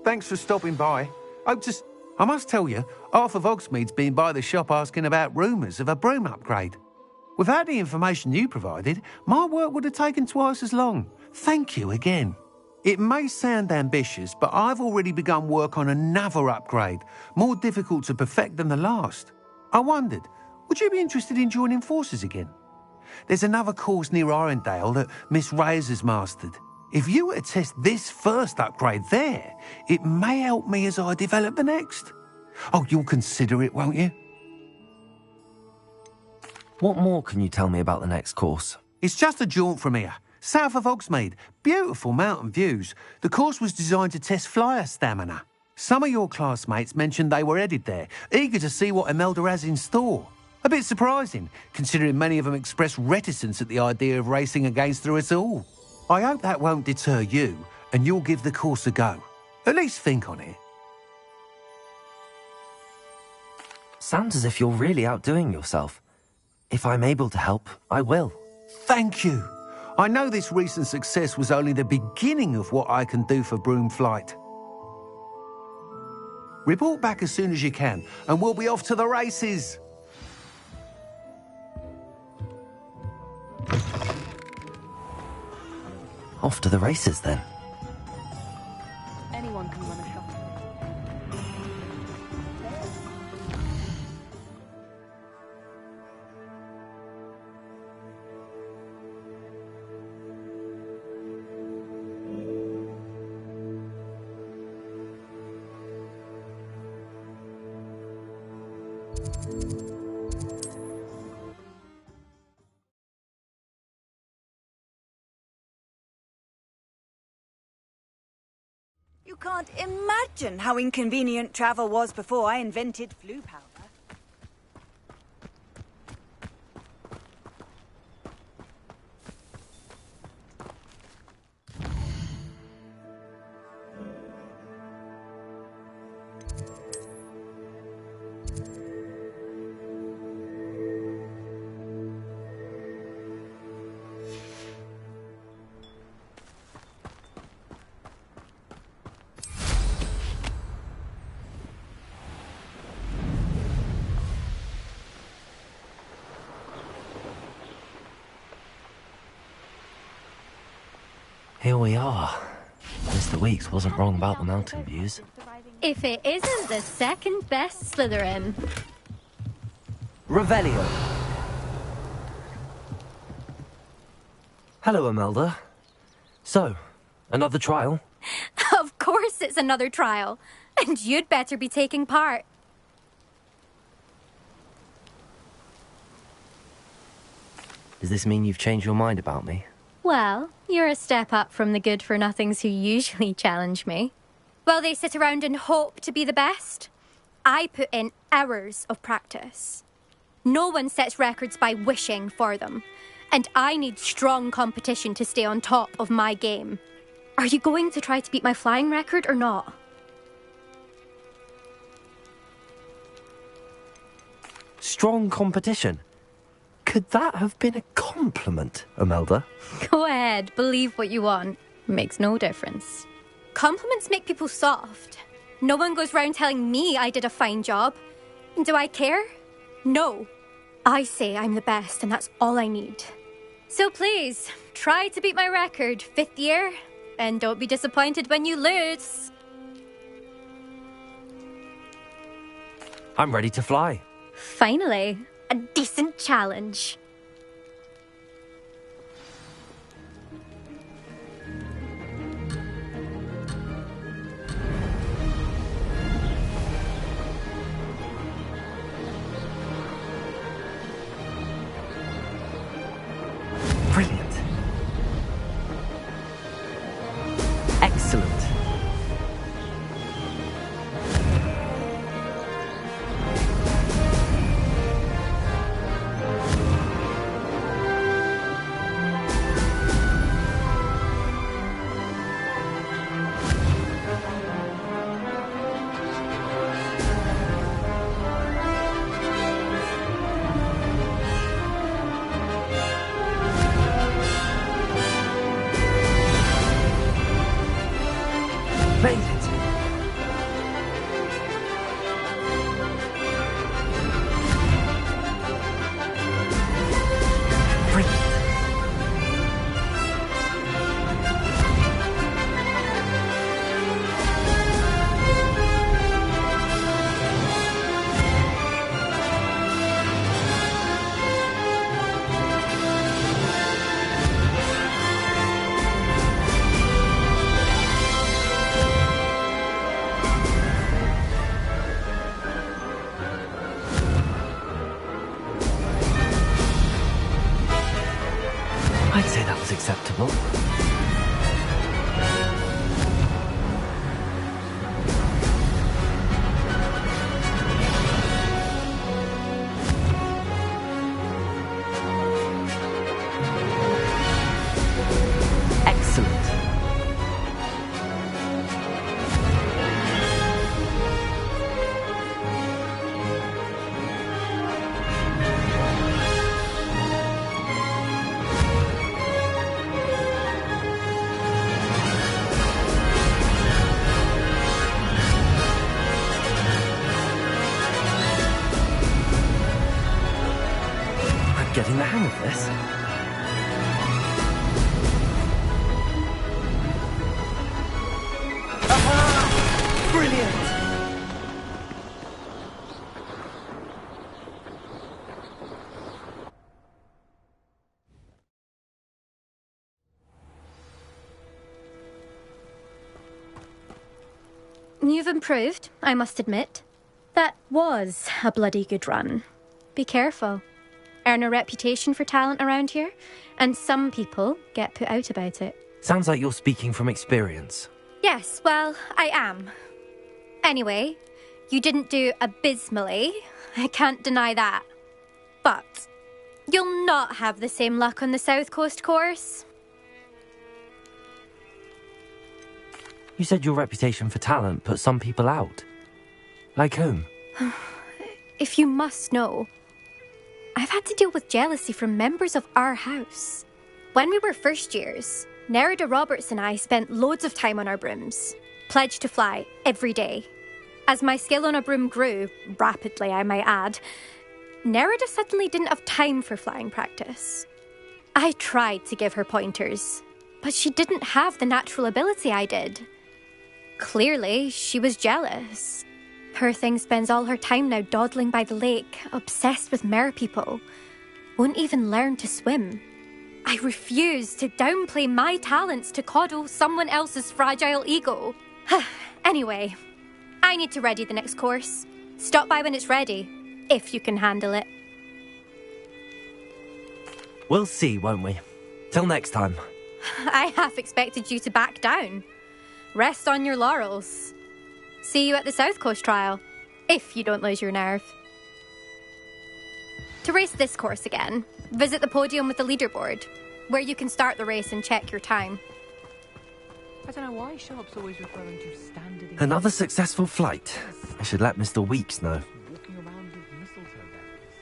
Thanks for stopping by. I must tell you, half of Hogsmeade's been by the shop asking about rumours of a broom upgrade. Without the information you provided, my work would have taken twice as long. Thank you again. It may sound ambitious, but I've already begun work on another upgrade, more difficult to perfect than the last. I wondered, would you be interested in joining forces again? There's another course near Irondale that Miss Reyes has mastered. If you were to test this first upgrade there, it may help me as I develop the next. Oh, you'll consider it, won't you? What more can you tell me about the next course? It's just a jaunt from here, south of Hogsmeade. Beautiful mountain views. The course was designed to test flyer stamina. Some of your classmates mentioned they were headed there, eager to see what Imelda has in store. A bit surprising, considering many of them expressed reticence at the idea of racing against her at all. I hope that won't deter you, and you'll give the course a go. At least think on it. Sounds as if you're really outdoing yourself. If I'm able to help, I will. Thank you. I know this recent success was only the beginning of what I can do for broom flight. Report back as soon as you can, and we'll be off to the races. Off to the races, then. Anyone can run a shop. You can't imagine how inconvenient travel was before I invented flu powder. Here we are. Mr. Weeks wasn't wrong about the mountain views. If it isn't the second best Slytherin. Revelio. Hello, Imelda. So, another trial? Of course it's another trial. And you'd better be taking part. Does this mean you've changed your mind about me? Well, you're a step up from the good-for-nothings who usually challenge me. While they sit around and hope to be the best, I put in hours of practice. No one sets records by wishing for them, and I need strong competition to stay on top of my game. Are you going to try to beat my flying record or not? Strong competition? Could that have been a compliment, Imelda? Go ahead, believe what you want. Makes no difference. Compliments make people soft. No one goes round telling me I did a fine job. Do I care? No. I say I'm the best, and that's all I need. So please, try to beat my record, 5th year, and don't be disappointed when you lose. I'm ready to fly. Finally, a decent challenge. Brilliant. Excellent. Made it. Brilliant. I'd say that was acceptable. Excellent. I'm getting the hang of this. Aha! Brilliant! You've improved, I must admit. That was a bloody good run. Be careful. Earn a reputation for talent around here, and some people get put out about it. Sounds like you're speaking from experience. Yes, well, I am. Anyway, you didn't do abysmally. I can't deny that. But you'll not have the same luck on the South Coast course. You said your reputation for talent put some people out. Like whom? If you must know, I've had to deal with jealousy from members of our house. When we were first years, Nerida Roberts and I spent loads of time on our brooms, pledged to fly every day. As my skill on a broom grew, rapidly I might add, Nerida suddenly didn't have time for flying practice. I tried to give her pointers, But she didn't have the natural ability I did. Clearly, she was jealous. Poor thing spends all her time now dawdling by the lake, obsessed with merpeople. Won't even learn to swim. I refuse to downplay my talents to coddle someone else's fragile ego. Anyway, I need to ready the next course. Stop by when it's ready, if you can handle it. We'll see, won't we? Till next time. I half expected you to back down. Rest on your laurels. See you at the South Coast trial, if you don't lose your nerve. To race this course again, visit the podium with the leaderboard, where you can start the race and check your time. I don't know why Sharp's always referring to standard... Another successful flight. I should let Mr. Weeks know. Walking around with mistletoe berries.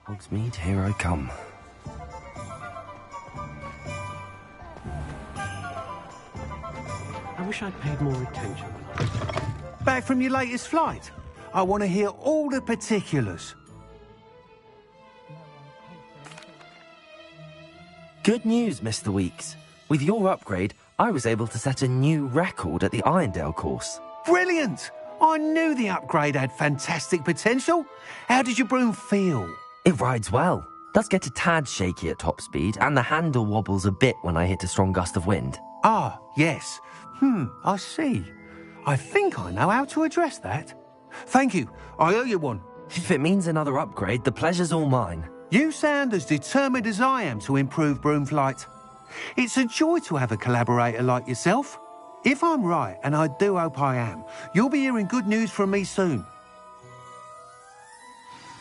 Hogsmeade, here I come. I wish I'd paid more attention. Back from your latest flight? I want to hear all the particulars. Good news, Mr. Weeks. With your upgrade, I was able to set a new record at the Irondale course. Brilliant! I knew the upgrade had fantastic potential. How did your broom feel? It rides well. Does get a tad shaky at top speed, and the handle wobbles a bit when I hit a strong gust of wind. Ah, yes. I see. I think I know how to address that. Thank you. I owe you one. If it means another upgrade, the pleasure's all mine. You sound as determined as I am to improve broom flight. It's a joy to have a collaborator like yourself. If I'm right, and I do hope I am, you'll be hearing good news from me soon.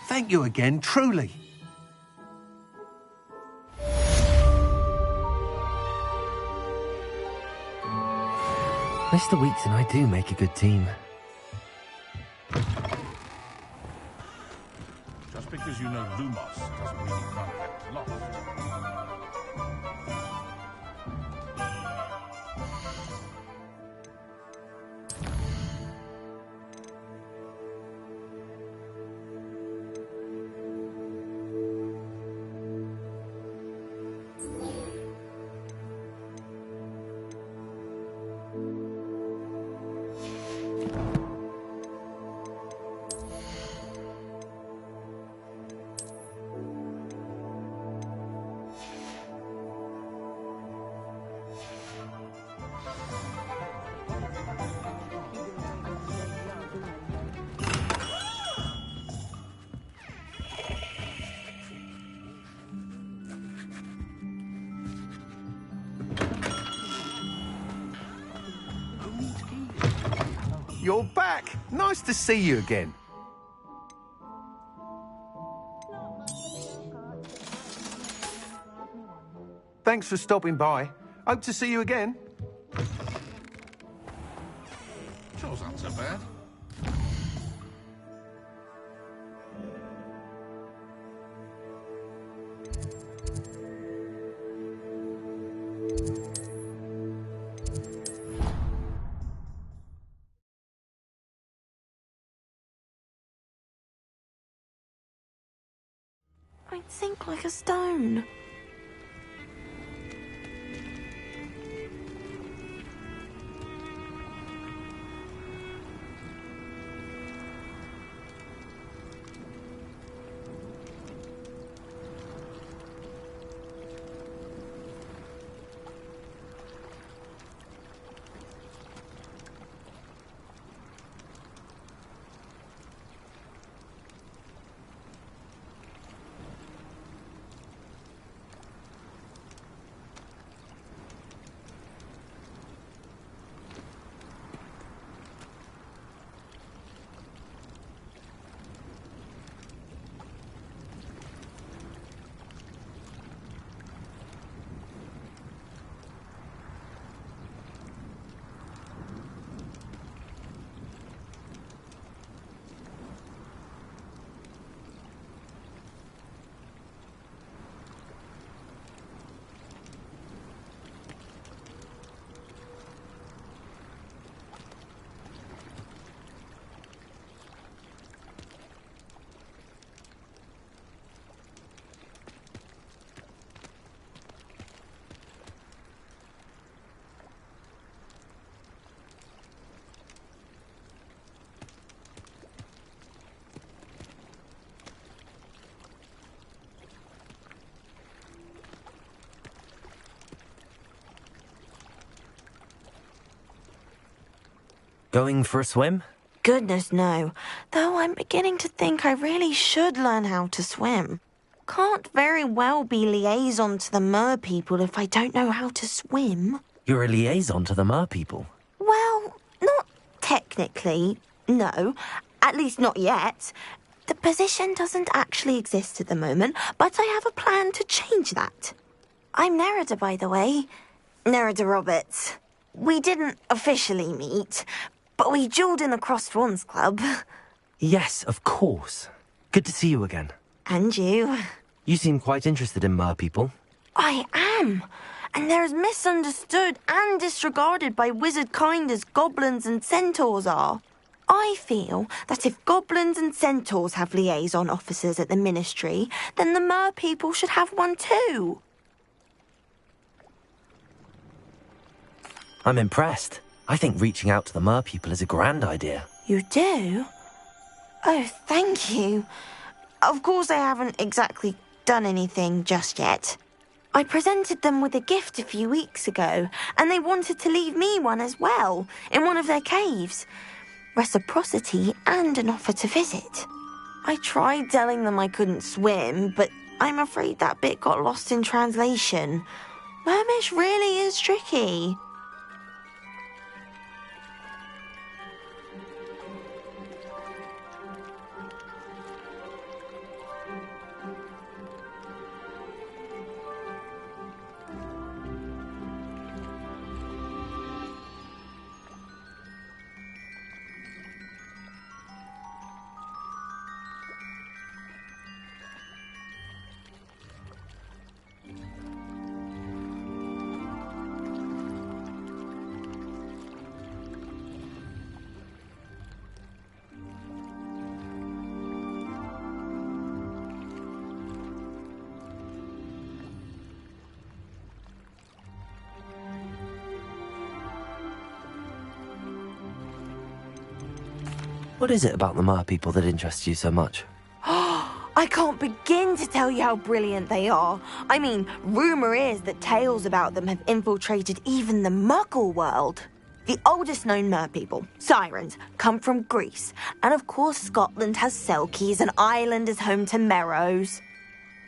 Thank you again, truly. Mr. Weeks and I do make a good team. Just because you know Lumos doesn't mean you can't get lost. You're back. Nice to see you again. Thanks for stopping by. Hope to see you again. Chore's not so bad. I'd sink like a stone. Going for a swim? Goodness, no. Though I'm beginning to think I really should learn how to swim. Can't very well be liaison to the mer people if I don't know how to swim. You're a liaison to the mer people. Well, not technically, no. At least not yet. The position doesn't actually exist at the moment, but I have a plan to change that. I'm Nerida, by the way. Nerida Roberts. We didn't officially meet, but we duelled in the Crossed Swans Club. Yes, of course. Good to see you again. And you. You seem quite interested in mer people. I am. And they're as misunderstood and disregarded by wizard kind as goblins and centaurs are. I feel that if goblins and centaurs have liaison officers at the Ministry, then the mer people should have one too. I'm impressed. I think reaching out to the mer people is a grand idea. You do? Oh, thank you. Of course I haven't exactly done anything just yet. I presented them with a gift a few weeks ago, and they wanted to leave me one as well, in one of their caves. Reciprocity and an offer to visit. I tried telling them I couldn't swim, but I'm afraid that bit got lost in translation. Mermish really is tricky. What is it about the mer people that interests you so much? I can't begin to tell you how brilliant they are. I mean, rumour is that tales about them have infiltrated even the Muggle world. The oldest known mer people, sirens, come from Greece. And of course Scotland has Selkies and Ireland is home to Merrows.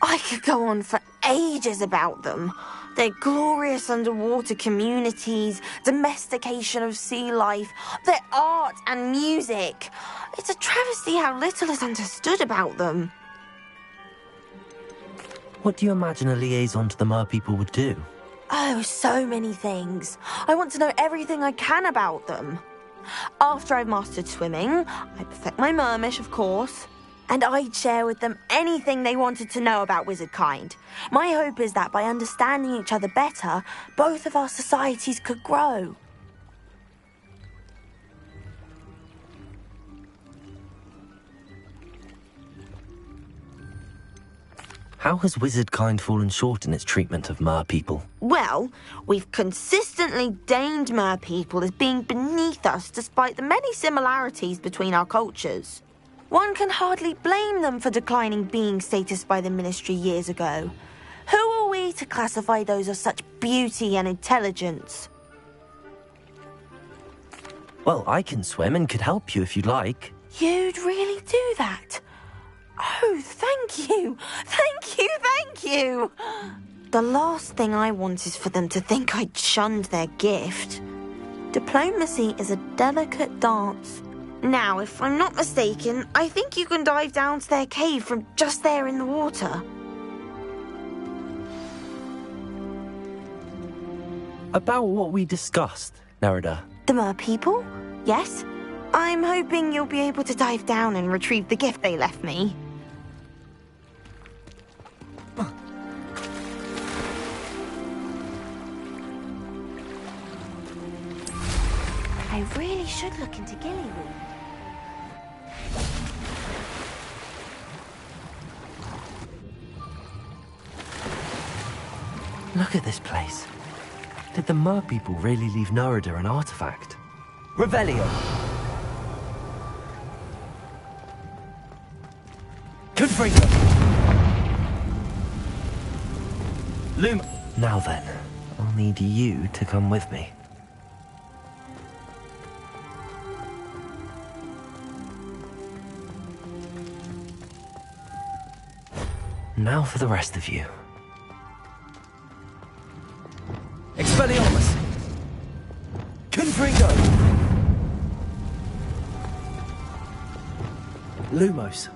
I could go on for ages about them. Their glorious underwater communities, domestication of sea life, their art and music. It's a travesty how little is understood about them. What do you imagine a liaison to the mer people would do? Oh, so many things. I want to know everything I can about them. After I've mastered swimming, I perfect my mermish, of course. And I'd share with them anything they wanted to know about wizard kind. My hope is that by understanding each other better, both of our societies could grow. How has wizard kind fallen short in its treatment of mer people? Well, we've consistently deemed mer people as being beneath us despite the many similarities between our cultures. One can hardly blame them for declining being status by the Ministry years ago. Who are we to classify those of such beauty and intelligence? Well, I can swim and could help you if you'd like. You'd really do that? Oh, thank you! Thank you, thank you! The last thing I want is for them to think I'd shunned their gift. Diplomacy is a delicate dance. Now, if I'm not mistaken, I think you can dive down to their cave from just there in the water. About what we discussed, Nerida. The mer people? Yes. I'm hoping you'll be able to dive down and retrieve the gift they left me. I really should look into Gillyweed. Look at this place. Did the mer people really leave Nerida an artifact? Revelio! Confringo! Loom! Now then, I'll need you to come with me. Now for the rest of you. Expelliarmus! Confringo! Lumos.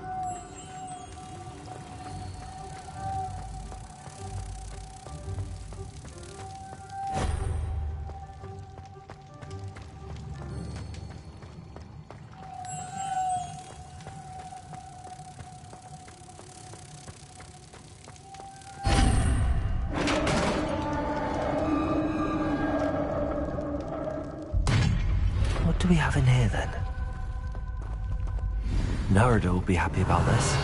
What do we have in here, then? Narada will be happy about this.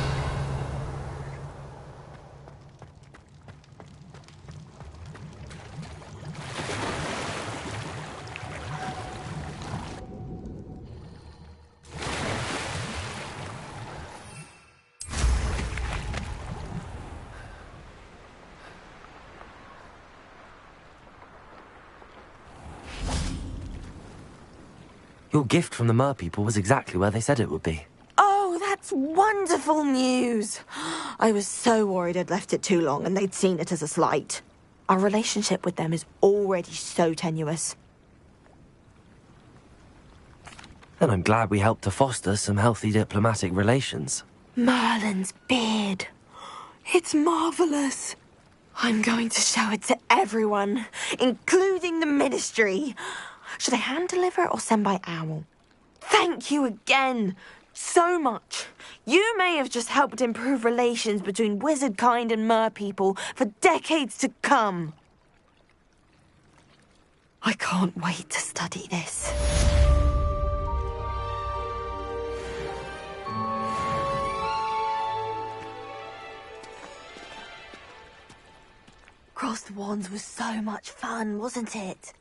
Your gift from the Mer people was exactly where they said it would be. Oh, that's wonderful news. I was so worried I'd left it too long and they'd seen it as a slight. Our relationship with them is already so tenuous. And I'm glad we helped to foster some healthy diplomatic relations. Merlin's beard. It's marvelous. I'm going to show it to everyone, including the Ministry. Should I hand deliver it or send by owl? Thank you again. So much. You may have just helped improve relations between wizard kind and mer people for decades to come. I can't wait to study this. Cross the Wands was so much fun, wasn't it?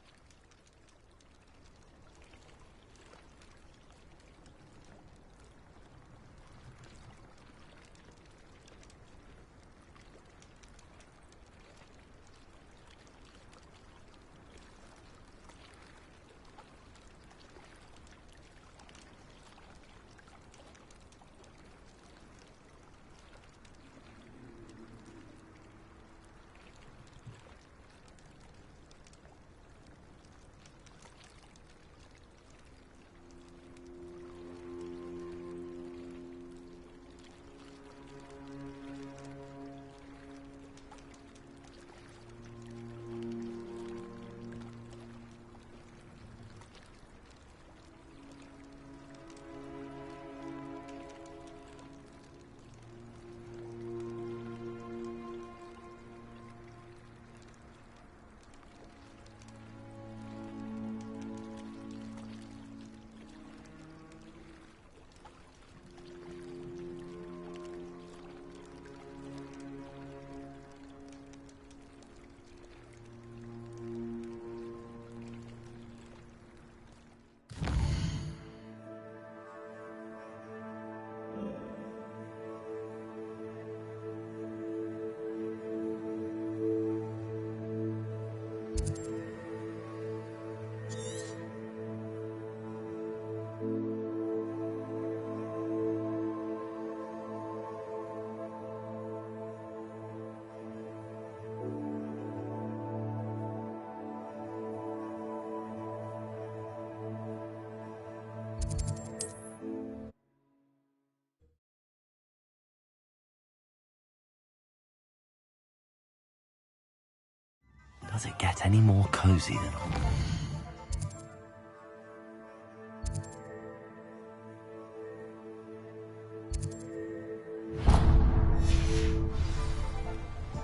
Does it get any more cozy than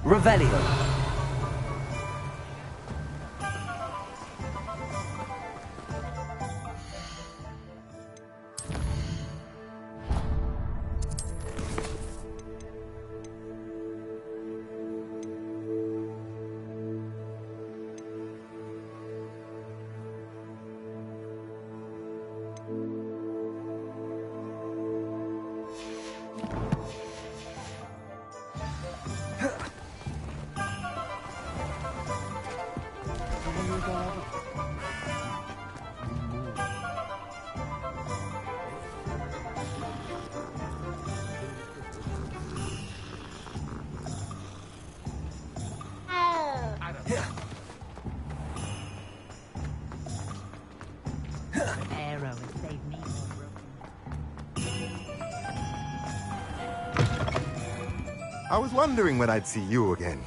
Revelio. I was wondering when I'd see you again.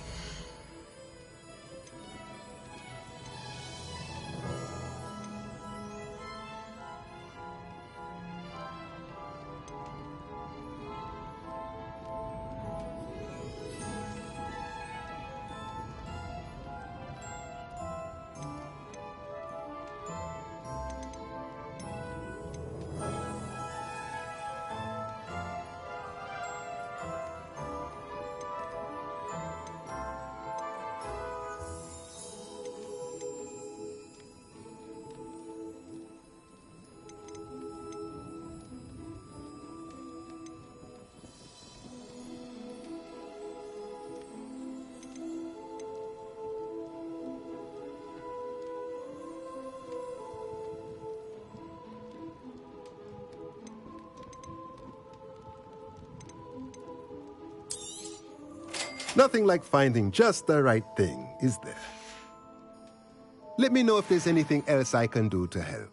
Nothing like finding just the right thing, is there? Let me know if there's anything else I can do to help.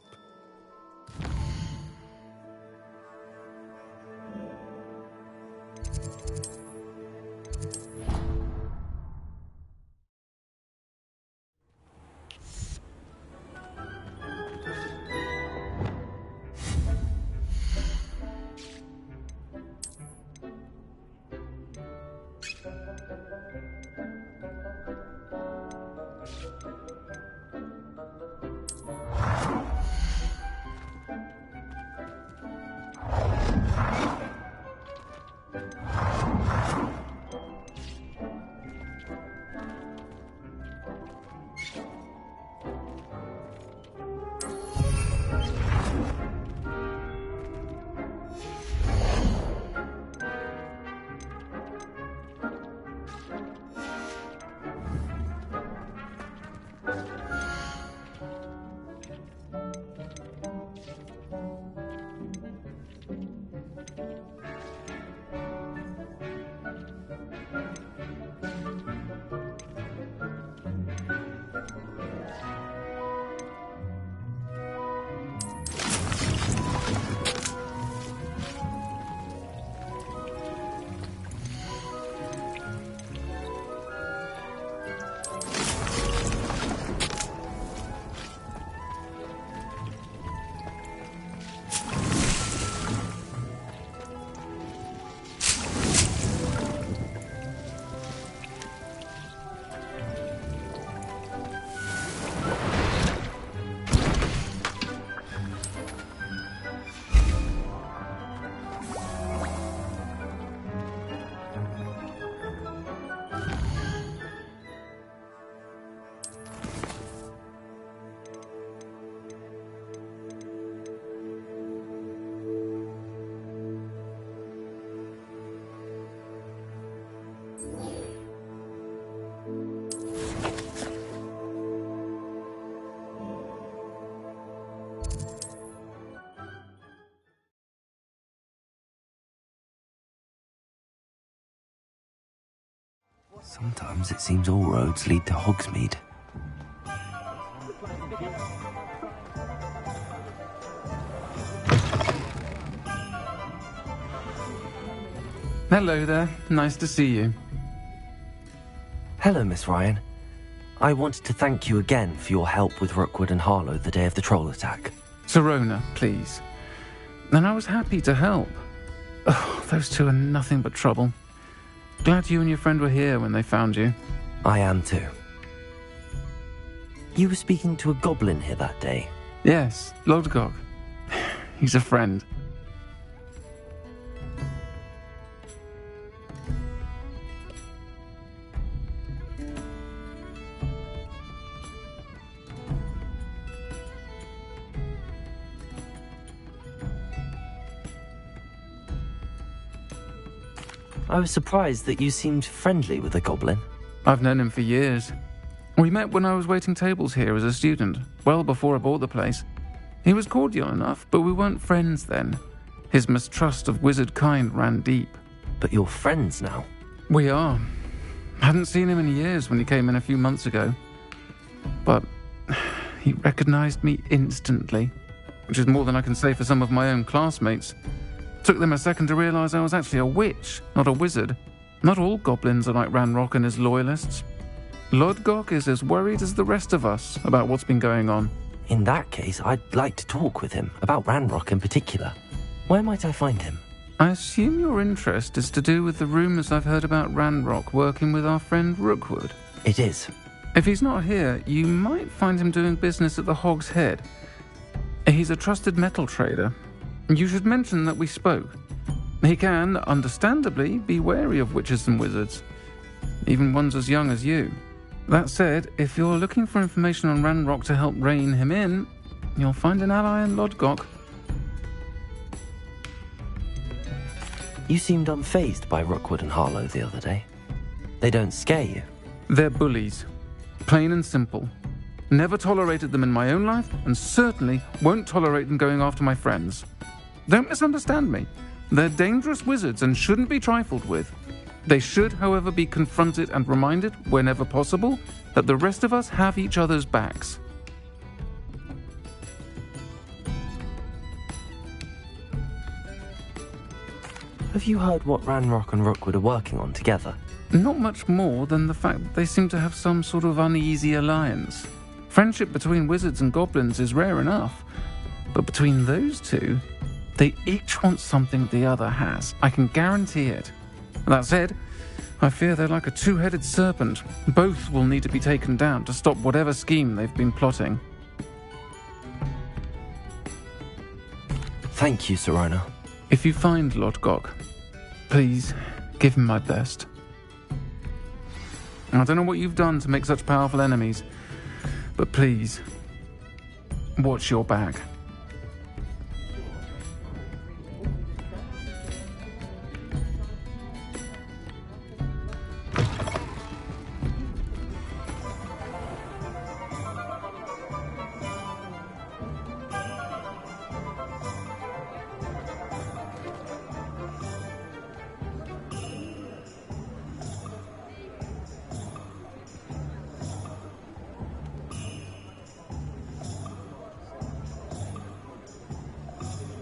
Sometimes it seems all roads lead to Hogsmeade. Hello there. Nice to see you. Hello, Miss Ryan. I wanted to thank you again for your help with Rookwood and Harlow the day of the troll attack. Sirona, please. And I was happy to help. Oh, those two are nothing but trouble. Glad you and your friend were here when they found you. I am too. You were speaking to a goblin here that day? Yes, Lodgok. He's a friend. I was surprised that you seemed friendly with the goblin. I've known him for years. We met when I was waiting tables here as a student, well before I bought the place. He was cordial enough, but we weren't friends then. His mistrust of wizard kind ran deep. But you're friends now? We are. Hadn't seen him in years when he came in a few months ago. But he recognized me instantly, which is more than I can say for some of my own classmates. Took them a second to realize I was actually a witch, not a wizard, Not all goblins are like Ranrock and his loyalists. Lodgok is as worried as the rest of us about what's been going on. In that case, I'd like to talk with him, about Ranrock in particular. Where might I find him? I assume your interest is to do with the rumours I've heard about Ranrock working with our friend Rookwood. It is. If he's not here, you might find him doing business at the Hog's Head. He's a trusted metal trader. You should mention that we spoke. He can, understandably, be wary of witches and wizards, even ones as young as you. That said, if you're looking for information on Ranrock to help rein him in, you'll find an ally in Lodgok. You seemed unfazed by Rookwood and Harlow the other day. They don't scare you? They're bullies. Plain and simple. Never tolerated them in my own life, and certainly won't tolerate them going after my friends. Don't misunderstand me. They're dangerous wizards and shouldn't be trifled with. They should, however, be confronted and reminded, whenever possible, that the rest of us have each other's backs. Have you heard what Ranrock and Rookwood are working on together? Not much more than the fact that they seem to have some sort of uneasy alliance. Friendship between wizards and goblins is rare enough, but between those two, they each want something the other has. I can guarantee it. That said, I fear they're like a two-headed serpent. Both will need to be taken down to stop whatever scheme they've been plotting. Thank you, Serona. If you find Lodgok, please give him my best. I don't know what you've done to make such powerful enemies, but please, watch your back.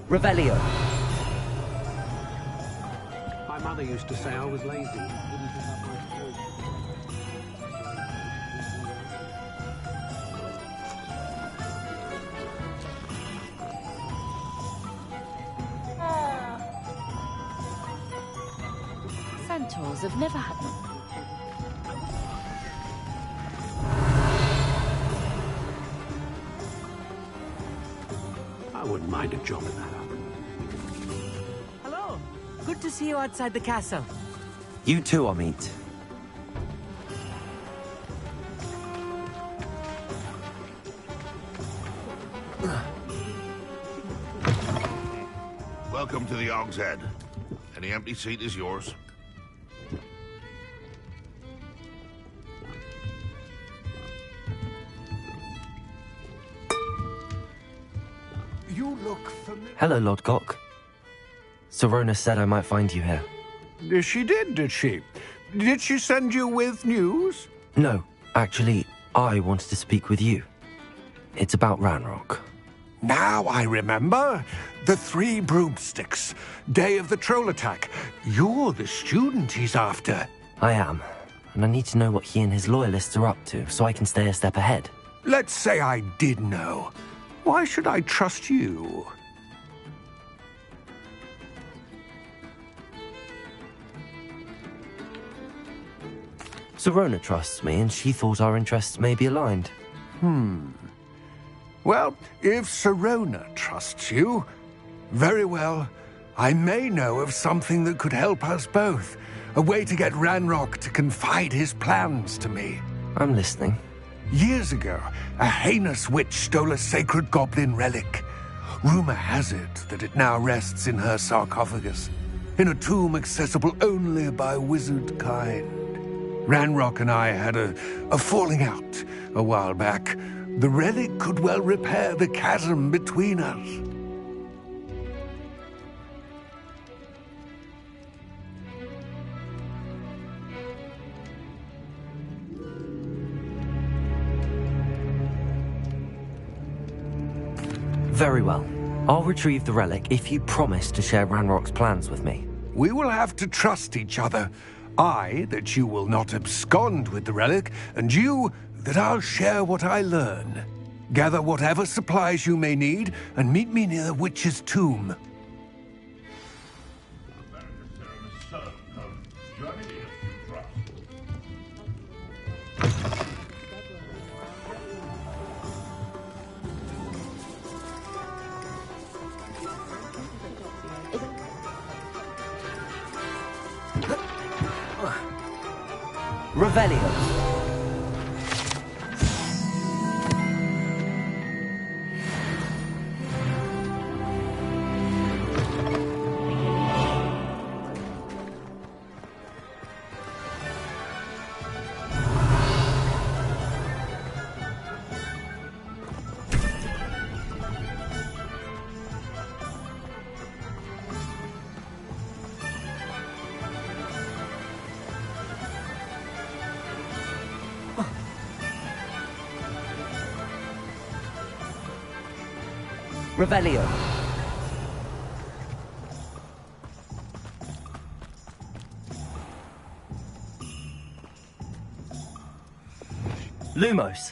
Revelio. My mother used to say I was lazy. Wouldn't pick up my food. Centaurs have never had them. I wouldn't mind a job in that up. Hello. Good to see you outside the castle. You too, Amit. Welcome to the Hog's Head. Any empty seat is yours. You look familiar. Hello, Lodgok. Serona said I might find you here. She did she? Did she send you with news? No, actually, I wanted to speak with you. It's about Ranrock. Now I remember. The 3 broomsticks. Day of the troll attack. You're the student he's after. I am, and I need to know what he and his loyalists are up to so I can stay a step ahead. Let's say I did know. Why should I trust you? Serona trusts me, and she thought our interests may be aligned. Well, if Serona trusts you, very well. I may know of something that could help us both. A way to get Ranrock to confide his plans to me. I'm listening. Years ago, a heinous witch stole a sacred goblin relic. Rumor has it that it now rests in her sarcophagus, in a tomb accessible only by wizard kind. Ranrock and I had a falling out a while back. The relic could well repair the chasm between us. Very well. I'll retrieve the relic if you promise to share Ranrock's plans with me. We will have to trust each other. I, that you will not abscond with the relic, and you, that I'll share what I learn. Gather whatever supplies you may need, and meet me near the witch's tomb. Revelio. Revelio. Lumos.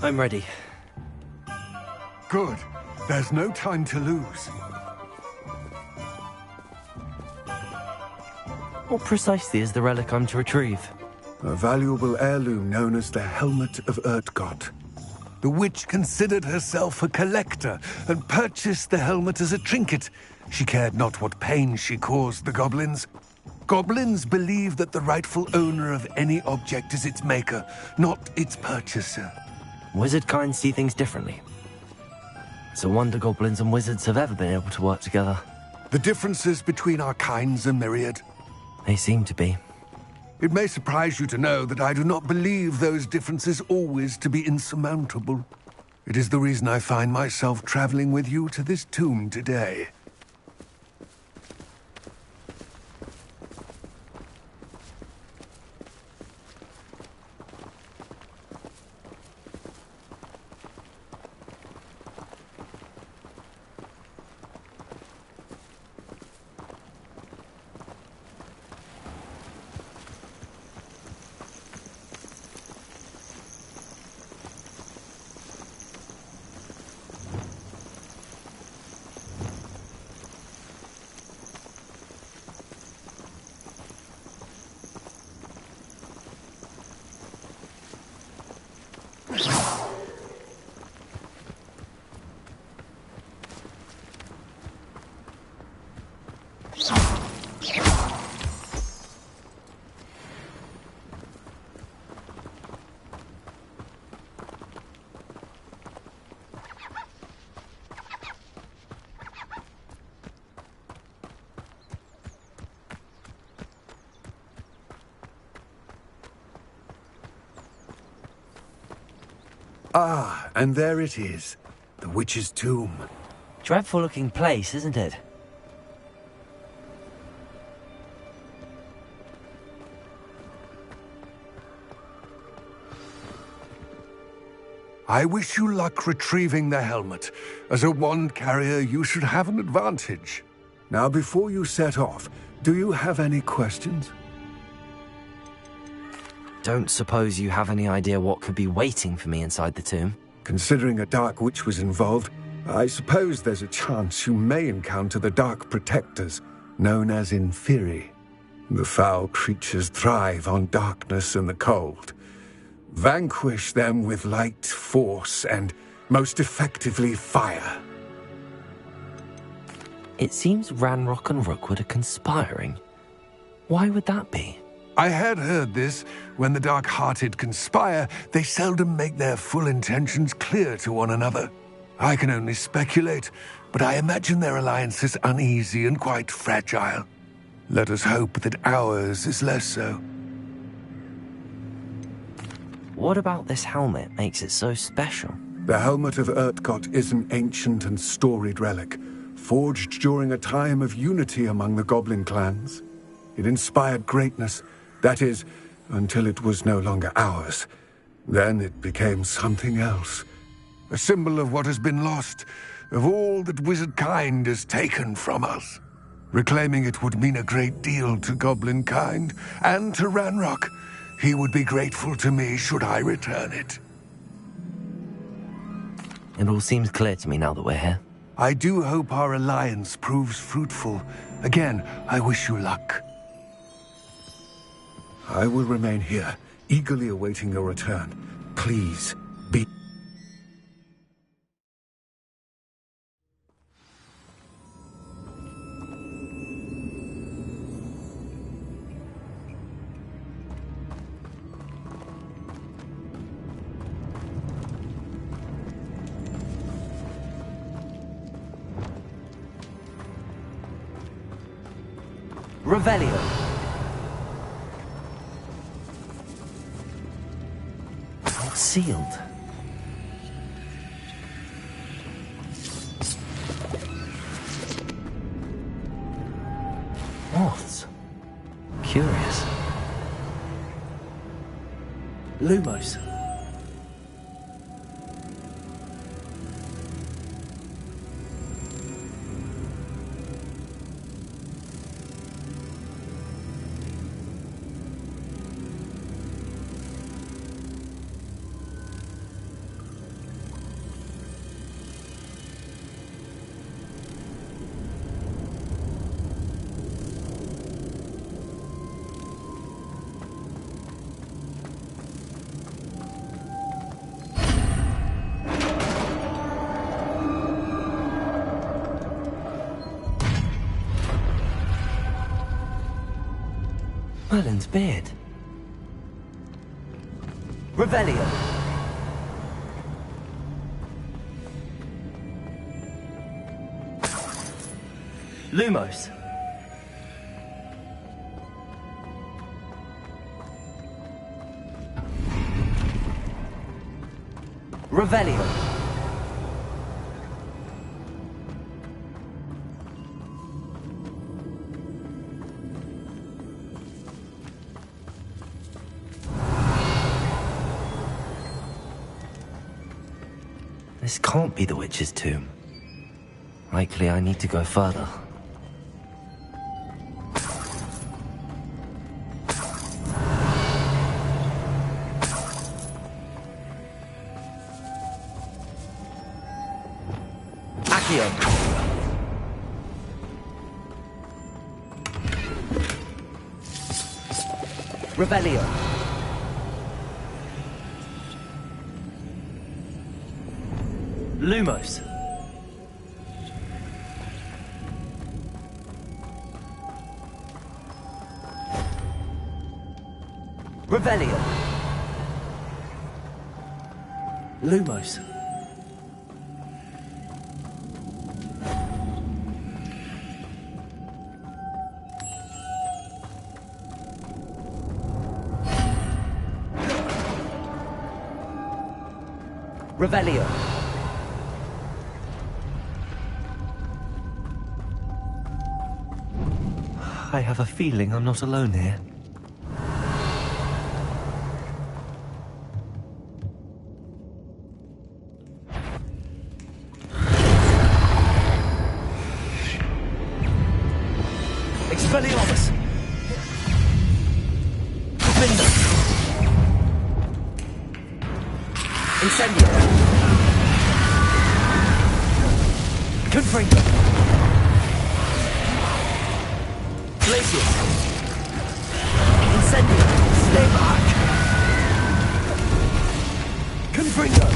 I'm ready. Good. There's no time to lose. What precisely is the relic I'm to retrieve? A valuable heirloom known as the Helmet of Urtkot. The witch considered herself a collector and purchased the helmet as a trinket. She cared not what pain she caused the goblins. Goblins believe that the rightful owner of any object is its maker, not its purchaser. Wizard kind see things differently. It's a wonder goblins and wizards have ever been able to work together. The differences between our kinds are myriad. They seem to be. It may surprise you to know that I do not believe those differences always to be insurmountable. It is the reason I find myself traveling with you to this tomb today. Ah, and there it is. The witch's tomb. Dreadful looking place, isn't it? I wish you luck retrieving the helmet. As a wand carrier, you should have an advantage. Now, before you set off, do you have any questions? Don't suppose you have any idea what could be waiting for me inside the tomb? Considering a Dark Witch was involved, I suppose there's a chance you may encounter the Dark Protectors, known as Inferi. The foul creatures thrive on darkness and the cold. Vanquish them with light, force, and, most effectively, fire. It seems Ranrock and Rookwood are conspiring. Why would that be? I had heard this. When the dark-hearted conspire, they seldom make their full intentions clear to one another. I can only speculate, but I imagine their alliance is uneasy and quite fragile. Let us hope that ours is less so. What about this helmet makes it so special? The Helmet of Urtkot is an ancient and storied relic, forged during a time of unity among the goblin clans. It inspired greatness, that is, until it was no longer ours. Then it became something else. A symbol of what has been lost, of all that wizard kind has taken from us. Reclaiming it would mean a great deal to goblin kind, and to Ranrock. He would be grateful to me should I return it. It all seems clear to me now that we're here. I do hope our alliance proves fruitful. Again, I wish you luck. I will remain here, eagerly awaiting your return. Please, be... Revelio. All sealed. Moths. Curious. Lumos. Merlin's beard. Revelio. Lumos. Revelio. This can't be the witch's tomb. Likely I need to go further. Accio. Revelio. Lumos. Revelio. Lumos. Revelio. I have a feeling I'm not alone here. Expelliarmus! Defender! Incendio! Confringo! Glacius! Incendio! Stay back! Confringo!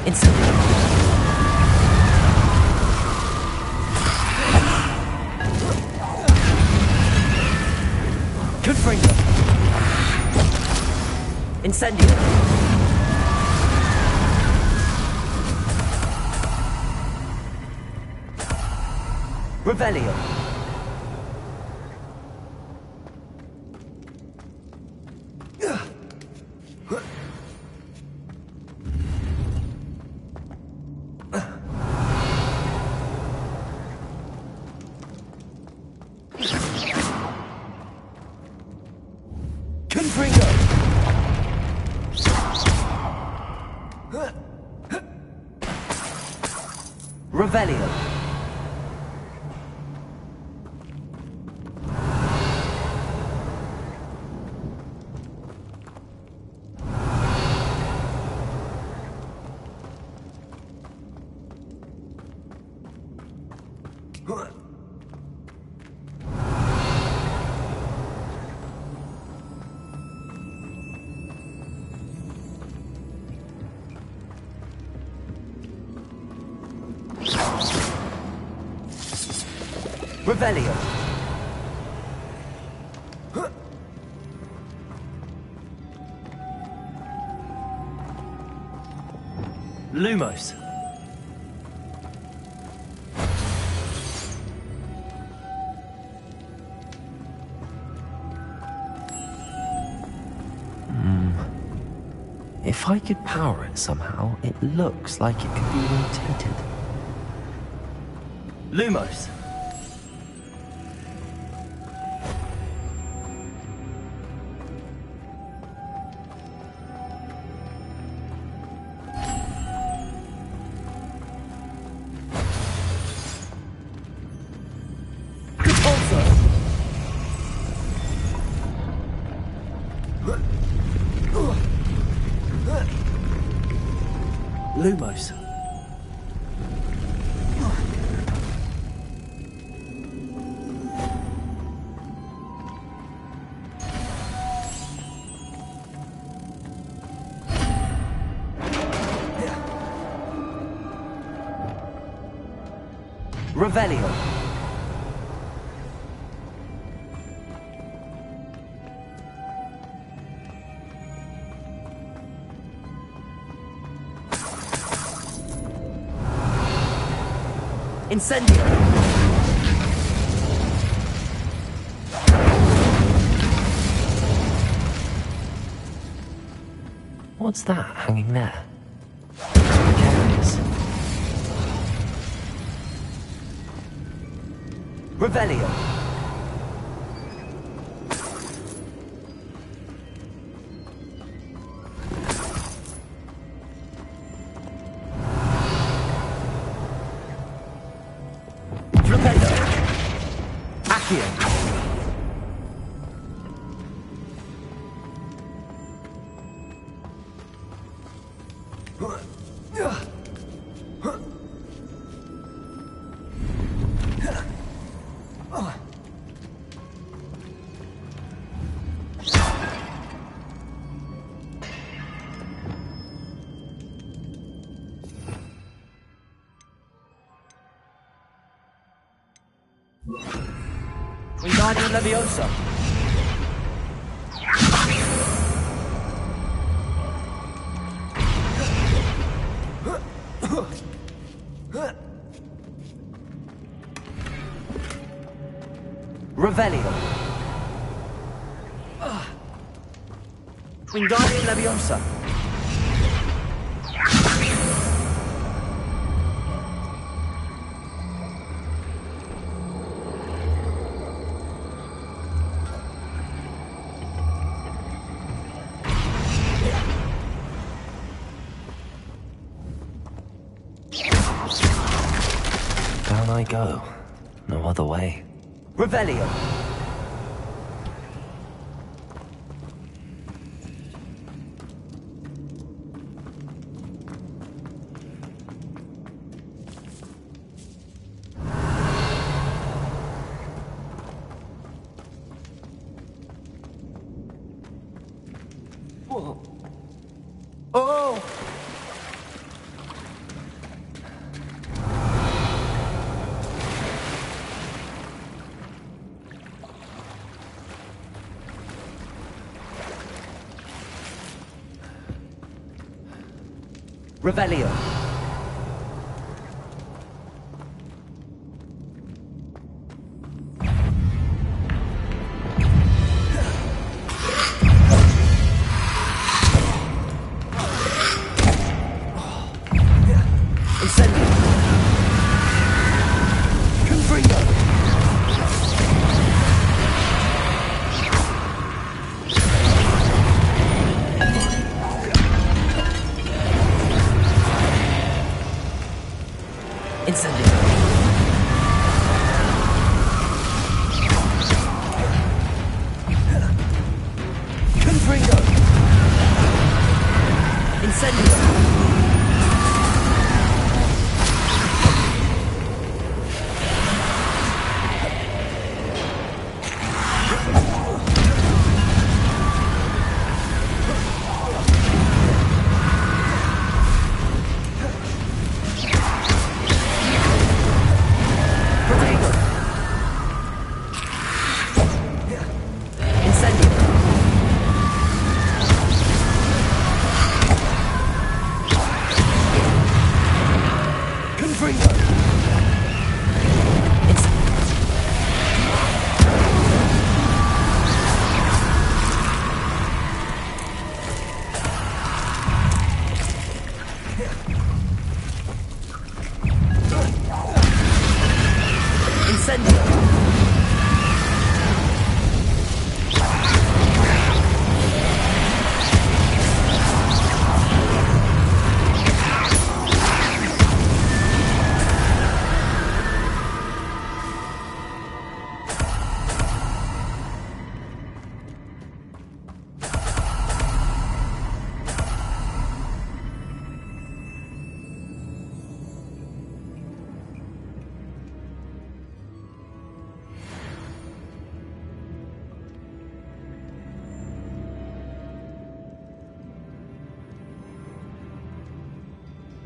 Incendio! Confringo! Incendio! Revelio. Revelio. Revelio. Lumos. If I could power it somehow, it looks like it could be rotated. Lumos. Lumos. Revelio. Incendio! What's that hanging there? Precarious. Revelio! Wingardium Leviosa. Revelio. Wingardium Leviosa. Down I go. No other way. Revelio. Whoa. Oh! Revelio. Incendio. Confringo.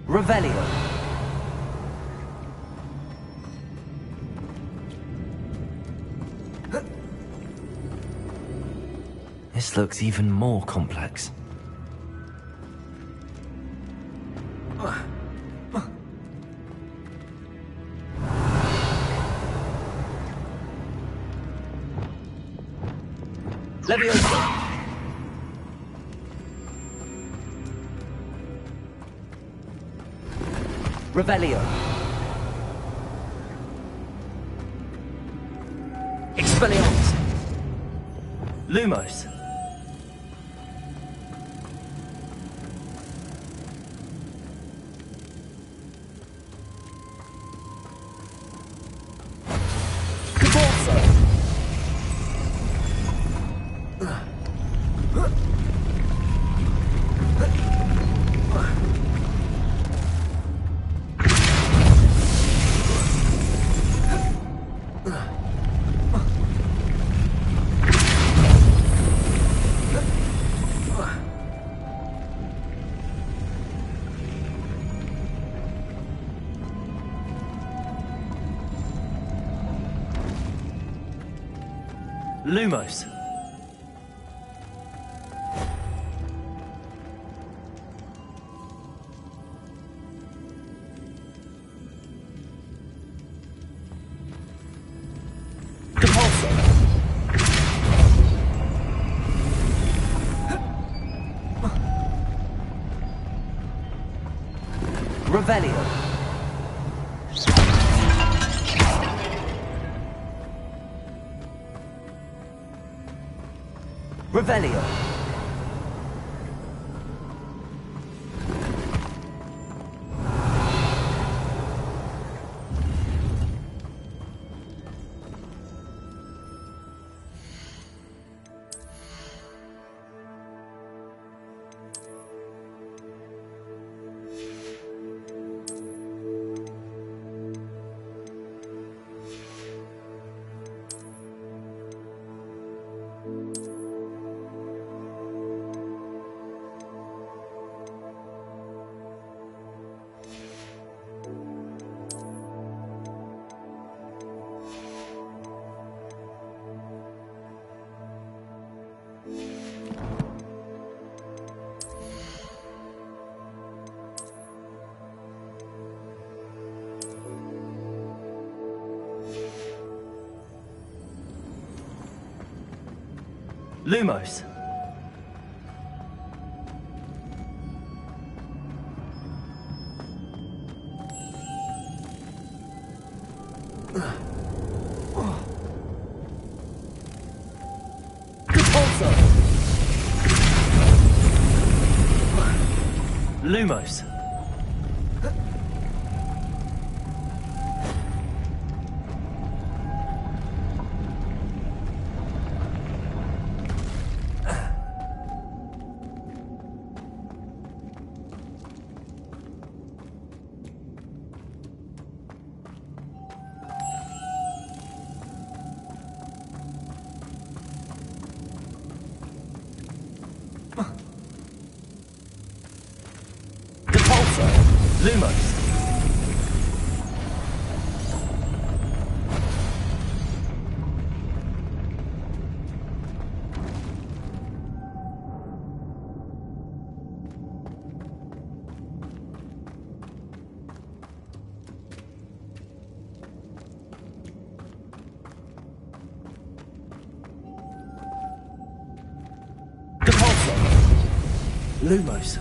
Revelio. This looks even more complex. Leviosa. Revelio. Expelliarmus. Lumos. Lumos. Depulso. Revelio. Revelio. Lumos. Depulso. Lumos. Lumos. Lumos.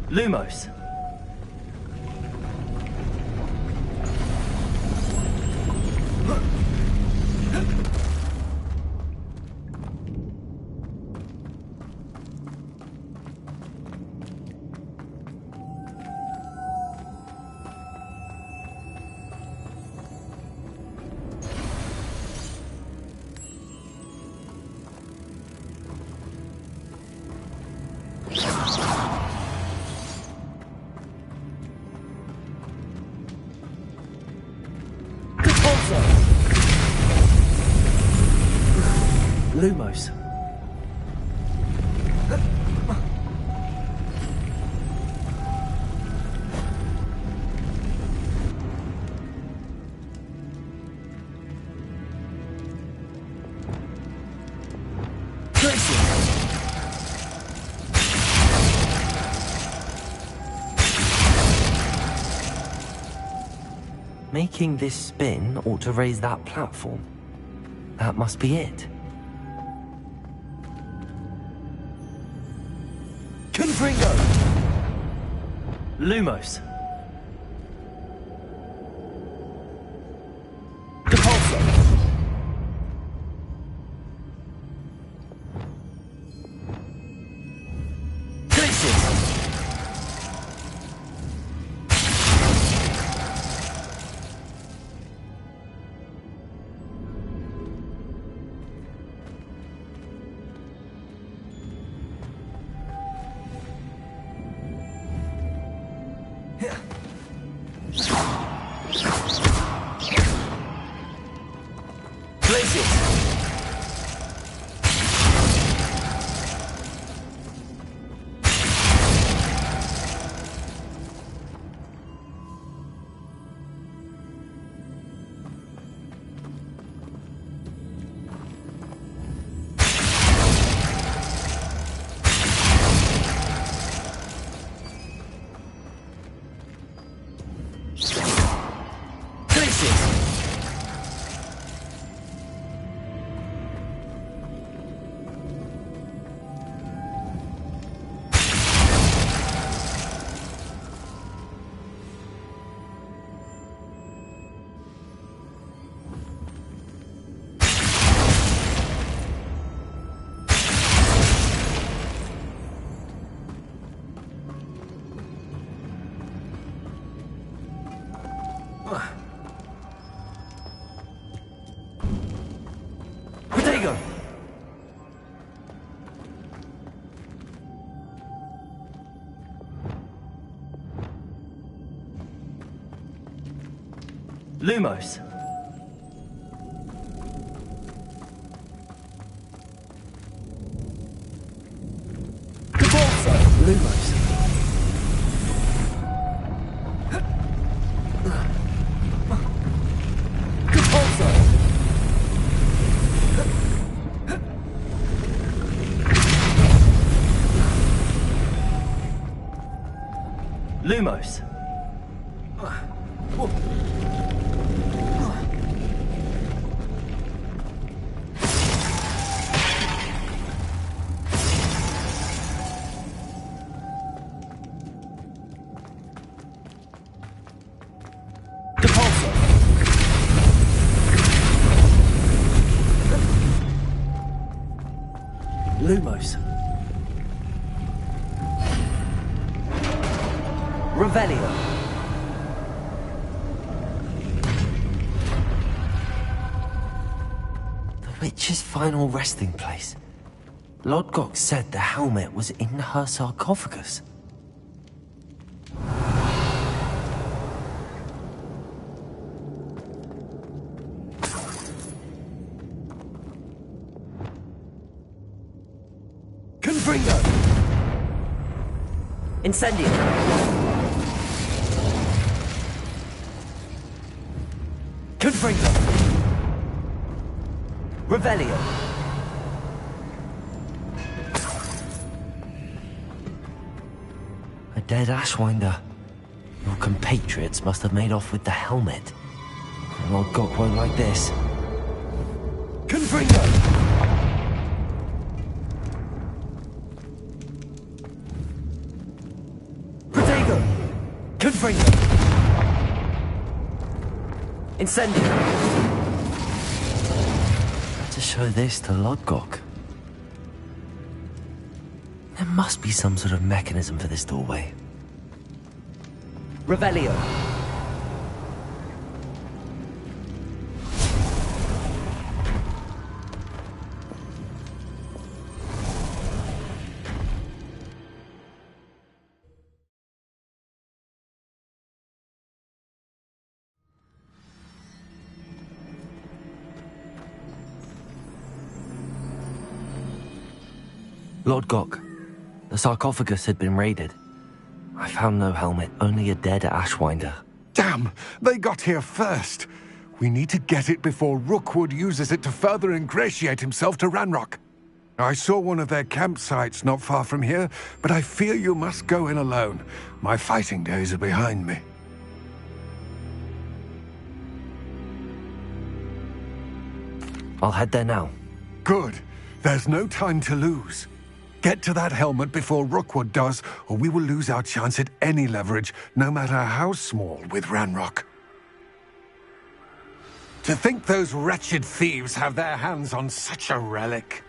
Lumos. Lumos. Making this spin ought to raise that platform. That must be it. Confringo! Lumos. Depulso. Glacius. Lumos. Depulso. Lumos. Depulso. Lumos. Lumos. Revelio. The witch's final resting place. Lodgok said the helmet was in her sarcophagus. Confringo! Incendio! Confringo! Revelio! A dead Ashwinder. Your compatriots must have made off with the helmet. Lord Gok won't like this. Confringo! Protego! Confringo! Incendio! To show this to Lodgok. There must be some sort of mechanism for this doorway. Revelio! Lord Gok, the sarcophagus had been raided. I found no helmet, only a dead Ashwinder. Damn! They got here first! We need to get it before Rookwood uses it to further ingratiate himself to Ranrock. I saw one of their campsites not far from here, but I fear you must go in alone. My fighting days are behind me. I'll head there now. Good. There's no time to lose. Get to that helmet before Rookwood does, or we will lose our chance at any leverage, no matter how small, with Ranrock. To think those wretched thieves have their hands on such a relic.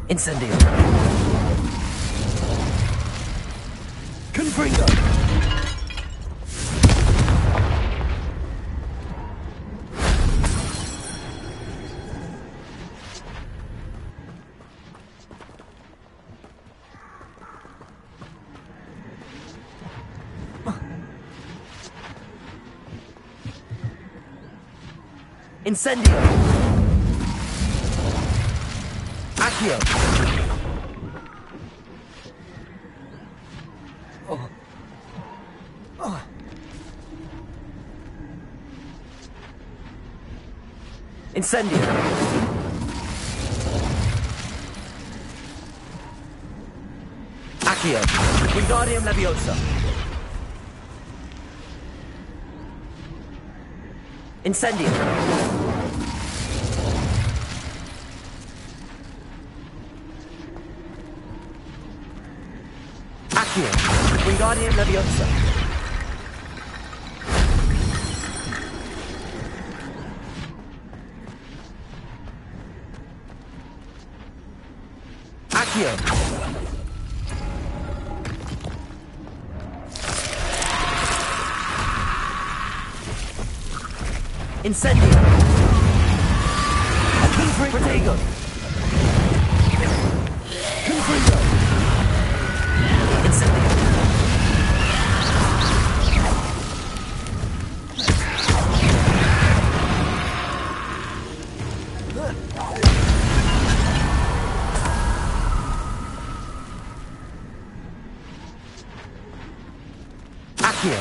Incendio! Confringo! Incendio! Accio! Incendio! Accio! Wingardium Leviosa! Incendio! Accio! Wingardium Leviosa! Accio! Incendio! Protego! Confringo! Incendio! Accio!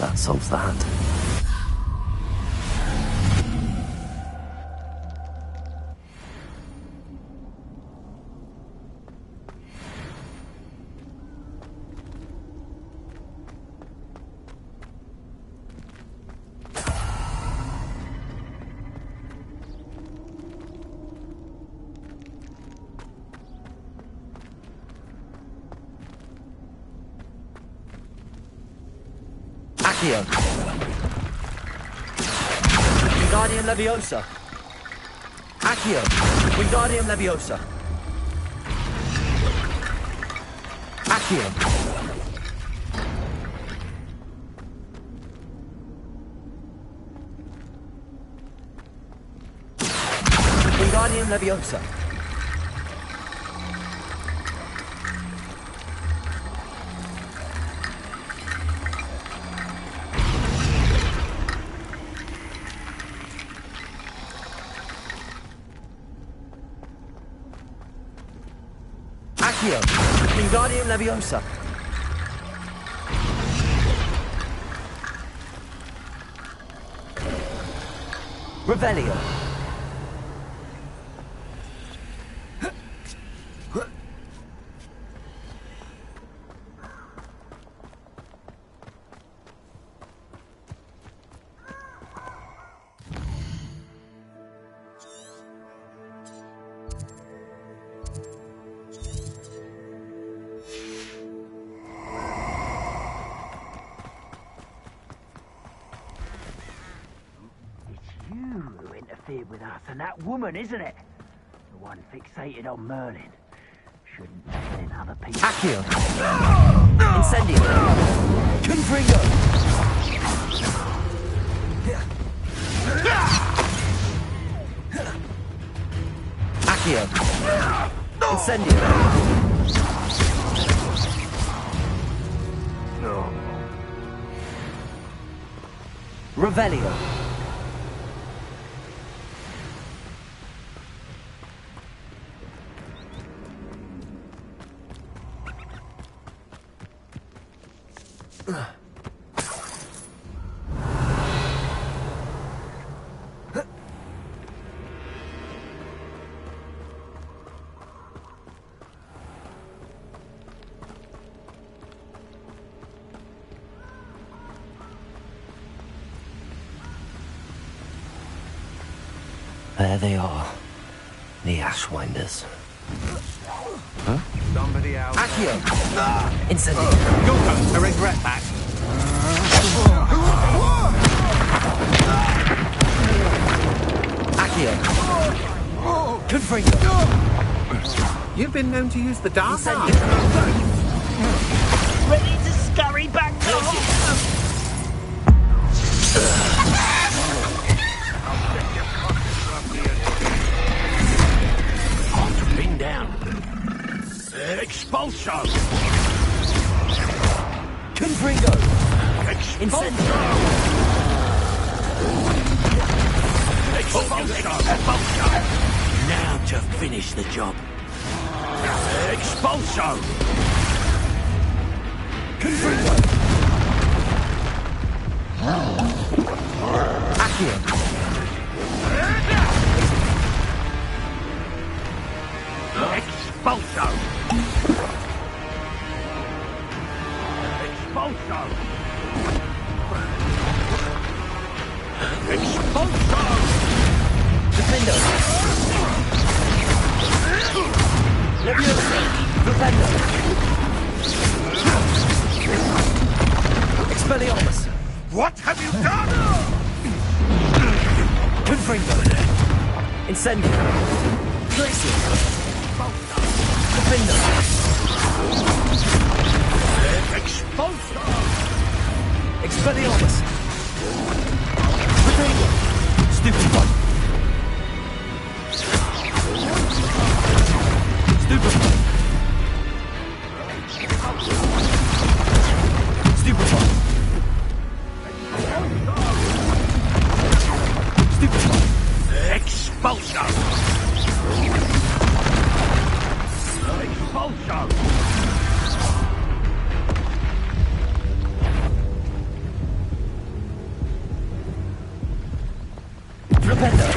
That solves that. Accio. Wingardium Leviosa. Accio. Wingardium Leviosa. Accio. Wingardium Leviosa. Accio. Wingardium Leviosa. Revelio. With us and that woman, isn't it? The one fixated on Merlin. Shouldn't let other people. Accio. Incendio. Confringo. Accio. Incendio. Revelio. There they are. The Ashwinders. Huh? Somebody out. Accio! Incendio. Your turn. I regret that. Accio. Confringo. You've been known to use the dark arts. Ready to scurry back home. Bring down. Expulso! Confringo! Expulso! Expulso! Now to finish the job. Expulso! Confringo! Accio! Expulso! Expulso! Expulso! Defendo! Leviosa! Defendo! Expelliarmus! What have you done? Confringo! Incendio! Glacier! Defendo! Expulso! Expelliarmus! Defendo! Stupefy! Stupefy! Stupefy! Stupefy! Expulso! Expulso! Flipendo!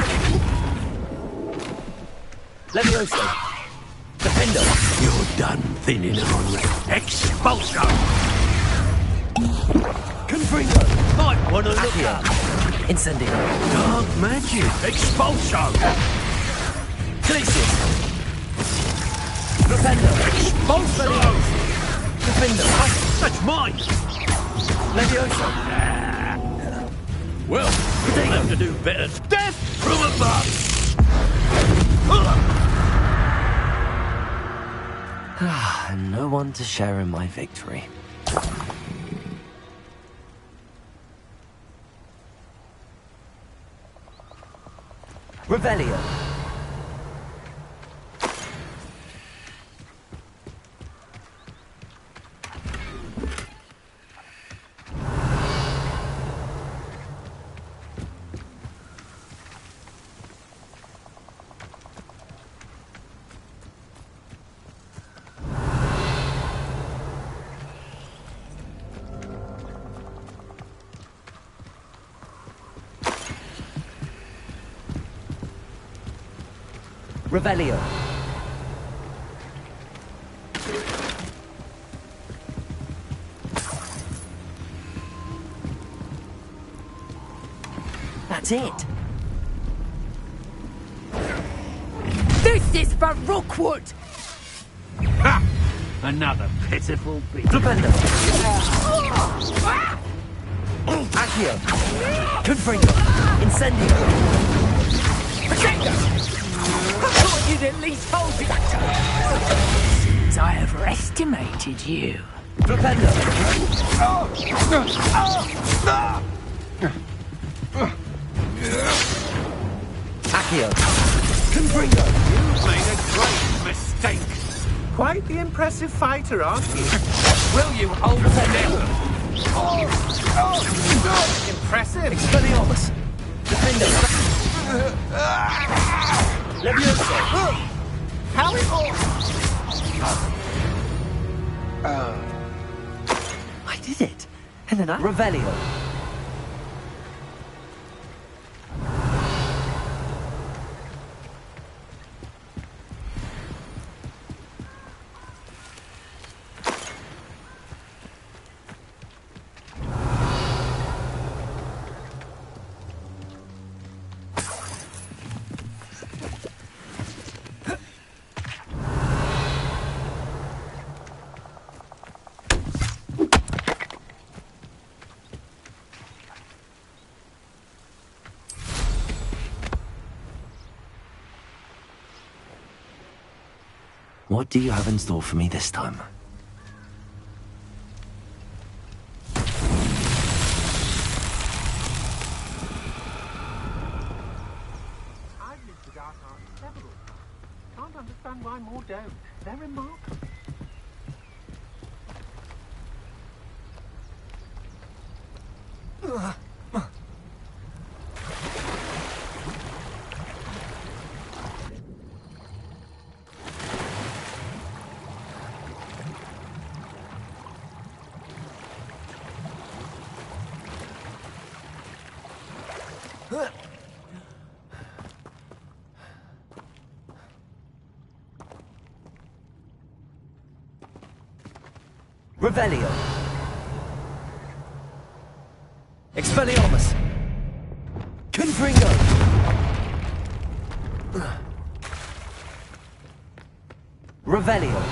Levioso! Defendo! You're done thinning on me. Expulso! Confringo! Might want to look Accio! up. Incendio! Dark magic. Expulso! Glacier! Flipendo! Expulso! Defendo! That's mine. Leviosa! Well, we have to do better. Death from above! And no one to share in my victory. Revelio. Revelio. That's it. This is for Rookwood! Ha! Another pitiful beast. Flipendo. Accio. Confringo. Incendio. Protector! I thought you'd at least hold it. Seems I overestimated you. Flipendo. Accio. Confringo. You've made a great mistake. Quite the impressive fighter, aren't you? Will you hold still? Impressive. Expelliarmus. Defendo. Leviosa. How it I did it. And then I... Revelio. What do you have in store for me this time? I've used the dark arts several times. Can't understand why more don't. They're remarkable. Revelio. Expelliarmus. Confringo. Revelio.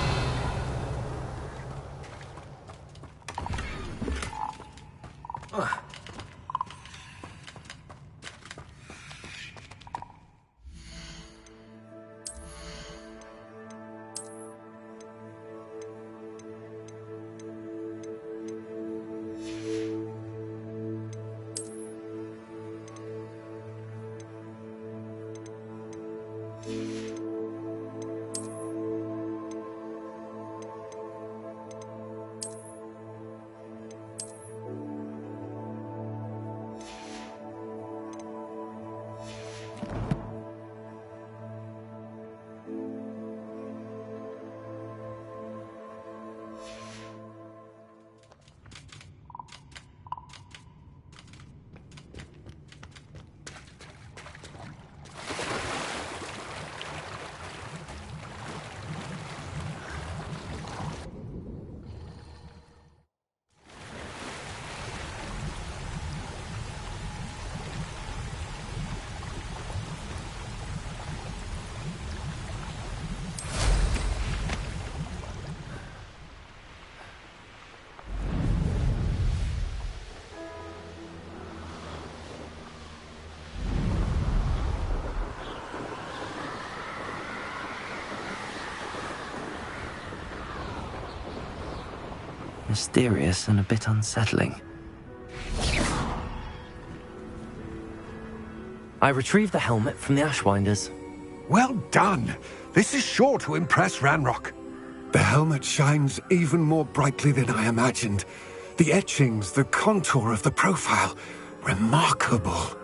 Mysterious and a bit unsettling. I retrieved the helmet from the Ashwinders. Well done! This is sure to impress Ranrock. The helmet shines even more brightly than I imagined. The etchings, the contour of the profile, remarkable.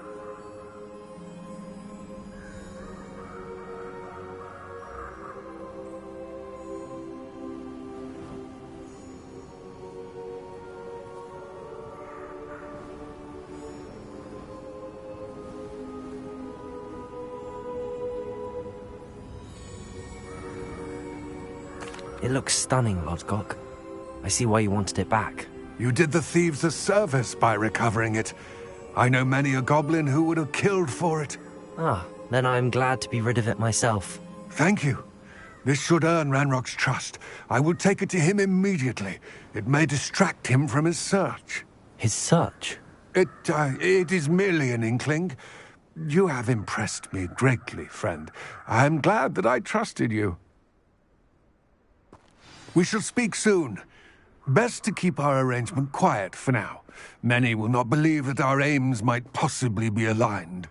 It looks stunning, Lodgok. I see why you wanted it back. You did the thieves a service by recovering it. I know many a goblin who would have killed for it. Ah, then I'm glad to be rid of it myself. Thank you. This should earn Ranrock's trust. I will take it to him immediately. It may distract him from his search. His search? It is merely an inkling. You have impressed me greatly, friend. I am glad that I trusted you. We shall speak soon. Best to keep our arrangement quiet for now. Many will not believe that our aims might possibly be aligned.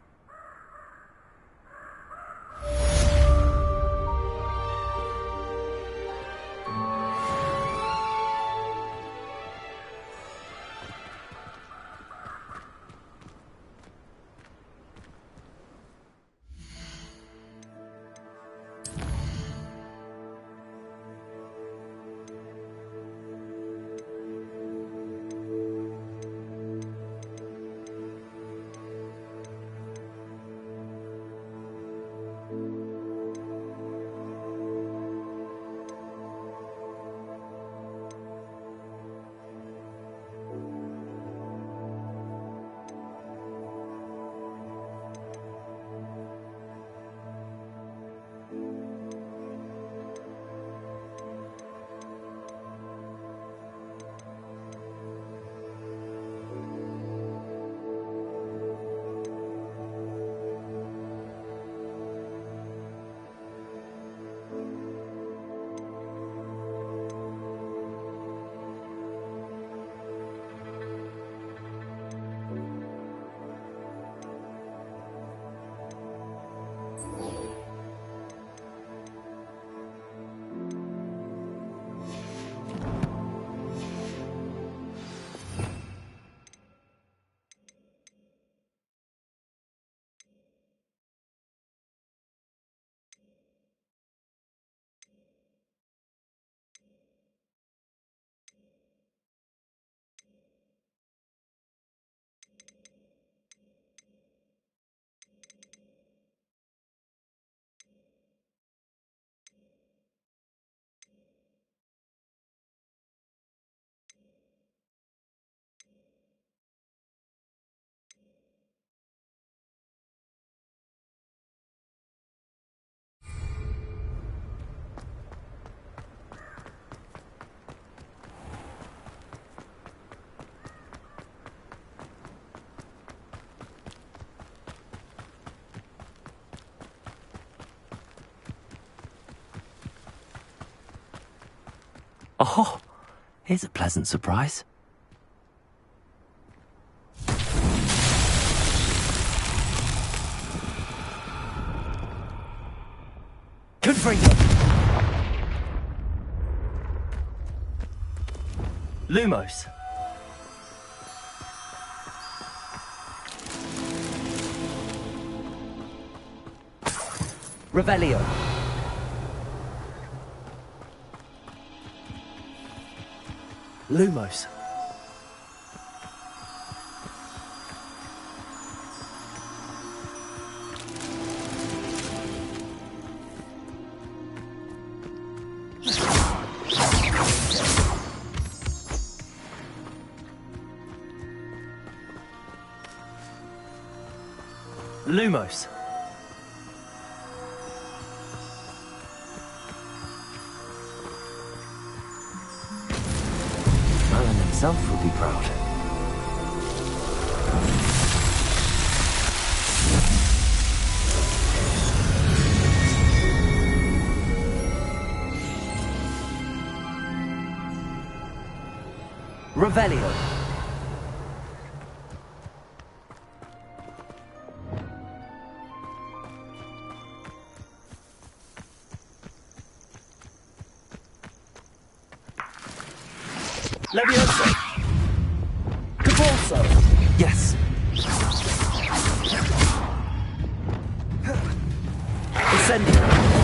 Oh, here's a pleasant surprise. Confringo! Lumos! Revelio! Lumos! Lumos! Merlin himself will be proud. Revelio. Levioso. Cabalso. Yes. Incendio.